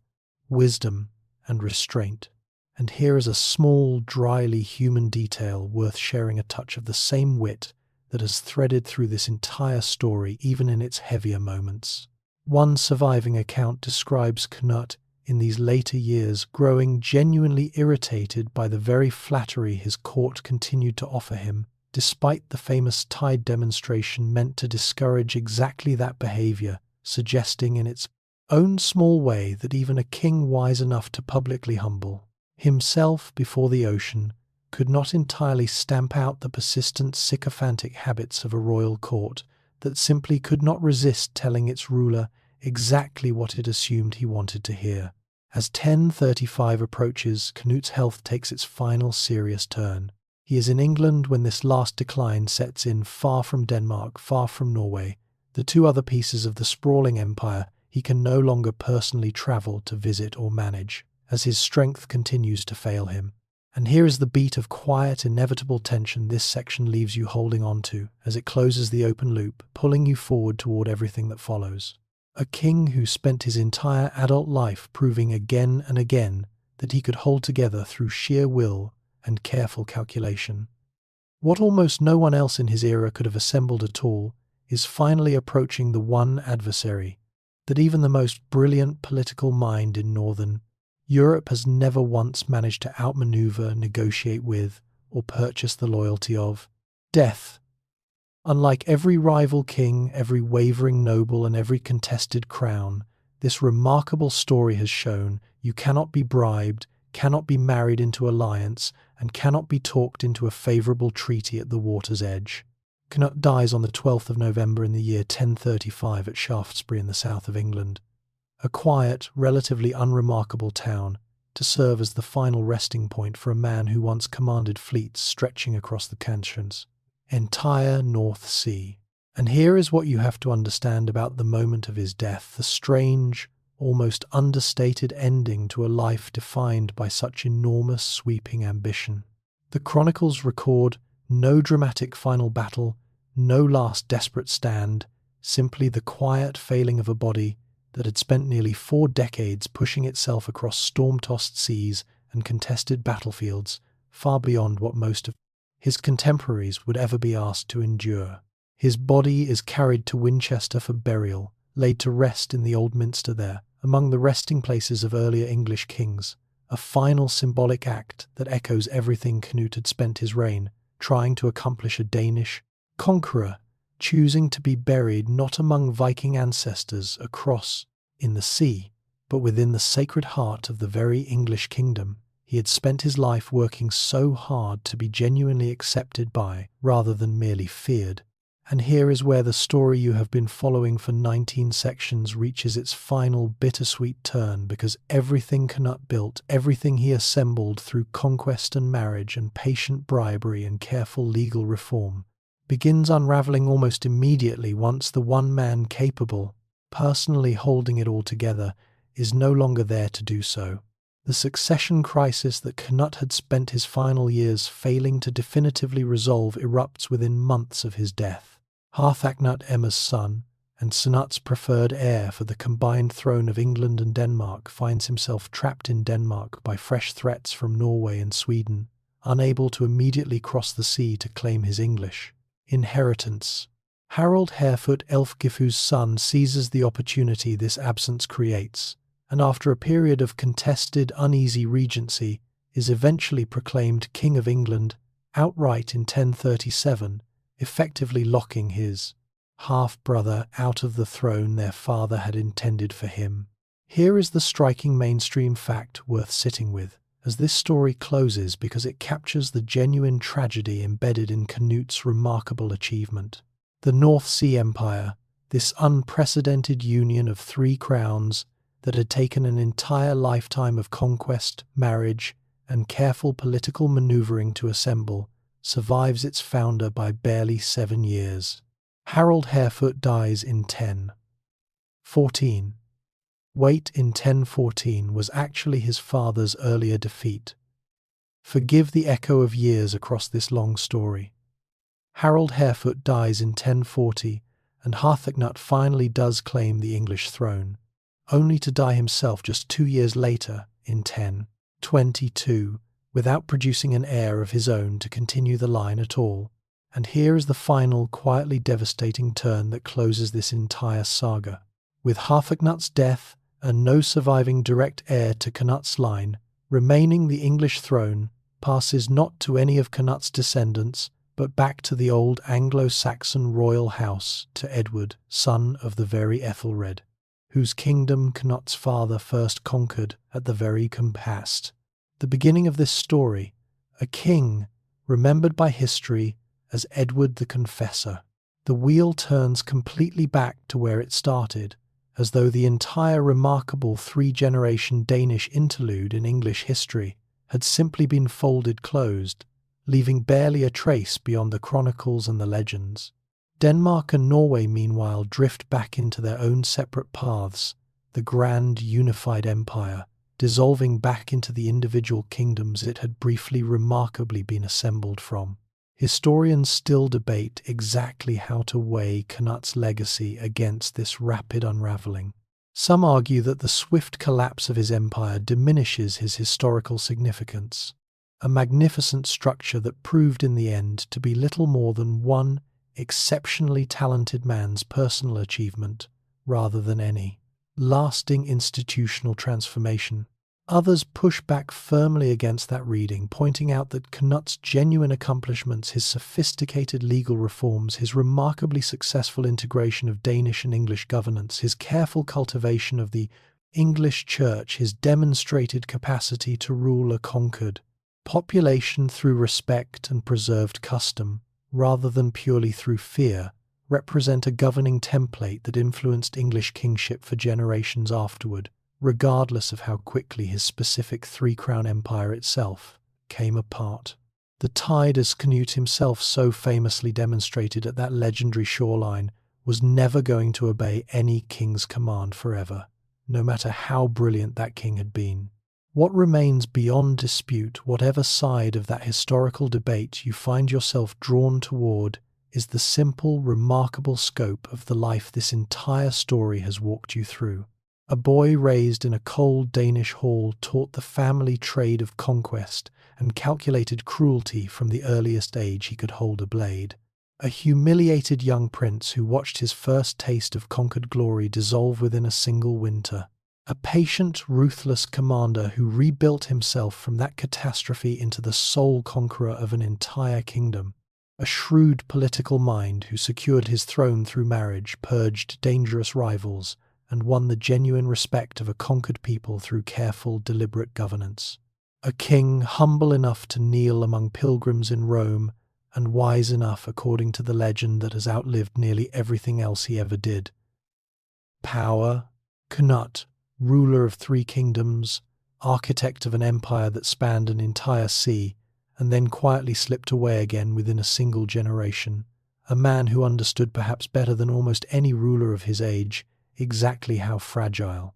wisdom and restraint. And here is a small, dryly human detail worth sharing, a touch of the same wit that has threaded through this entire story, even in its heavier moments. One surviving account describes Cnut in these later years growing genuinely irritated by the very flattery his court continued to offer him, despite the famous tide demonstration meant to discourage exactly that behavior, suggesting in its own small way that even a king wise enough to publicly humble himself before the ocean could not entirely stamp out the persistent sycophantic habits of a royal court that simply could not resist telling its ruler exactly what it assumed he wanted to hear. As 1035 approaches, Cnut's health takes its final serious turn. He is in England when this last decline sets in, far from Denmark, far from Norway, the 2 other pieces of the sprawling empire he can no longer personally travel to visit or manage, as his strength continues to fail him. And here is the beat of quiet, inevitable tension this section leaves you holding on to as it closes the open loop, pulling you forward toward everything that follows. A king who spent his entire adult life proving again and again that he could hold together through sheer will and careful calculation. What almost no one else in his era could have assembled at all is finally approaching the one adversary that even the most brilliant political mind in northern Europe has never once managed to outmaneuver, negotiate with, or purchase the loyalty of: death. Unlike every rival king, every wavering noble, and every contested crown, this remarkable story has shown you cannot be bribed, cannot be married into alliance, and cannot be talked into a favourable treaty at the water's edge. Cnut dies on the 12th of November in the year 1035 at Shaftesbury in the south of England, a quiet, relatively unremarkable town, to serve as the final resting point for a man who once commanded fleets stretching across the Cantion's entire North Sea. And here is what you have to understand about the moment of his death, the strange, almost understated ending to a life defined by such enormous, sweeping ambition. The chronicles record no dramatic final battle, no last desperate stand, simply the quiet failing of a body that had spent nearly 4 decades pushing itself across storm-tossed seas and contested battlefields, far beyond what most of his contemporaries would ever be asked to endure. His body is carried to Winchester for burial, laid to rest in the old minster there, among the resting places of earlier English kings, a final symbolic act that echoes everything Cnut had spent his reign trying to accomplish, a Danish conqueror choosing to be buried not among Viking ancestors across in the sea, but within the sacred heart of the very English kingdom he had spent his life working so hard to be genuinely accepted by, rather than merely feared. And here is where the story you have been following for 19 sections reaches its final bittersweet turn, because everything Cnut built, everything he assembled through conquest and marriage and patient bribery and careful legal reform, begins unraveling almost immediately once the one man capable, personally holding it all together, is no longer there to do so. The succession crisis that Cnut had spent his final years failing to definitively resolve erupts within months of his death. Harthacnut, Emma's son, and Cnut's preferred heir for the combined throne of England and Denmark, finds himself trapped in Denmark by fresh threats from Norway and Sweden, unable to immediately cross the sea to claim his English inheritance. Harald Harefoot, Elfgifu's son, seizes the opportunity this absence creates, and after a period of contested, uneasy regency, is eventually proclaimed King of England outright in 1037, effectively locking his half-brother out of the throne their father had intended for him. Here is the striking mainstream fact worth sitting with, as this story closes, because it captures the genuine tragedy embedded in Cnut's remarkable achievement. The North Sea Empire, this unprecedented union of 3 crowns that had taken an entire lifetime of conquest, marriage, and careful political maneuvering to assemble, survives its founder by barely 7 years. Harald Harefoot dies in 1014. Wait, in 1014 was actually his father's earlier defeat. Forgive the echo of years across this long story. Harald Harefoot dies in 1040, and Harthacnut finally does claim the English throne, only to die himself just 2 years later, in 1022, without producing an heir of his own to continue the line at all. And here is the final, quietly devastating turn that closes this entire saga. With Harthacnut's death and no surviving direct heir to Cnut's line, remaining the English throne passes not to any of Cnut's descendants, but back to the old Anglo-Saxon royal house, to Edward, son of the very Ethelred, whose kingdom Cnut's father first conquered at the very compast. The beginning of this story, a king remembered by history as Edward the Confessor. The wheel turns completely back to where it started, as though the entire remarkable 3-generation Danish interlude in English history had simply been folded closed, leaving barely a trace beyond the chronicles and the legends. Denmark and Norway, meanwhile, drift back into their own separate paths, the grand unified empire, dissolving back into the individual kingdoms it had briefly remarkably been assembled from. Historians still debate exactly how to weigh Cnut's legacy against this rapid unravelling. Some argue that the swift collapse of his empire diminishes his historical significance, a magnificent structure that proved in the end to be little more than one exceptionally talented man's personal achievement, rather than any lasting institutional transformation. Others push back firmly against that reading, pointing out that Cnut's genuine accomplishments, his sophisticated legal reforms, his remarkably successful integration of Danish and English governance, his careful cultivation of the English Church, his demonstrated capacity to rule a conquered population through respect and preserved custom, rather than purely through fear, represent a governing template that influenced English kingship for generations afterward, regardless of how quickly his specific three-crown empire itself came apart. The tide, as Cnut himself so famously demonstrated at that legendary shoreline, was never going to obey any king's command forever, no matter how brilliant that king had been. What remains beyond dispute, whatever side of that historical debate you find yourself drawn toward, is the simple, remarkable scope of the life this entire story has walked you through. A boy raised in a cold Danish hall taught the family trade of conquest and calculated cruelty from the earliest age he could hold a blade. A humiliated young prince who watched his first taste of conquered glory dissolve within a single winter. A patient, ruthless commander who rebuilt himself from that catastrophe into the sole conqueror of an entire kingdom. A shrewd political mind who secured his throne through marriage, purged dangerous rivals, and won the genuine respect of a conquered people through careful, deliberate governance. A king humble enough to kneel among pilgrims in Rome, and wise enough, according to the legend, that has outlived nearly everything else he ever did. Power. Cnut, ruler of 3 kingdoms, architect of an empire that spanned an entire sea, and then quietly slipped away again within a single generation. A man who understood perhaps better than almost any ruler of his age exactly how fragile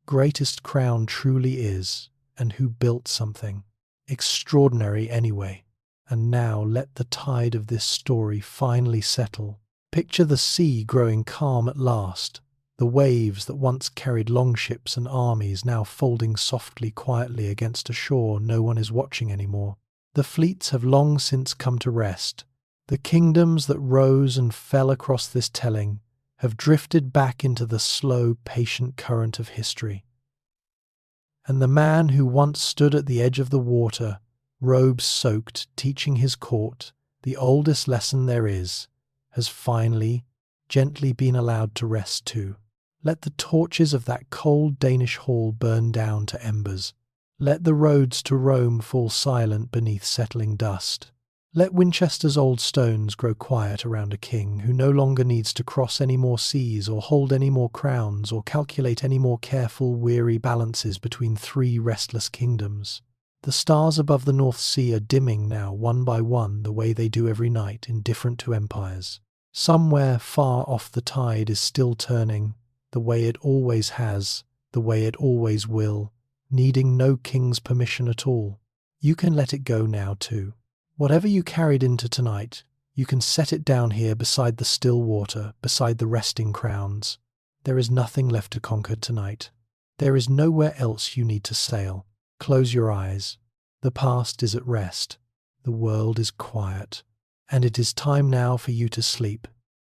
greatest crown truly is, and who built something extraordinary anyway. And now let the tide of this story finally settle. Picture the sea growing calm at last, the waves that once carried longships and armies now folding softly, quietly against a shore no one is watching anymore. The fleets have long since come to rest. The kingdoms that rose and fell across this telling have drifted back into the slow, patient current of history. And the man who once stood at the edge of the water, robes soaked, teaching his court the oldest lesson there is, has finally, gently been allowed to rest too. Let the torches of that cold Danish hall burn down to embers. Let the roads to Rome fall silent beneath settling dust. Let Winchester's old stones grow quiet around a king who no longer needs to cross any more seas or hold any more crowns or calculate any more careful, weary balances between 3 restless kingdoms. The stars above the North Sea are dimming now one by one the way they do every night in different 2 empires. Somewhere far off the tide is still turning, the way it always has, the way it always will, needing no king's permission at all. You can let it go now too. Whatever you carried into tonight, you can set it down here beside the still water, beside the resting crowns. There is nothing left to conquer tonight. There is nowhere else you need to sail. Close your eyes. The past is at rest. The world is quiet. And it is time now for you to sleep.